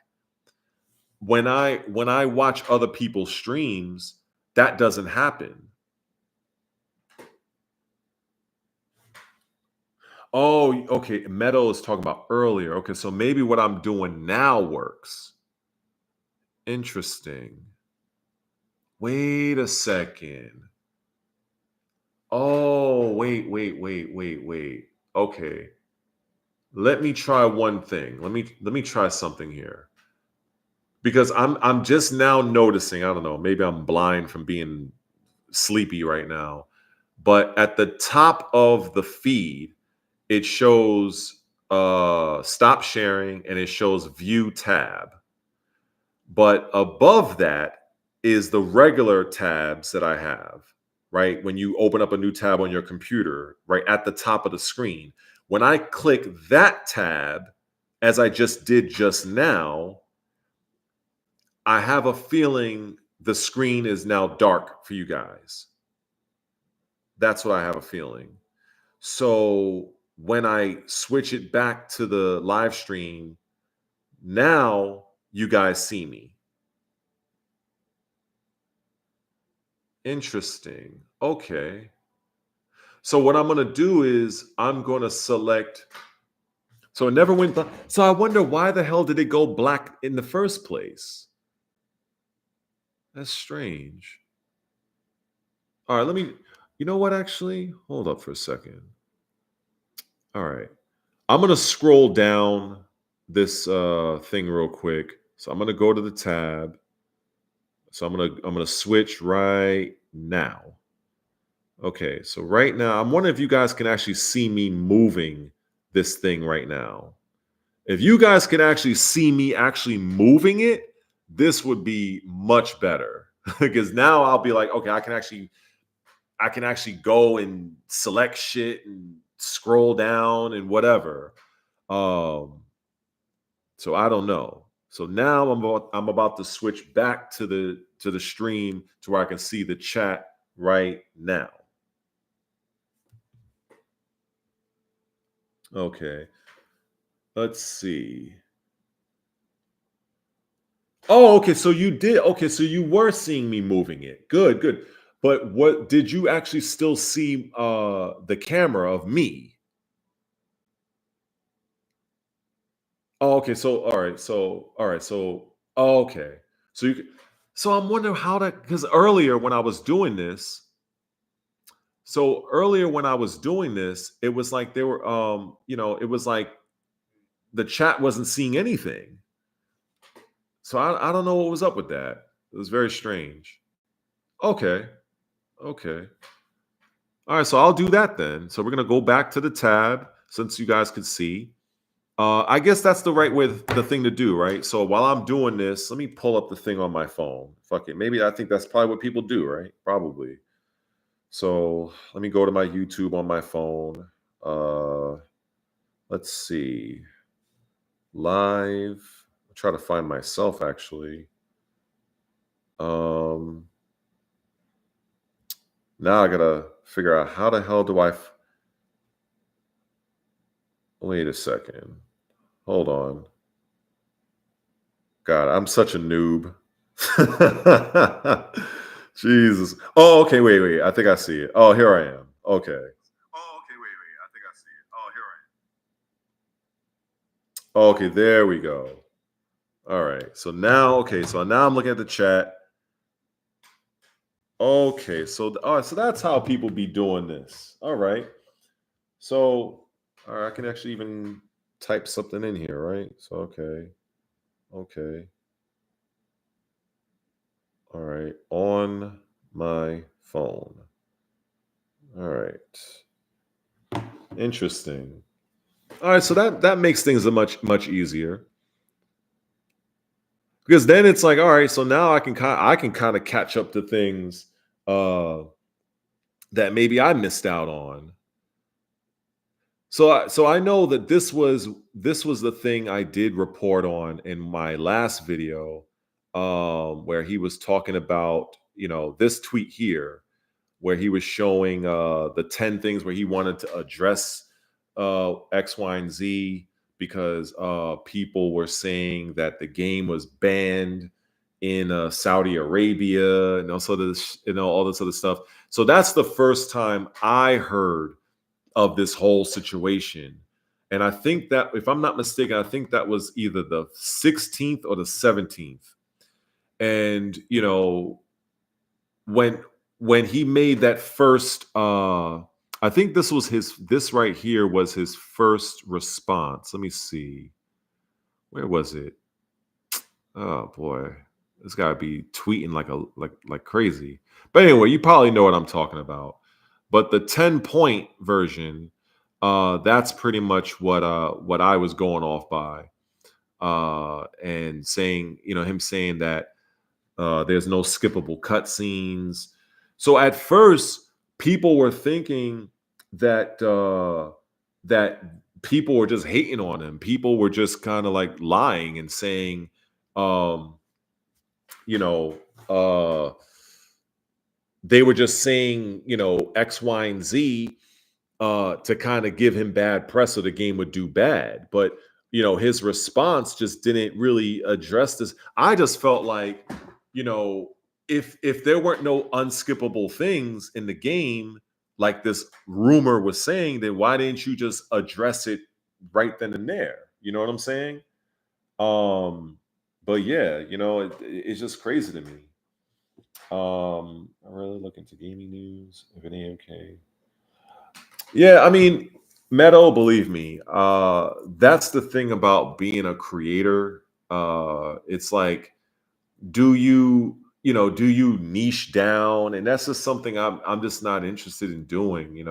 When I watch other people's streams, that doesn't happen. Oh, okay. Meadow is talking about earlier. Okay, so maybe what I'm doing now works. Interesting. Wait a second. Oh, wait. Okay. Let me try one thing. Let me try something here. Because I'm just now noticing, I don't know, maybe I'm blind from being sleepy right now. But at the top of the feed, it shows stop sharing and it shows view tab. But above that is the regular tabs that I have, right? When you open up a new tab on your computer, right at the top of the screen. When I click that tab, as I just did just now, I have a feeling the screen is now dark for you guys. That's what I have a feeling. So when I switch it back to the live stream, now you guys see me. Interesting. Okay. So what I'm going to do is I'm going to select. So it never went black. So I wonder why the hell did it go black in the first place? That's strange. All right, you know what, actually? Hold up for a second. All right. I'm going to scroll down this thing real quick. So I'm going to go to the tab. So I'm going to switch right now. Okay, so right now, I'm wondering if you guys can actually see me moving this thing right now. If you guys can actually see me actually moving it, this would be much better. Because now I'll be like, okay, I can actually go and select shit and scroll down and whatever. So I don't know. So now I'm about to switch back to the stream to where I can see the chat right now. Okay. Let's see. Oh, okay. So you did. Okay, so you were seeing me moving it. Good. But what did you actually still see the camera of me? Oh, okay. So all right. So okay. So so I'm wondering how that, because earlier when I was doing this, it was like they were it was like the chat wasn't seeing anything. So I don't know what was up with that. It was very strange. Okay. Okay. All right, so I'll do that then. So we're gonna go back to the tab since you guys could see. I guess that's the right way, the thing to do, right? So while I'm doing this, let me pull up the thing on my phone. Fuck it, maybe I think that's probably what people do, right? Probably. So let me go to my YouTube on my phone. Let's see, live. I'll try to find myself actually. Now I gotta figure out how the hell do I. Wait a second. Hold on. God, I'm such a noob. Jesus. Oh, okay. Wait. I think I see it. Oh, here I am. Okay. Oh, okay. Wait. I think I see it. Oh, here I am. Okay, there we go. All right. So now I'm looking at the chat. Okay, so all right, so that's how people be doing this. All right. So all right, I can actually even type something in here, right? So okay. All right, on my phone. All right. Interesting. All right, so that makes things a much easier. Because then it's like, all right, so now I can kind of catch up to things uh that maybe I missed out on. So I know that this was the thing I did report on in my last video, where he was talking about, this tweet here, where he was showing the 10 things where he wanted to address X, Y, and Z because people were saying that the game was banned in Saudi Arabia and also this, all this other stuff. So that's the first time I heard of this whole situation. And I think that, if I'm not mistaken, I think that was either the 16th or the 17th. And when he made that first, I think this right here was his first response. Let me see. Where was it? Oh boy. This gotta be tweeting like crazy. But anyway, you probably know what I'm talking about. But the 10-point version, that's pretty much what I was going off by. And saying, him saying that there's no skippable cutscenes. So at first, people were thinking that that people were just hating on him. People were just kind of like lying and saying, um, you know, uh, they were just saying, X, Y, and Z to kind of give him bad press so the game would do bad. But his response just didn't really address this. I just felt like, if there weren't no unskippable things in the game, like this rumor was saying, then why didn't you just address it right then and there? You know what I'm saying? But yeah, it's just crazy to me. I'm really looking to gaming news. If it ain't okay. Yeah, I mean, Meadow, believe me, that's the thing about being a creator. It's like, do you niche down? And that's just something I'm just not interested in doing.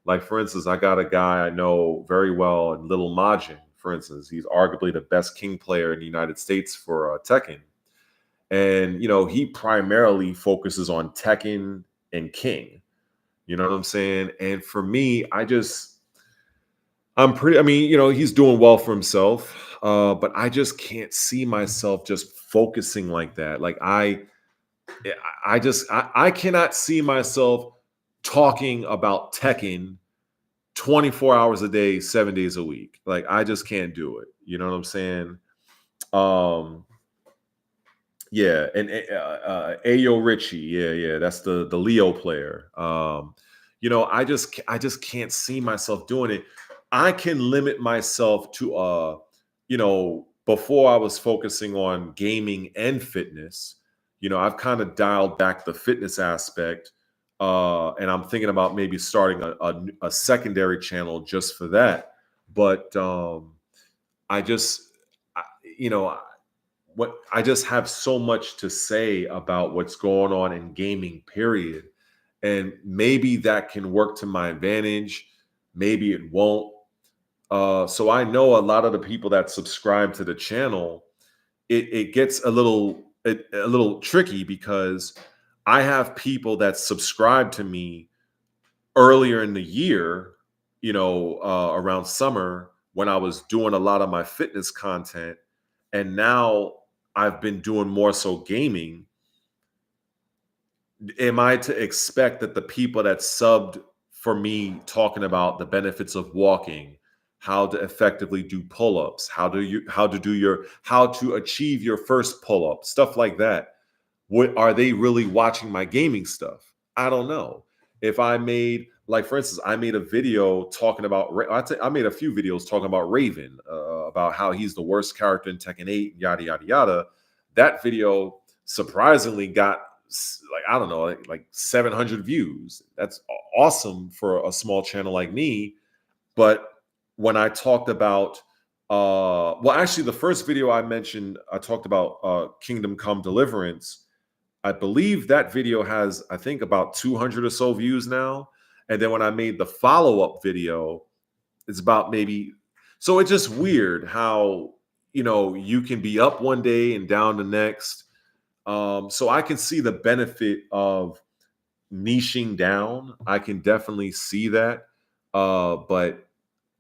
Like, for instance, I got a guy I know very well in Little Majin, for instance. He's arguably the best king player in the United States for Tekken. And he primarily focuses on Tekken and King. You know what I'm saying? And for me, I mean, he's doing well for himself. But I just can't see myself just focusing like that. Like I cannot see myself talking about Tekken 24 hours a day, 7 days a week. Like, I just can't do it. You know what I'm saying? Um, yeah, and Ayo Richie, yeah, that's the Leo player. I just can't see myself doing it. I can limit myself to before I was focusing on gaming and fitness. I've kind of dialed back the fitness aspect, and I'm thinking about maybe starting a secondary channel just for that. But I just, I- you know, what I just have so much to say about what's going on in gaming, period. And maybe that can work to my advantage. Maybe it won't. So I know a lot of the people that subscribe to the channel, it gets a little tricky because I have people that subscribe to me earlier in the year, around summer when I was doing a lot of my fitness content, and now I've been doing more so gaming. Am I to expect that the people that subbed for me talking about the benefits of walking, how to effectively do pull-ups, how to achieve your first pull-up, stuff like that, what are they really watching my gaming stuff? I don't know. if I made, like, for instance, I made a video talking about, I made a few videos talking about Raven, about how he's the worst character in Tekken 8, yada, yada, yada. That video surprisingly got, like, I don't know, like 700 views. That's awesome for a small channel like me. But when I talked about, well, actually, the first video I mentioned, I talked about Kingdom Come Deliverance. I believe that video has, I think, about 200 or so views now. And then when I made the follow-up video, it's about maybe, so it's just weird how, you can be up one day and down the next. So I can see the benefit of niching down. I can definitely see that. But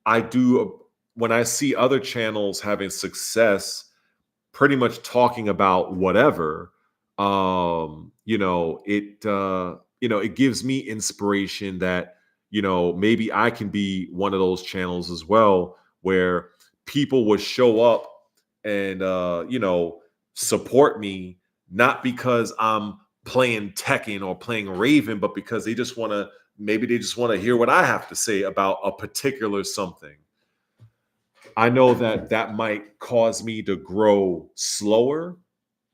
I do, when I see other channels having success, pretty much talking about whatever, it gives me inspiration that, maybe I can be one of those channels as well, where people would show up and, support me, not because I'm playing Tekken or playing Raven, but because maybe they just want to hear what I have to say about a particular something. I know that that might cause me to grow slower,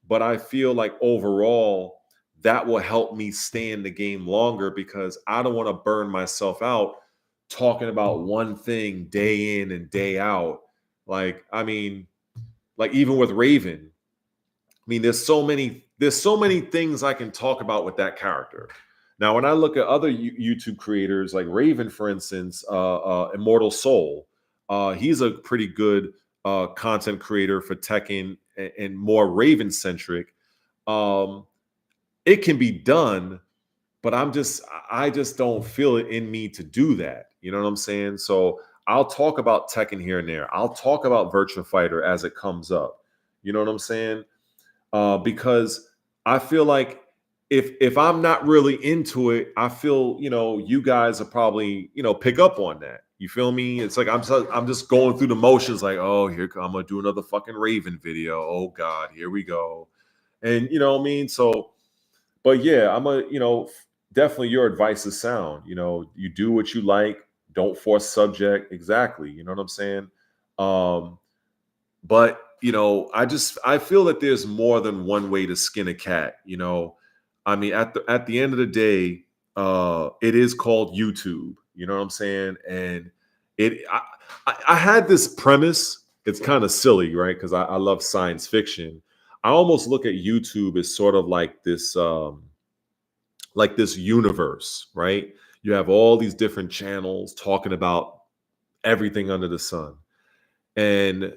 but I feel like overall that will help me stay in the game longer, because I don't want to burn myself out talking about one thing day in and day out. Like, I mean, like, even with Raven, I mean, there's so many things I can talk about with that character. Now, when I look at other YouTube creators like Raven, for instance, Immortal Soul, he's a pretty good content creator for Tekken, and more Raven centric. Um, it can be done, but I just don't feel it in me to do that. You know what I'm saying? So I'll talk about Tekken here and there. I'll talk about Virtua Fighter as it comes up. You know what I'm saying? Because I feel like if I'm not really into it, I feel, you guys are probably, pick up on that. You feel me? It's like I'm just going through the motions, like, oh, I'm gonna do another fucking Raven video. Oh God, here we go. And you know what I mean? So, but yeah, definitely your advice is sound. You do what you like, don't force subject. Exactly. You know what I'm saying? But I feel that there's more than one way to skin a cat. I mean, at the end of the day, it is called YouTube. You know what I'm saying? And I had this premise. It's kind of silly, right? Because I love science fiction. I almost look at YouTube as sort of like this universe, right? You have all these different channels talking about everything under the sun. And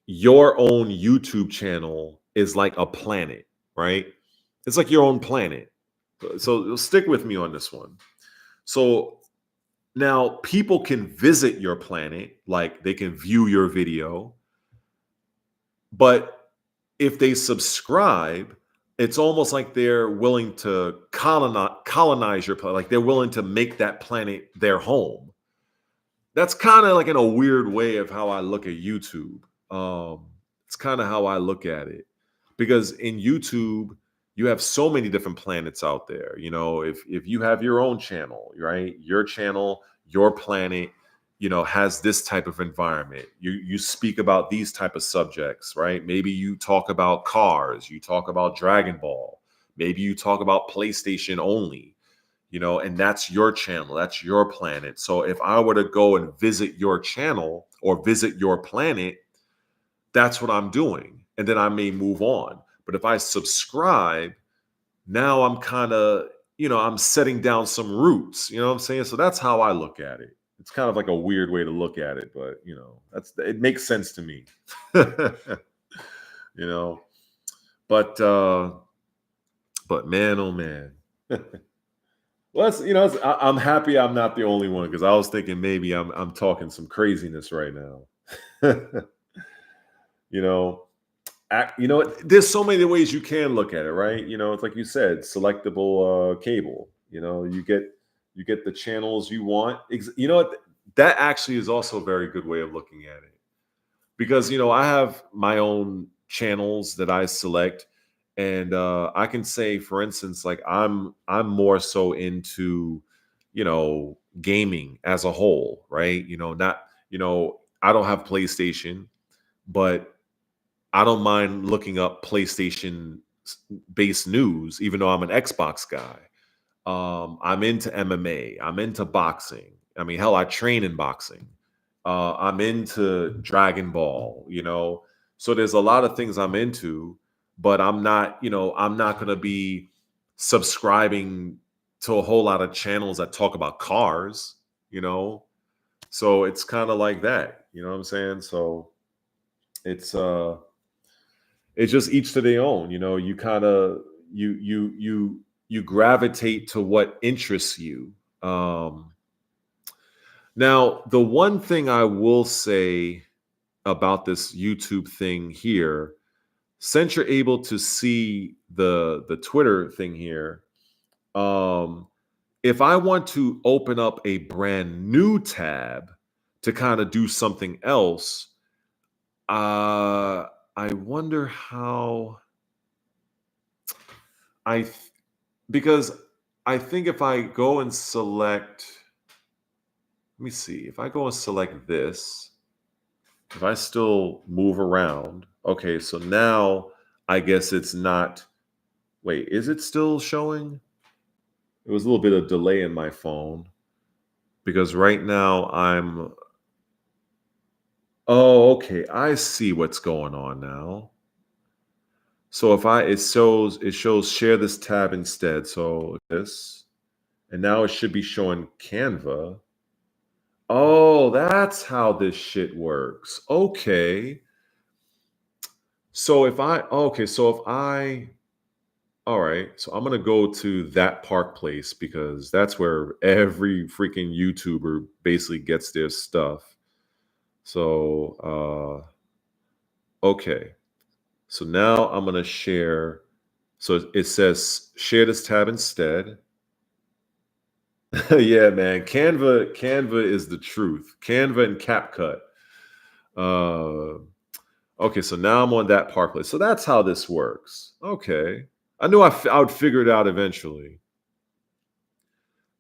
your own YouTube channel is like a planet, right? It's like your own planet. So stick with me on this one. So now people can visit your planet, like they can view your video, but if they subscribe, it's almost like they're willing to colonize your planet, like they're willing to make that planet their home. That's kind of like in a weird way of how I look at YouTube. It's kind of how I look at it, because in YouTube you have so many different planets out there. If you have your own channel, right, your channel, your planet, has this type of environment. You speak about these type of subjects, right? Maybe you talk about cars, you talk about Dragon Ball, maybe you talk about PlayStation only. And that's your channel, that's your planet. So if I were to go and visit your channel or visit your planet, that's what I'm doing. And then I may move on. But if I subscribe, now I'm kind of, I'm setting down some roots. You know what I'm saying? So that's how I look at it. It's kind of like a weird way to look at it, but it makes sense to me. you know. But man, oh man. Well, I'm happy I'm not the only one, because I was thinking maybe I'm talking some craziness right now. you know, there's so many ways you can look at it, right? It's like you said, selectable cable. You get the channels you want. You know what? That actually is also a very good way of looking at it, because I have my own channels that I select. And I can say, for instance, like I'm more so into gaming as a whole, right? Not, I don't have PlayStation, but I don't mind looking up PlayStation based news, even though I'm an Xbox guy. I'm into MMA. I'm into boxing. I mean, hell, I train in boxing. I'm into Dragon Ball, So there's a lot of things I'm into, but I'm not going to be subscribing to a whole lot of channels that talk about cars, you know? So it's kind of like that, you know what I'm saying? So it's it's just each to their own, you kind of you gravitate to what interests you. Now, the one thing I will say about this YouTube thing here, since you're able to see the Twitter thing here, if I want to open up a brand new tab to kind of do something else, I wonder how because I think if I go and select, let me see, if I go and select this, if I still move around, okay, so now I guess it's not, wait, is it still showing? It was a little bit of delay in my phone because right now oh, okay, I see what's going on now. So if it shows share this tab instead. So this, and now it should be showing Canva. Oh, that's how this shit works. Okay. So all right, so I'm gonna go to that Park Place because that's where every freaking YouTuber basically gets their stuff. So, okay. So now I'm gonna share. So it says share this tab instead. Yeah, man. Canva is the truth. Canva and CapCut. Uh, okay, so now I'm on that Park Place. So that's how this works. Okay. I knew I would figure it out eventually.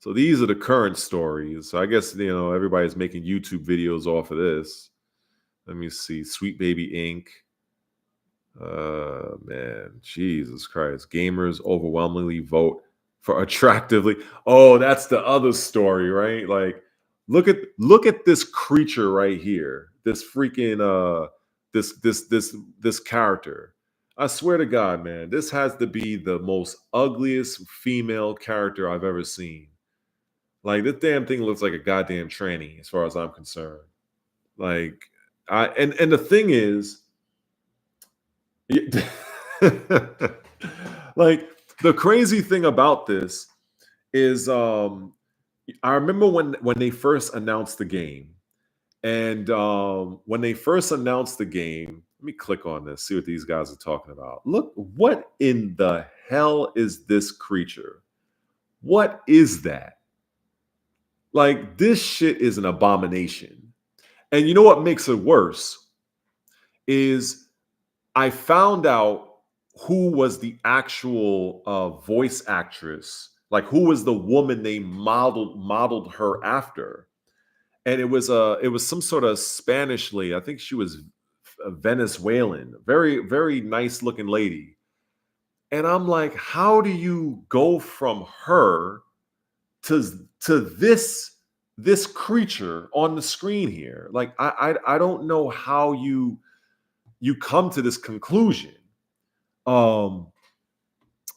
So these are the current stories. So I guess, everybody's making YouTube videos off of this. Let me see. Sweet Baby Inc. Man, Jesus Christ. Gamers overwhelmingly vote for attractively. Oh, that's the other story, right? Like, look at this creature right here. This freaking this character. I swear to God, man, this has to be the most ugliest female character I've ever seen. Like, this damn thing looks like a goddamn tranny, as far as I'm concerned. Like, and the thing is, like, the crazy thing about this is, I remember when they first announced the game, and when they first announced the game, let me click on this, see what these guys are talking about. Look, what in the hell is this creature? What is that? Like, this shit is an abomination. And you know what makes it worse is I found out who was the actual voice actress, like who was the woman they modeled her after, and it was some sort of Spanish lady. I think she was a Venezuelan, very very nice looking lady. And I'm like, how do you go from her to this creature on the screen here? Like, I don't know how you come to this conclusion. But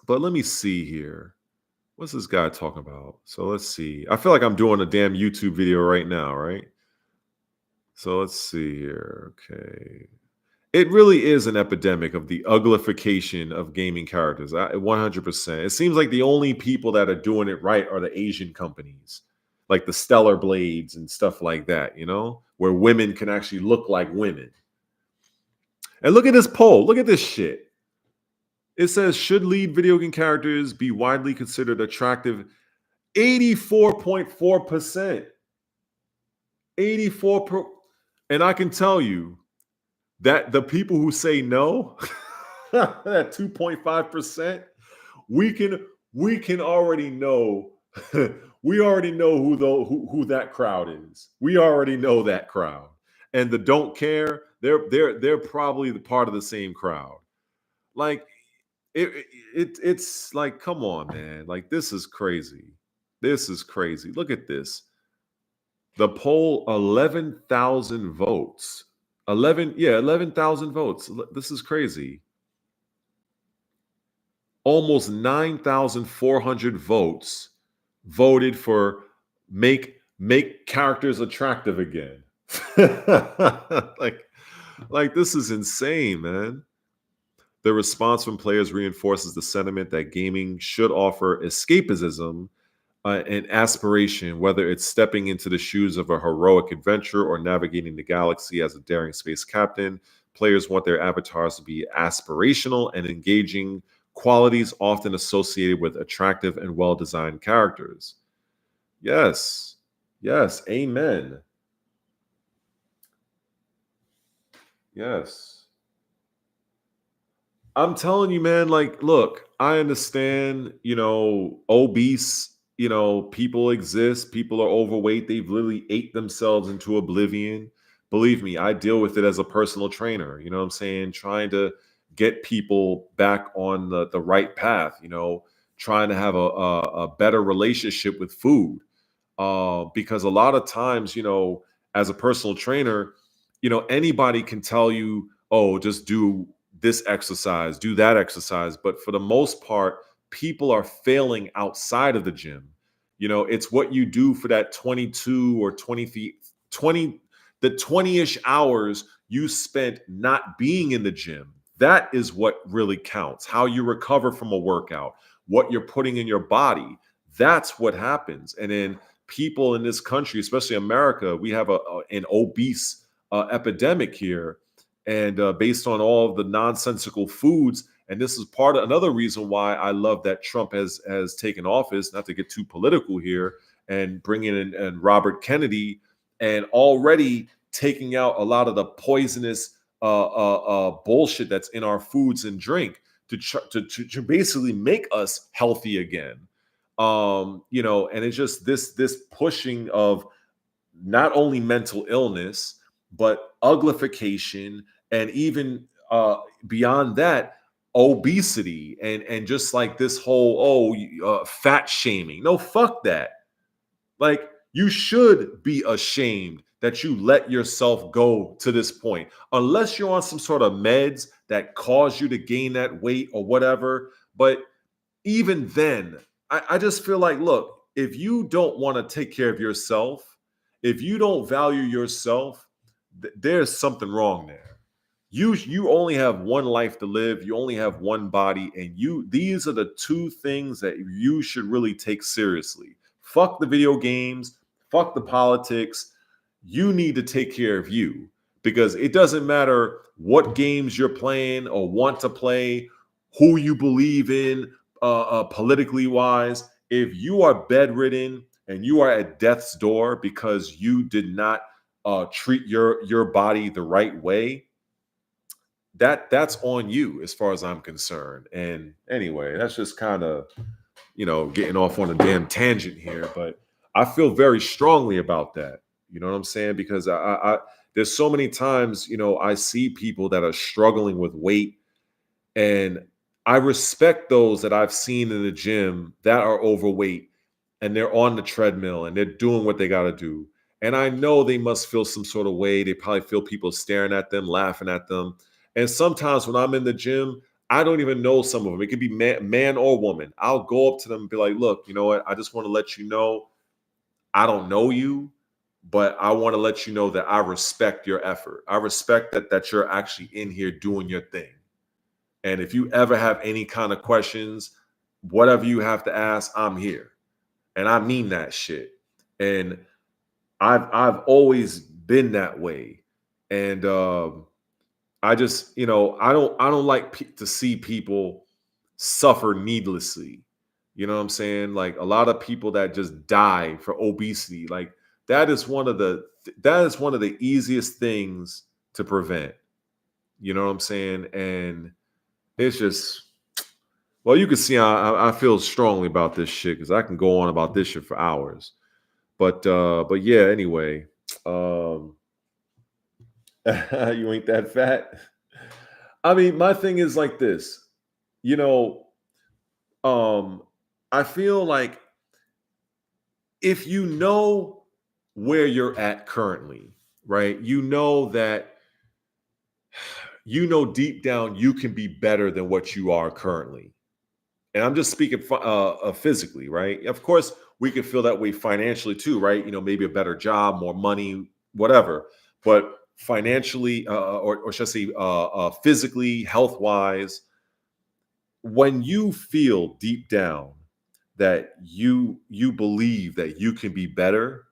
let me see here. What's this guy talking about? So let's see. I feel like I'm doing a damn YouTube video right now, right? So let's see here. Okay. It really is an epidemic of the uglification of gaming characters. 100%. It seems like the only people that are doing it right are the Asian companies, like the Stellar Blades and stuff like that, where women can actually look like women. And look at this poll. Look at this shit. It says, should lead video game characters be widely considered attractive? 84.4%. 84%. And I can tell you that the people who say no, that 2.5%, we can already know We already know who that crowd is. We already know that crowd. And the don't care, they're probably the part of the same crowd. Like it's like, come on, man. Like, this is crazy. This is crazy. Look at this. The poll, 11,000 votes. 11,000 votes. This is crazy. Almost 9,400 votes voted for make characters attractive again. like like this is insane, man. The response from players reinforces the sentiment that gaming should offer escapism and aspiration, whether it's stepping into the shoes of a heroic adventure or navigating the galaxy as a daring space captain. Players want their avatars to be aspirational and engaging, qualities often associated with attractive and well-designed characters. Yes. Yes. Amen. Yes. I'm telling you, man, like, look, I understand, obese, people exist. People are overweight. They've literally ate themselves into oblivion. Believe me, I deal with it as a personal trainer. You know what I'm saying? Trying to get people back on the right path, trying to have a better relationship with food. Because a lot of times, as a personal trainer, anybody can tell you, oh, just do this exercise, do that exercise. But for the most part, people are failing outside of the gym. It's what you do for that 22 or 20 feet, 20, the 20-ish hours you spent not being in the gym. That is what really counts. How you recover from a workout, what you're putting in your body. That's what happens. And then people in this country, especially America, we have an obese epidemic here, and based on all of the nonsensical foods. And this is part of another reason why I love that Trump has taken office. Not to get too political here, and bringing in and Robert Kennedy, and already taking out a lot of the poisonous bullshit that's in our foods and drink to basically make us healthy again. And it's just this pushing of not only mental illness, but uglification, and even beyond that, obesity, and just like this whole fat shaming. No, fuck that. Like, you should be ashamed that you let yourself go to this point, unless you're on some sort of meds that cause you to gain that weight or whatever. But even then, I just feel like, look, if you don't want to take care of yourself, if you don't value yourself, there's something wrong there. You only have one life to live. You only have one body, and these are the two things that you should really take seriously. Fuck the video games, fuck the politics. You need to take care of you, because it doesn't matter what games you're playing or want to play, who you believe in, politically wise. If you are bedridden and you are at death's door because you did not treat your body the right way, that's on you, as far as I'm concerned. And anyway, that's just kind of getting off on a damn tangent here, but I feel very strongly about that. You know what I'm saying? Because I there's so many times I see people that are struggling with weight, and I respect those that I've seen in the gym that are overweight, and they're on the treadmill and they're doing what they got to do. And I know they must feel some sort of way. They probably feel people staring at them, laughing at them. And sometimes when I'm in the gym, I don't even know some of them. It could be man or woman. I'll go up to them and be like, look, you know what? I just want to let you know, I don't know you, but I want to let you know that I respect your effort. I respect that you're actually in here doing your thing. And if you ever have any kind of questions, whatever you have to ask, I'm here. And I mean that shit. And I've always been that way. And I just, I don't like to see people suffer needlessly. You know what I'm saying? Like, a lot of people that just die for obesity, like, that is one of the easiest things to prevent. You know what I'm saying? And it's just, Well, you can see I feel strongly about this shit because I can go on about this shit for hours. But yeah, anyway. You ain't that fat. I mean, my thing is like this, you know, I feel like if you know where you're at currently, right? You know that deep down you can be better than what you are currently. And I'm just speaking physically, right? Of course, we could feel that way financially too, right? Maybe a better job, more money, whatever. But financially, or should I say, physically, health wise, when you feel deep down that you believe that you can be better,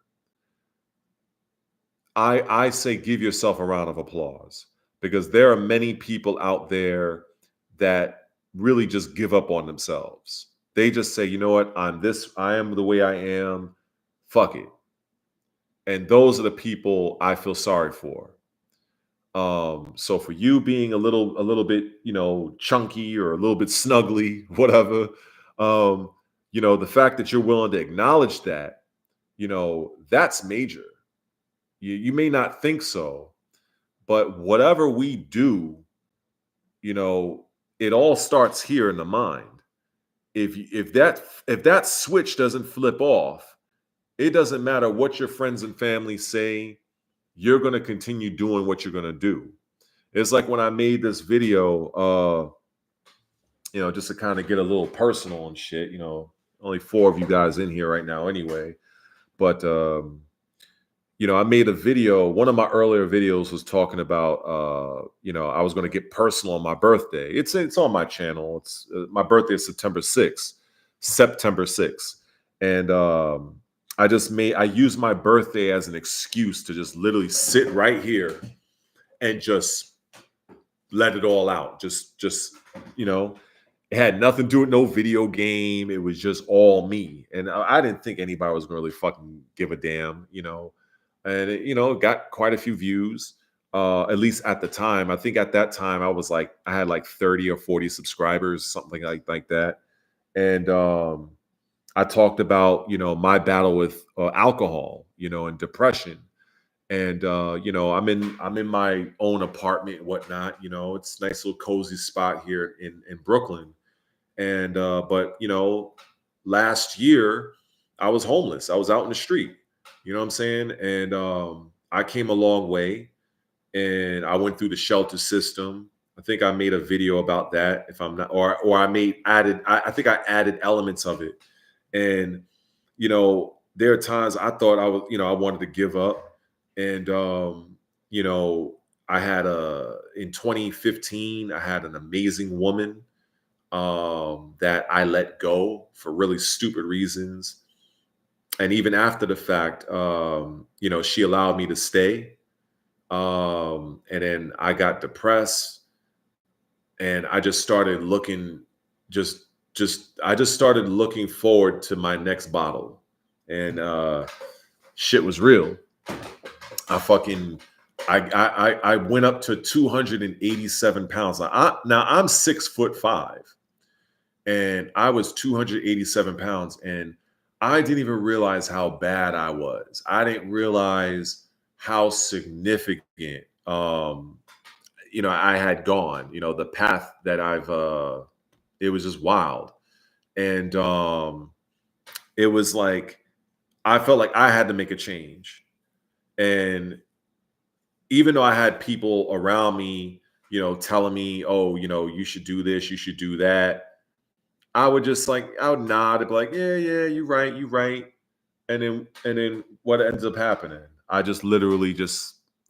I say give yourself a round of applause, because there are many people out there that really just give up on themselves. They just say, you know what, I am the way I am, fuck it. And those are the people I feel sorry for. So for you being a little bit, chunky or a little bit snuggly, whatever, the fact that you're willing to acknowledge that, that's major. You may not think so, but whatever we do, it all starts here in the mind. If that switch doesn't flip off, it doesn't matter what your friends and family say, you're going to continue doing what you're going to do. It's like when I made this video, just to kind of get a little personal and shit, only 4 of you guys in here right now anyway. But, I made a video. One of my earlier videos was talking about, I was going to get personal on my birthday. It's on my channel. It's my birthday is September 6th. And I used my birthday as an excuse to just literally sit right here and just let it all out. Just, it had nothing to do with no video game. It was just all me. And I didn't think anybody was going to really fucking give a damn, and it got quite a few views, at least at the time. I think at that time I had like 30 or 40 subscribers, something like that. And I talked about, my battle with alcohol, and depression. And I'm in my own apartment and whatnot. It's a nice little cozy spot here in Brooklyn. And but last year I was homeless. I was out in the street. You know what I'm saying? And I came a long way, and I went through the shelter system. I think I made a video about that, if I'm not, or I think I added elements of it. And there are times I thought I wanted to give up. And I had in 2015, I had an amazing woman that I let go for really stupid reasons. And even after the fact, she allowed me to stay. And then I got depressed, and I just started looking, I just started looking forward to my next bottle. And shit was real. I went up to 287 pounds. Now I'm 6'5", and I was 287 pounds, and I didn't even realize how bad I was. I didn't realize how significant, I had gone. The path that it was just wild, and it was like I felt like I had to make a change. And even though I had people around me, telling me, "Oh, you should do this, you should do that," I would nod and be like, "Yeah, you're right." And then what ends up happening? I just literally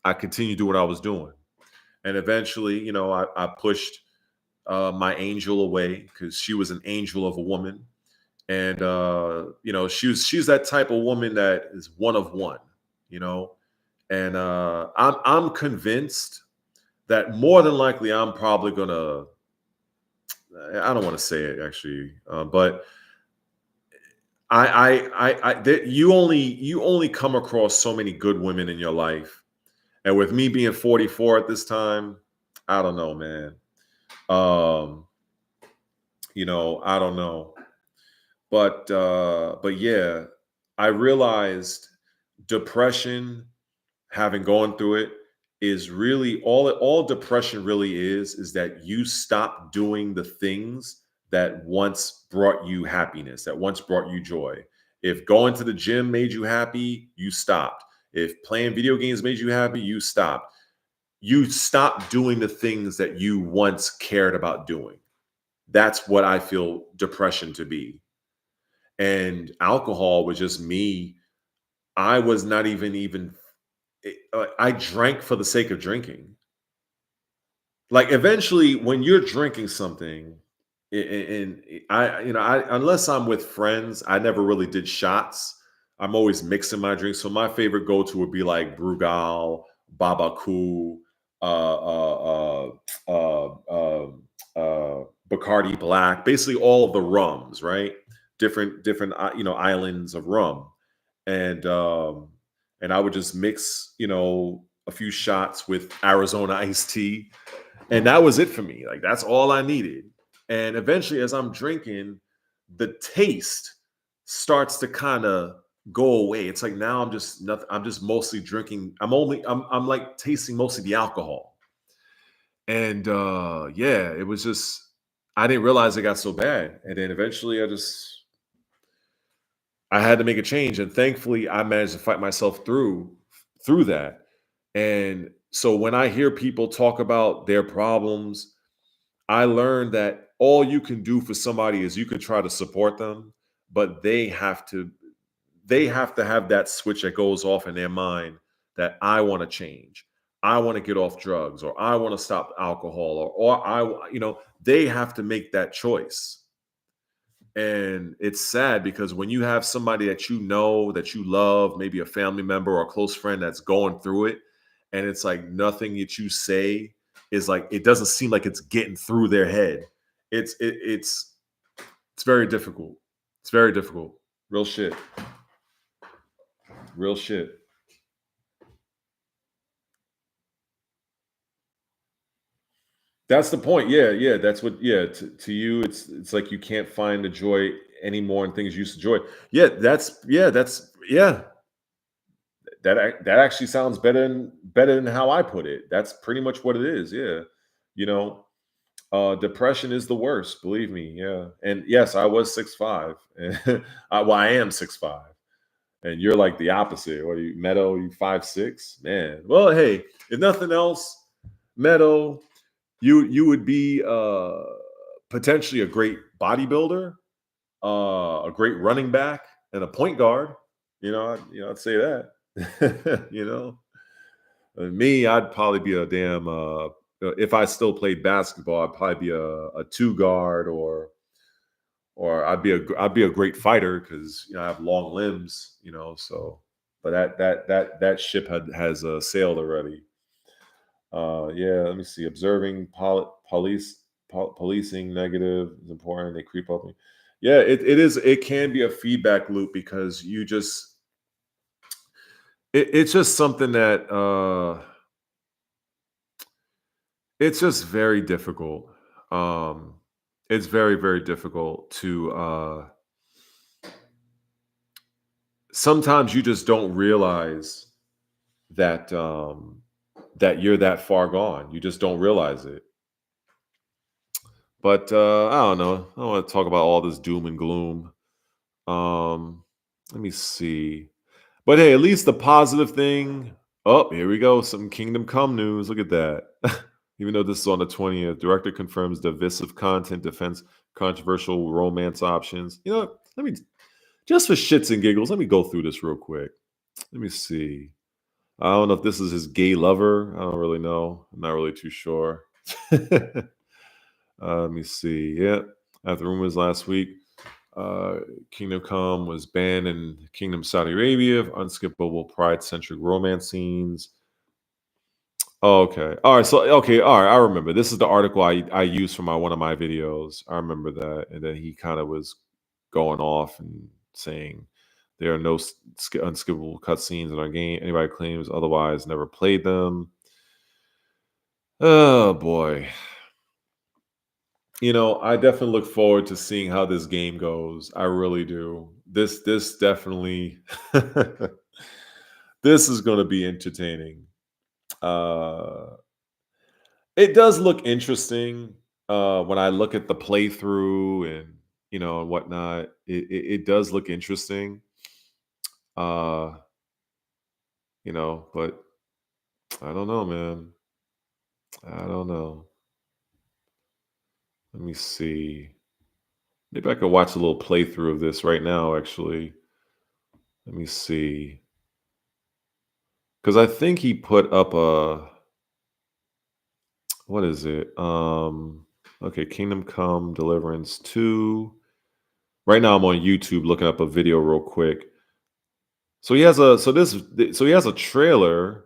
I continued to do what I was doing. And eventually, I pushed my angel away, because she was an angel of a woman. And she's that type of woman that is one of one, and I'm convinced that more than likely I'm probably gonna, I don't want to say it actually, but you only come across so many good women in your life. And with me being 44 at this time, I don't know, man. I don't know. But yeah, I realized depression, having gone through it, is really all depression really is that you stop doing the things that once brought you happiness, that once brought you joy. If going to the gym made you happy, you stopped. If playing video games made you happy, you stopped. You stopped doing the things that you once cared about doing. That's what I feel depression to be. And alcohol was just me. I was not even I drank for the sake of drinking. Like eventually when you're drinking something, and I unless I'm with friends, I never really did shots. I'm always mixing my drinks. So my favorite go-to would be like Brugal, Babaku, uh, uh, uh, uh, Bacardi Black, basically all of the rums, right? Different islands of rum, and I would just mix a few shots with Arizona iced tea, and that was it for me. Like that's all I needed. And eventually, as I'm drinking, the taste starts to kind of go away. It's like now I'm just nothing. I'm just mostly drinking. I'm like tasting mostly the alcohol. And yeah, it was just I didn't realize it got so bad. And then eventually I had to make a change. And thankfully I managed to fight myself through that. And so when I hear people talk about their problems, I learned that all you can do for somebody is you can try to support them, but they have to have that switch that goes off in their mind that I want to change. I want to get off drugs, or I want to stop alcohol, they have to make that choice. And it's sad because when you have somebody that you know, that you love, maybe a family member or a close friend that's going through it, and it's like nothing that you say is like it doesn't seem like it's getting through their head. It's very difficult. It's very difficult. Real shit. Real shit. That's the point. Yeah, yeah. That's what. Yeah, to you, it's like you can't find the joy anymore in things you used to enjoy. Yeah. That actually sounds better than how I put it. That's pretty much what it is. Yeah, you know, depression is the worst. Believe me. Yeah, and yes, I was 6'5". Well, I am 6'5", and you're like the opposite. What are you, Meadow? You 5'6", man. Well, hey, if nothing else, Meadow, you would be potentially a great bodybuilder, a great running back, and a point guard. I'd say that. Me, I'd probably be a damn. If I still played basketball, I'd probably be a two guard, or I'd be a great fighter because I have long limbs. So, but that ship has sailed already. Yeah, let me see. Observing policing negative is important. They creep up. Yeah, it is. It can be a feedback loop because it's just something that it's just very difficult. Um, it's very, very difficult to sometimes you just don't realize that you're that far gone. You just don't realize it. But I don't know. I don't want to talk about all this doom and gloom. Let me see. But hey, at least the positive thing. Oh, here we go. Some Kingdom Come news. Look at that. Even though this is on the 20th, director confirms divisive content, defense controversial romance options. Let me just for shits and giggles, let me go through this real quick. Let me see. I don't know if this is his gay lover. I don't really know. I'm not really too sure. Let me see. Yeah, after rumors last week, Kingdom Come was banned in Kingdom Saudi Arabia for unskippable pride-centric romance scenes. Oh, okay. All right. So, okay. All right. I remember. This is the article I used for one of my videos. I remember that. And then he kind of was going off and saying there are no unskippable cutscenes in our game. Anybody claims otherwise never played them. Oh boy. I definitely look forward to seeing how this game goes. I really do. This definitely this is going to be entertaining. Uh it does look interesting when I look at the playthrough and and whatnot. It does look interesting. Uh, but I don't know, man. I don't know. Let me see. Maybe I could watch a little playthrough of this right now, actually. Let me see. Because I think he put up a what is it? Okay, Kingdom Come Deliverance 2. Right now I'm on YouTube looking up a video real quick. So he has a trailer,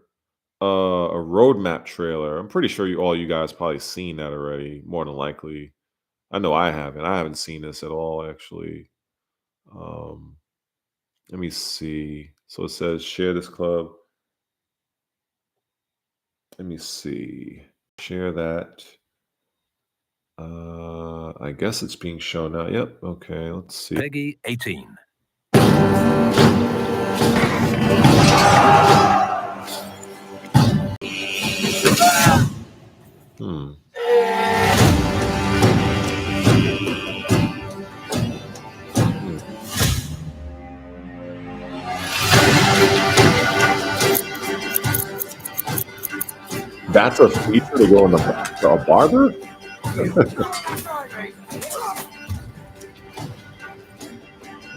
a roadmap trailer. I'm pretty sure all you guys probably seen that already, more than likely. I know I haven't. I haven't seen this at all, actually. Um, Let me see. So it says share this club. Let me see. Share that. I guess it's being shown now. Yep. Okay. Let's see. Peggy 18. Hmm. That's a feature to go in a barber?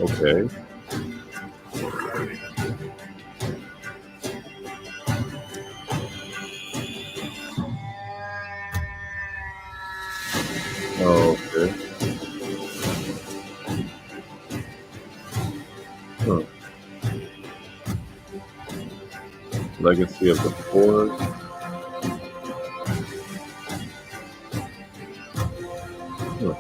Okay. Oh, okay. Huh. Legacy of the Forest. Huh.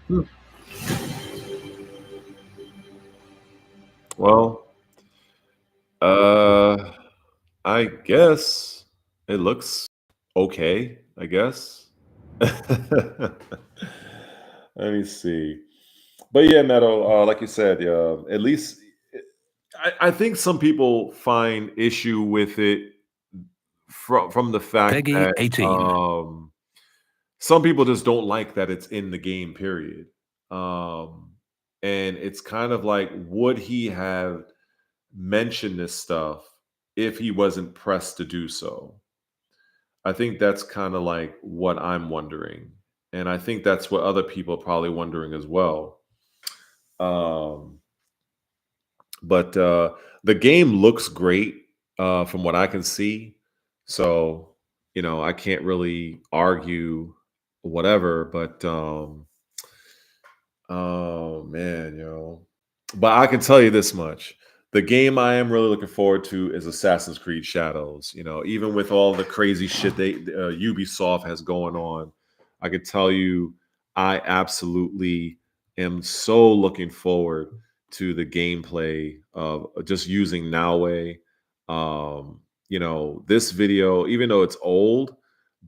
Hmm. Well, I guess it looks okay, I guess. Let me see. But yeah, Meadow, like you said, yeah, at least I think some people find issue with it from the fact Peggy that 18. some people just don't like that it's in the game, period. Um, and it's kind of like, would he have mentioned this stuff if he wasn't pressed to do so? I think that's kind of like what I'm wondering. And I think that's what other people are probably wondering as well. Um, but the game looks great from what I can see. So, I can't really argue whatever, but oh man, but I can tell you this much. The game I am really looking forward to is Assassin's Creed Shadows. Even with all the crazy shit Ubisoft has going on, I can tell you I absolutely am so looking forward to the gameplay of just using Noway. This video, even though it's old,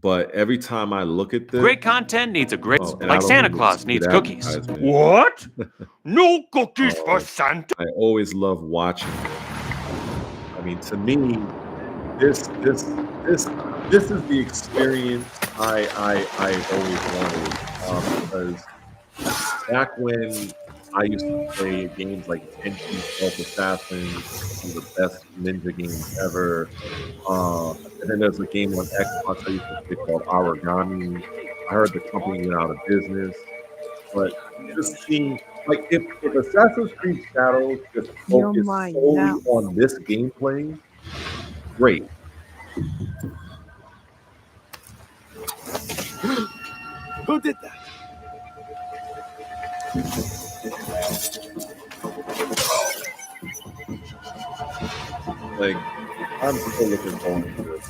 but every time I look at this, Great content needs a great, and I like don't Santa mean this Claus good needs cookies. advertisement. What? No cookies for Uh, Santa? I always love watching it. I mean, to me, this is the experience I've always wanted. Because back when I used to play games like Tenchi Self Assassin, one of the best ninja games ever. And then there's a game on Xbox I used to play called Origami. I heard the company went out of business. But just seeing, like, if Assassin's Creed Shadows just You're focused mine solely now. on this gameplay, great. Who did that? Like, I'm so looking forward to this.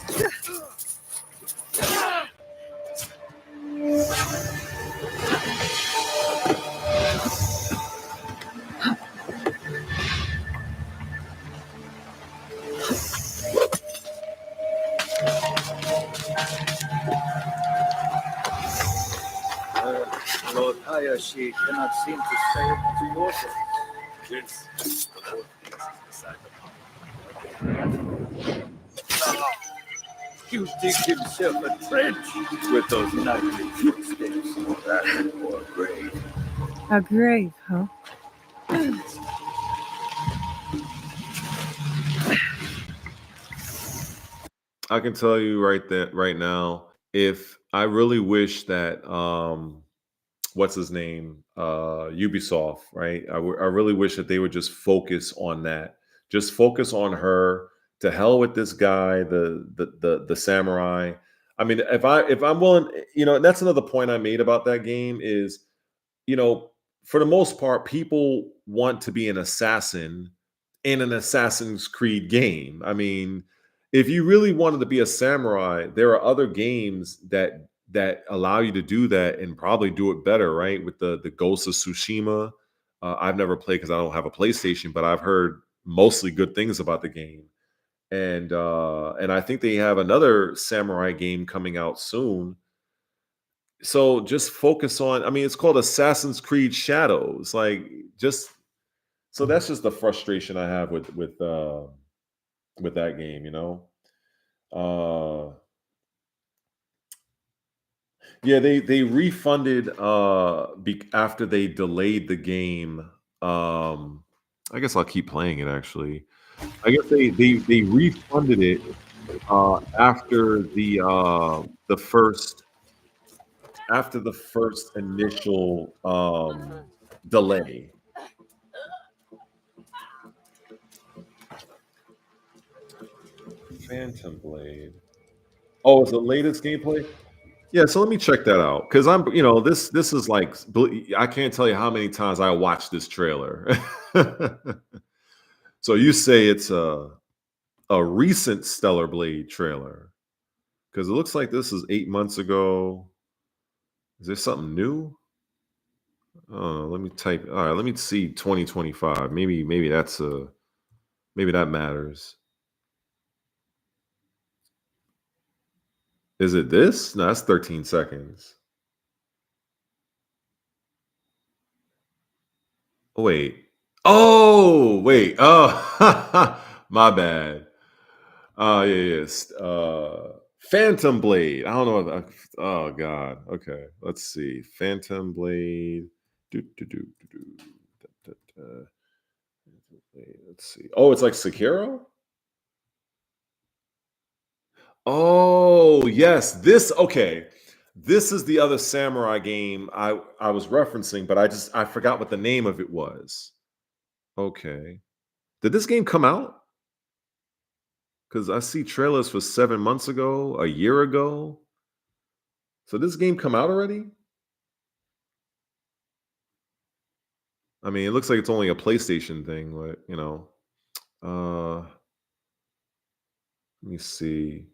Hayashi cannot seem to say it to your face. You dig himself a trench with those nightly footsteps. That's more grave. A grave, huh? I can tell you right now, if I really wish that what's his name? Ubisoft, right? I really wish that they would just focus on that. Just focus on her. To hell with this guy, the samurai. I mean, if I'm willing, that's another point I made about that game is, for the most part, people want to be an assassin in an Assassin's Creed game. I mean, if you really wanted to be a samurai, there are other games that allow you to do that and probably do it better, right? With the Ghost of Tsushima. I've never played because I don't have a PlayStation, but I've heard mostly good things about the game. And I think they have another samurai game coming out soon. So just focus on, I mean, it's called Assassin's Creed Shadows. Like, just so that's just the frustration I have with that game, Yeah, they refunded after they delayed the game. I guess I'll keep playing it actually. I guess they refunded it after the first initial delay. Phantom Blade. Oh, it's the latest gameplay? Yeah, so let me check that out because this is like, I can't tell you how many times I watched this trailer. So you say it's a recent Stellar Blade trailer because it looks like this is 8 months ago. Is there something new? Oh, let me type. All right, let me see 2025. Maybe maybe that matters. Is it this? No, that's 13 seconds. Wait. Oh, wait. Oh, my bad. Yeah, yes. Phantom Blade. I don't know. Oh God. Okay. Let's see. Phantom Blade. Da, da, da. Let's see. Oh, it's like Sekiro. Oh yes. Okay. This is the other samurai game I was referencing, but I forgot what the name of it was. Okay. Did this game come out? Because I see trailers for 7 months ago, a year ago. So this game come out already? I mean, it looks like it's only a PlayStation thing, but let me see.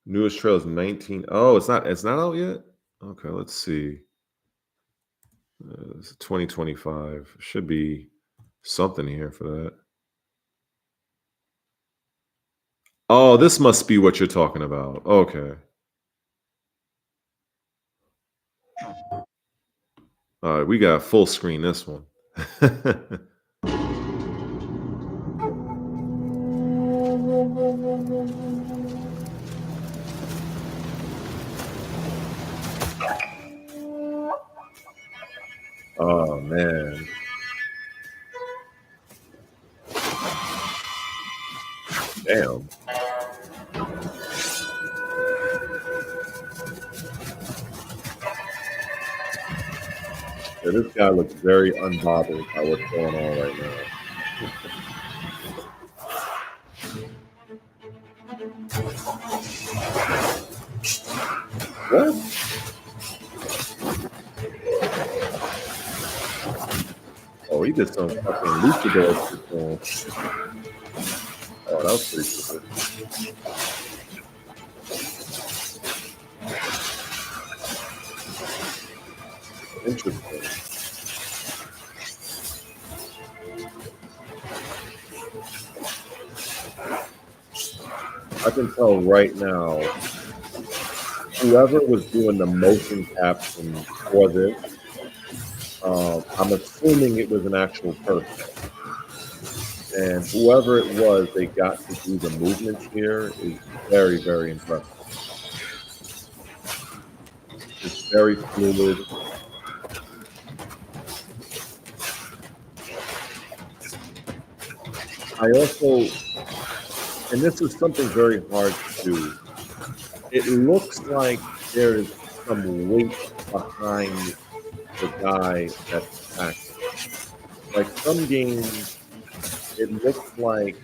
Newest trailer is 19. Oh, it's not out yet? Okay, let's see. It's 2025. Should be something here for that. Oh, this must be what you're talking about. Okay. All right, we got full screen this one. Oh man. Damn. Yeah, this guy looks very unbothered by what's going on right now. What? Oh, he did some fucking luchador shit. Oh, that was pretty stupid. Interesting. I can tell right now, whoever was doing the motion caption for this I'm assuming it was an actual person. And whoever it was, they got to do the movements here is very, very impressive. It's very fluid. I also, and this is something very hard to do, it looks like there is some weight behind the guy that's attacking. Like some games, it looks like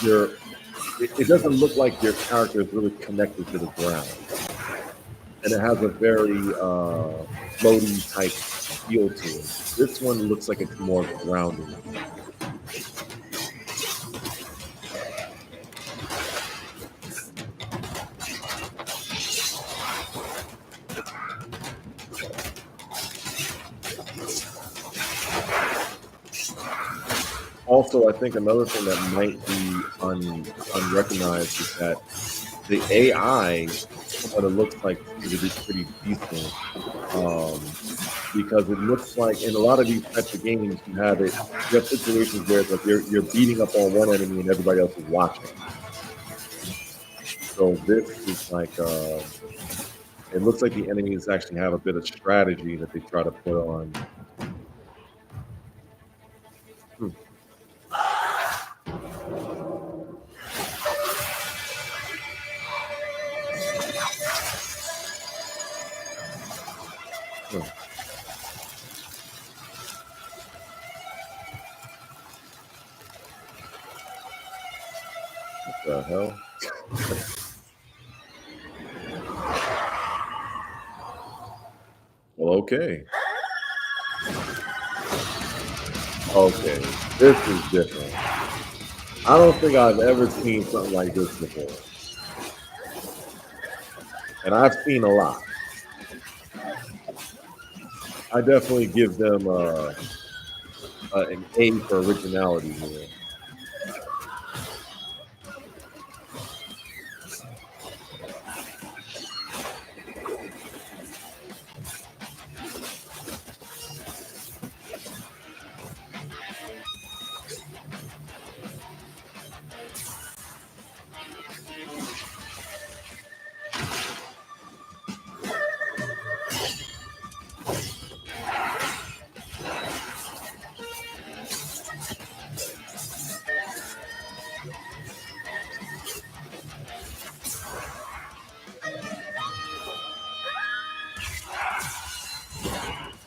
it doesn't look like your character is really connected to the ground. And it has a very floaty type feel to it. This one looks like it's more grounded. Also, I think another thing that might be unrecognized is that the AI, what it looks like, is to be pretty decent. Because it looks like in a lot of these types of games, you have situations where it's like you're beating up on one enemy and everybody else is watching. So this is like it looks like the enemies actually have a bit of strategy that they try to put on. What the hell? Well, okay. Okay, this is different. I don't think I've ever seen something like this before. And I've seen a lot. I definitely give them an A for originality here.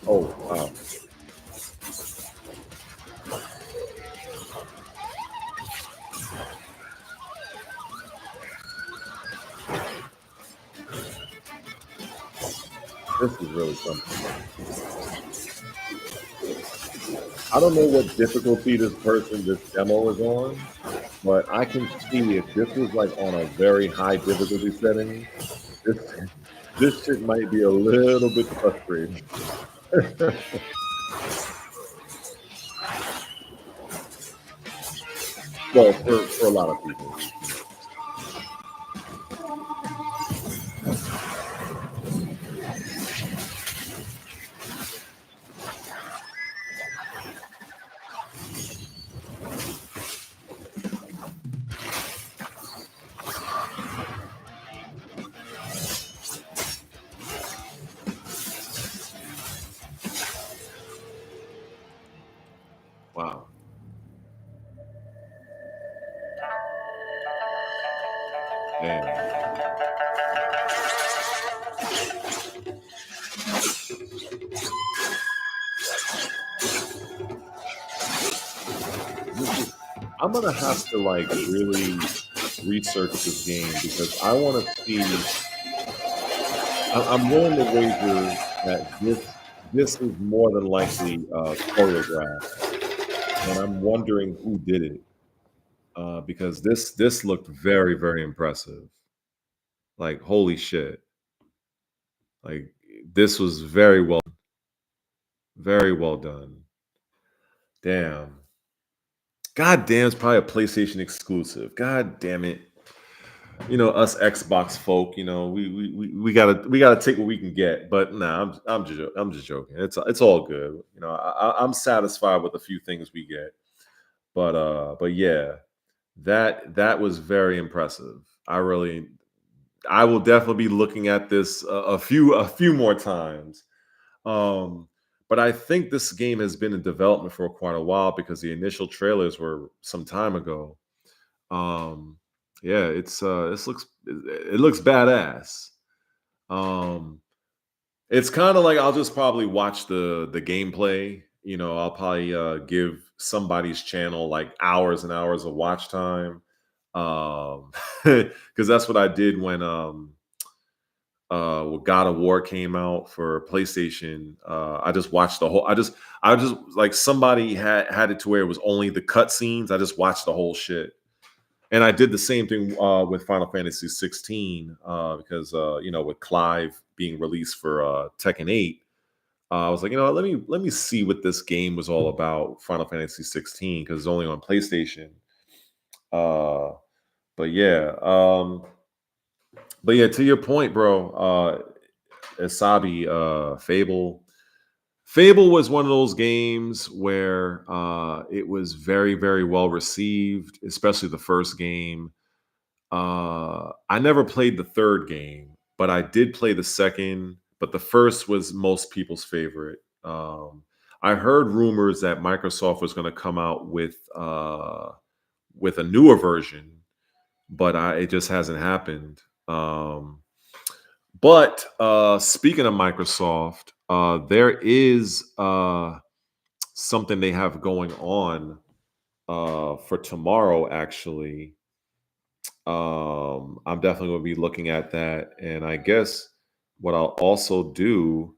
Oh, wow. This is really something. I don't know what difficulty this demo is on, but I can see if this was like on a very high difficulty setting, this shit might be a little bit frustrating. Well, for a lot of people. Wow. Damn. I'm gonna have to like really research this game because I want to see. I'm willing to wager that this is more than likely choreographed, and I'm wondering who did it because this looked very, very impressive. Like holy shit! Like this was very well done. Damn. God damn, it's probably a PlayStation exclusive. God damn it. us Xbox folk, we gotta take what we can get. But nah, I'm just joking. It's all good. I'm satisfied with a few things we get. But yeah, that was very impressive. I will definitely be looking at this a few more times. Um, but I think this game has been in development for quite a while because the initial trailers were some time ago. Um, yeah, it looks badass. Um, it's kind of like I'll just probably watch the gameplay. I'll probably give somebody's channel like hours and hours of watch time. Because that's what I did when God of War came out for PlayStation. I just watched the whole. I just like somebody had it to where it was only the cutscenes. I just watched the whole shit, and I did the same thing with Final Fantasy 16 because with Clive being released for Tekken 8. I was like, let me see what this game was all about. Final Fantasy 16 because it's only on PlayStation. Uh, but yeah, to your point, bro. Asabi, Fable was one of those games where it was very, very well received, especially the first game. I never played the third game, but I did play the second. But the first was most people's favorite. I heard rumors that Microsoft was going to come out with a newer version, but it just hasn't happened. But speaking of Microsoft, there is something they have going on for tomorrow, actually. I'm definitely going to be looking at that. And I guess what I'll also do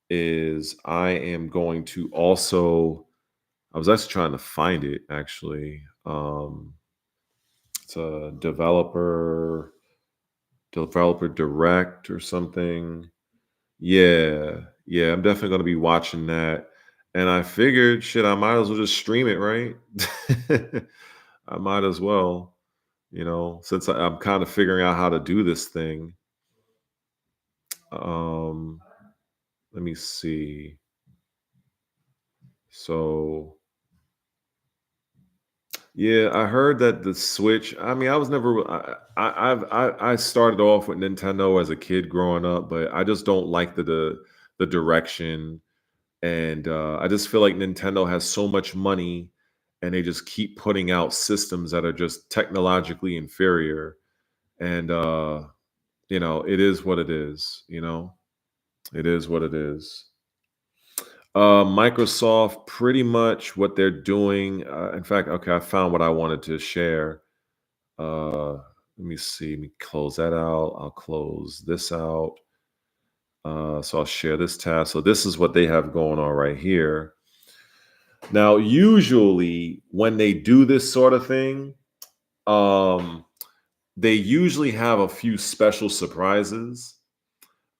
is I am going to also, I was actually trying to find it actually. It's a developer direct or something. Yeah, yeah, I'm definitely gonna be watching that. And I figured, shit, I might as well just stream it, right? I might as well, since I'm kind of figuring out how to do this thing. Um, Let me see. So, yeah, I heard that the Switch. I mean, I was never. I started off with Nintendo as a kid growing up, but I just don't like the direction. And I just feel like Nintendo has so much money and they just keep putting out systems that are just technologically inferior. And, it is what it is, it is what it is. Microsoft, pretty much what they're doing. In fact, okay, I found what I wanted to share. Let me see. Let me close that out. I'll close this out. So I'll share this task. So this is what they have going on right here. Now, usually when they do this sort of thing, they usually have a few special surprises.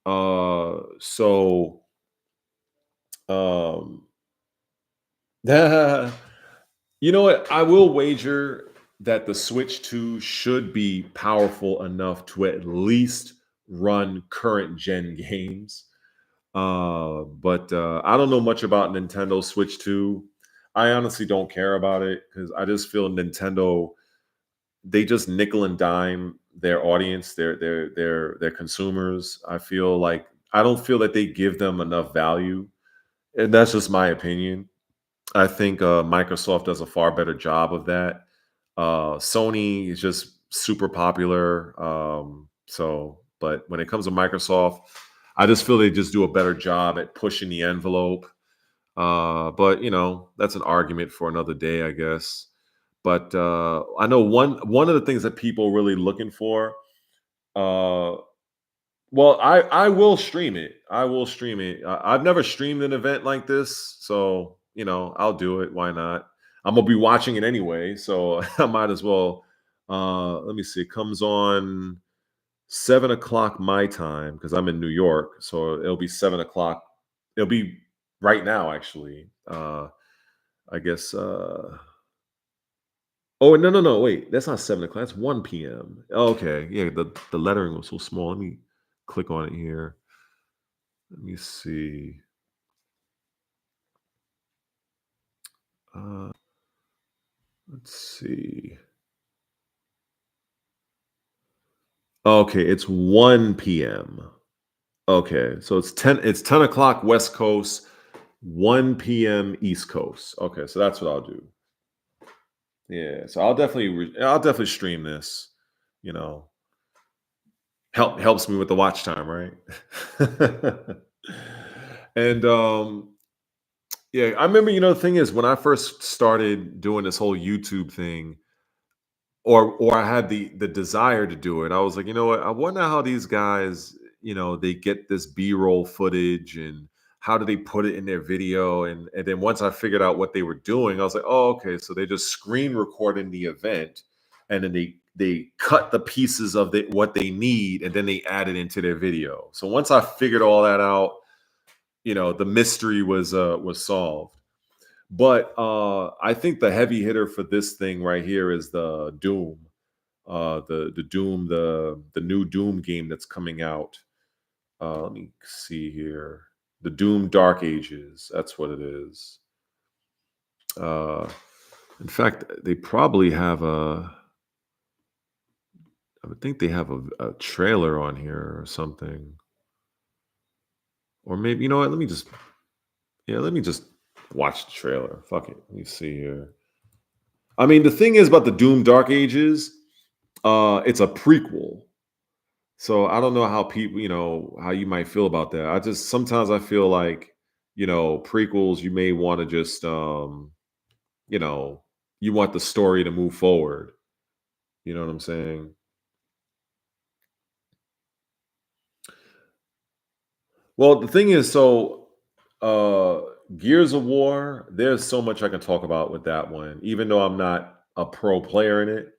So um you know what? I will wager that the Switch 2 should be powerful enough to at least run current gen games. But I don't know much about Nintendo Switch 2. I honestly don't care about it because I just feel Nintendo, they just nickel and dime their audience, their consumers. I don't feel that they give them enough value. And that's just my opinion. I think Microsoft does a far better job of that. Sony is just super popular. But when it comes to Microsoft, I just feel they just do a better job at pushing the envelope. But that's an argument for another day, I guess. But I know one of the things that people are really looking for. Uh, well, I will stream it. I will stream it. I've never streamed an event like this, so I'll do it. Why not? I'm gonna be watching it anyway, so I might as well. Let me see. It comes on 7 o'clock my time because I'm in New York, so it'll be 7 o'clock. It'll be right now, actually. I guess. Oh, no. Wait, that's not 7 o'clock. That's 1 p.m. Oh, okay. Yeah, the lettering was so small. Let me click on it here. Let me see. Uh, let's see. Okay, it's 1 p.m. Okay, so it's 10 o'clock West Coast, 1 p.m. East Coast. Okay, so that's what I'll do. Yeah, so I'll definitely stream this. You know, helps me with the watch time, right? And yeah, I remember, the thing is when I first started doing this whole YouTube thing, or I had the desire to do it, I was like, you know what? I wonder how these guys, they get this B-roll footage, and how do they put it in their video? And then once I figured out what they were doing, I was like, oh, okay, so they just screen recording the event, and then they cut the pieces of what they need, and then they add it into their video. So once I figured all that out, the mystery was solved. But I think the heavy hitter for this thing right here is the Doom, the Doom, the new Doom game that's coming out. Let me see here, the Doom Dark Ages. That's what it is. In fact, they probably have I would think they have a trailer on here or something, or maybe, you know what? Let me just watch the trailer. Fuck it. Let me see here. I mean, the thing is about the Doom Dark Ages, it's a prequel. So I don't know how people, how you might feel about that. Sometimes I feel like, prequels, you may want to just, you know, you want the story to move forward. You know what I'm saying? Well, the thing is, so uh Gears of War, there's so much I can talk about with that one, even though I'm not a pro player in it.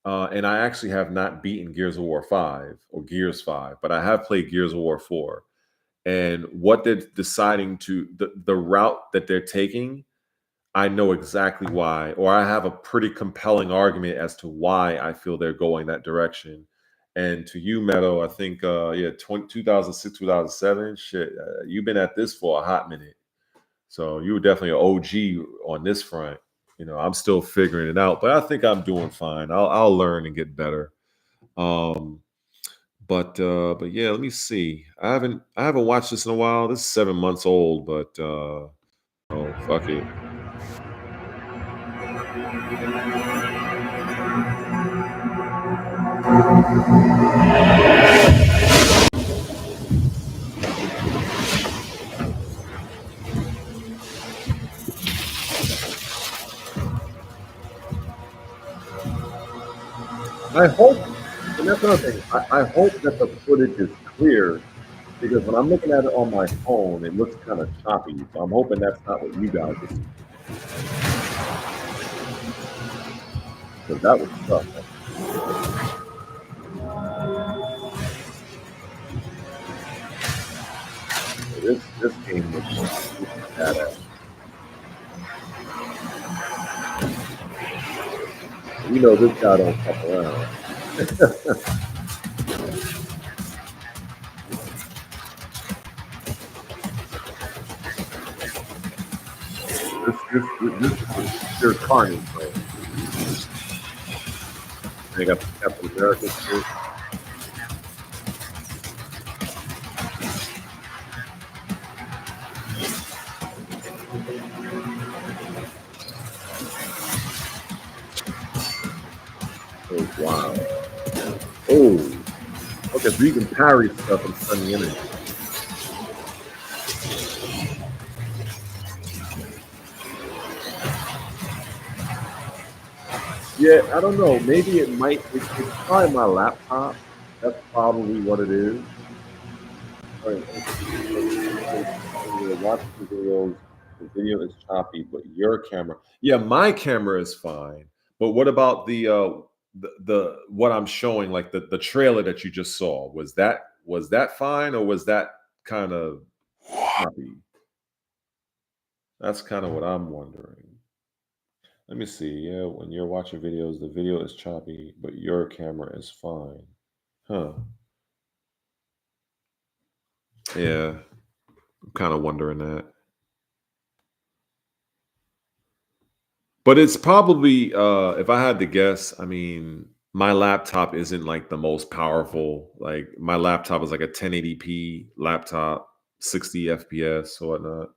And I actually have not beaten Gears of War 5 or Gears 5, but I have played Gears of War 4. And what they're deciding to, the route that they're taking, I know exactly why, or I have a pretty compelling argument as to why I feel they're going that direction. And to you, Meadow, I think, yeah, 2006, 2007, shit, you've been at this for a hot minute. So you were definitely an OG on this front. I'm still figuring it out, but I think I'm doing fine. I'll learn and get better. Um, but yeah, let me see. I haven't watched this in a while. This is 7 months old, but oh, fuck it. I hope, and that's another thing. I hope that the footage is clear because when I'm looking at it on my phone, it looks kind of choppy. So I'm hoping that's not what you guys are seeing. Because that would suck. This game was badass. You know this guy don't fuck around. This is pure carnage, man. They got the Captain America shit. Oh wow. Oh. Okay, so you can parry stuff and stun the enemy. Yeah, I don't know. Maybe it's probably my laptop. That's probably what it is. Watch the videos. The video is choppy, but your camera, yeah, my camera is fine. But what about the what I'm showing, like the trailer that you just saw? Was that fine, or was that kind of choppy? That's kind of what I'm wondering. Let me see. Yeah, when you're watching videos, the video is choppy, but your camera is fine. Huh. Yeah, I'm kind of wondering that. But it's probably, if I had to guess, I mean, my laptop isn't like the most powerful. Like my laptop is like a 1080p laptop, 60 FPS or whatnot.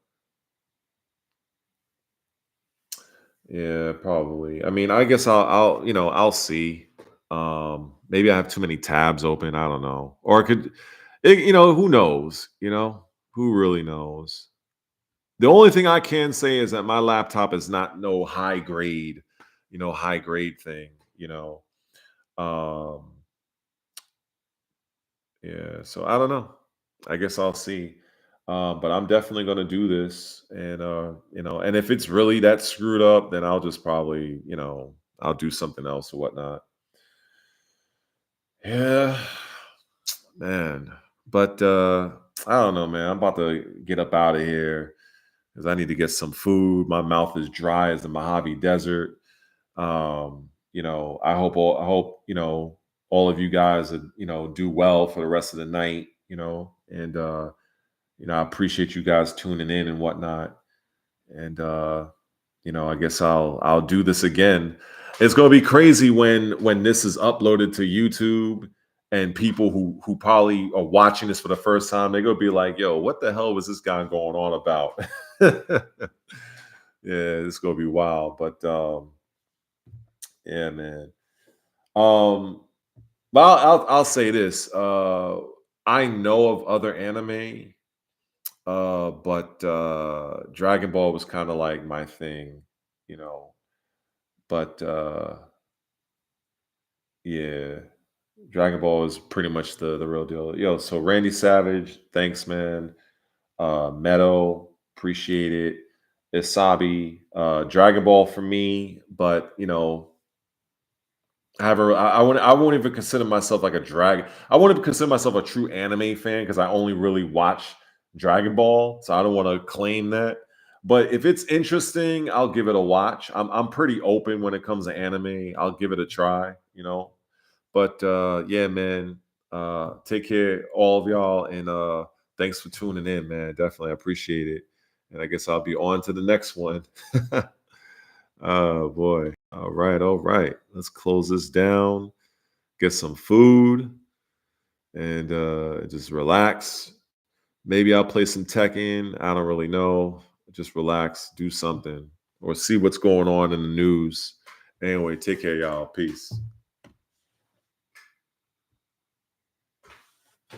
Yeah, probably. I mean, I guess I'll see. Maybe I have too many tabs open. I don't know. Or who knows? Who really knows? The only thing I can say is that my laptop is not no high grade thing, Um, yeah, so I don't know. I guess I'll see. But I'm definitely gonna do this, and if it's really that screwed up, then I'll just probably, I'll do something else or whatnot. Yeah, man. But I don't know, man. I'm about to get up out of here because I need to get some food. My mouth is dry as the Mojave Desert. I hope all of you guys do well for the rest of the night, and I appreciate you guys tuning in and whatnot. And I guess I'll do this again. It's gonna be crazy when this is uploaded to YouTube and people who probably are watching this for the first time, they're gonna be like, yo, what the hell was this guy going on about? Yeah, it's gonna be wild. But yeah, man. Um, but I'll say this. I know of other anime, but Dragon Ball was kind of like my thing, you know. But yeah, Dragon Ball is pretty much the real deal. Yo, so Randy Savage, thanks, man. Meadow, appreciate it. Isabi, Dragon Ball for me, but I won't even consider myself like a drag. I won't even consider myself a true anime fan because I only really watch Dragon Ball, so I don't want to claim that. But if it's interesting, I'll give it a watch. I'm pretty open when it comes to anime. I'll give it a try. But yeah, man. Take care, all of y'all, and thanks for tuning in, man. Definitely appreciate it. And I guess I'll be on to the next one. Oh boy. All right, all right. Let's close this down, get some food, and just relax. Maybe I'll play some Tekken. I don't really know. Just relax, do something, or see what's going on in the news. Anyway, take care, y'all. Peace.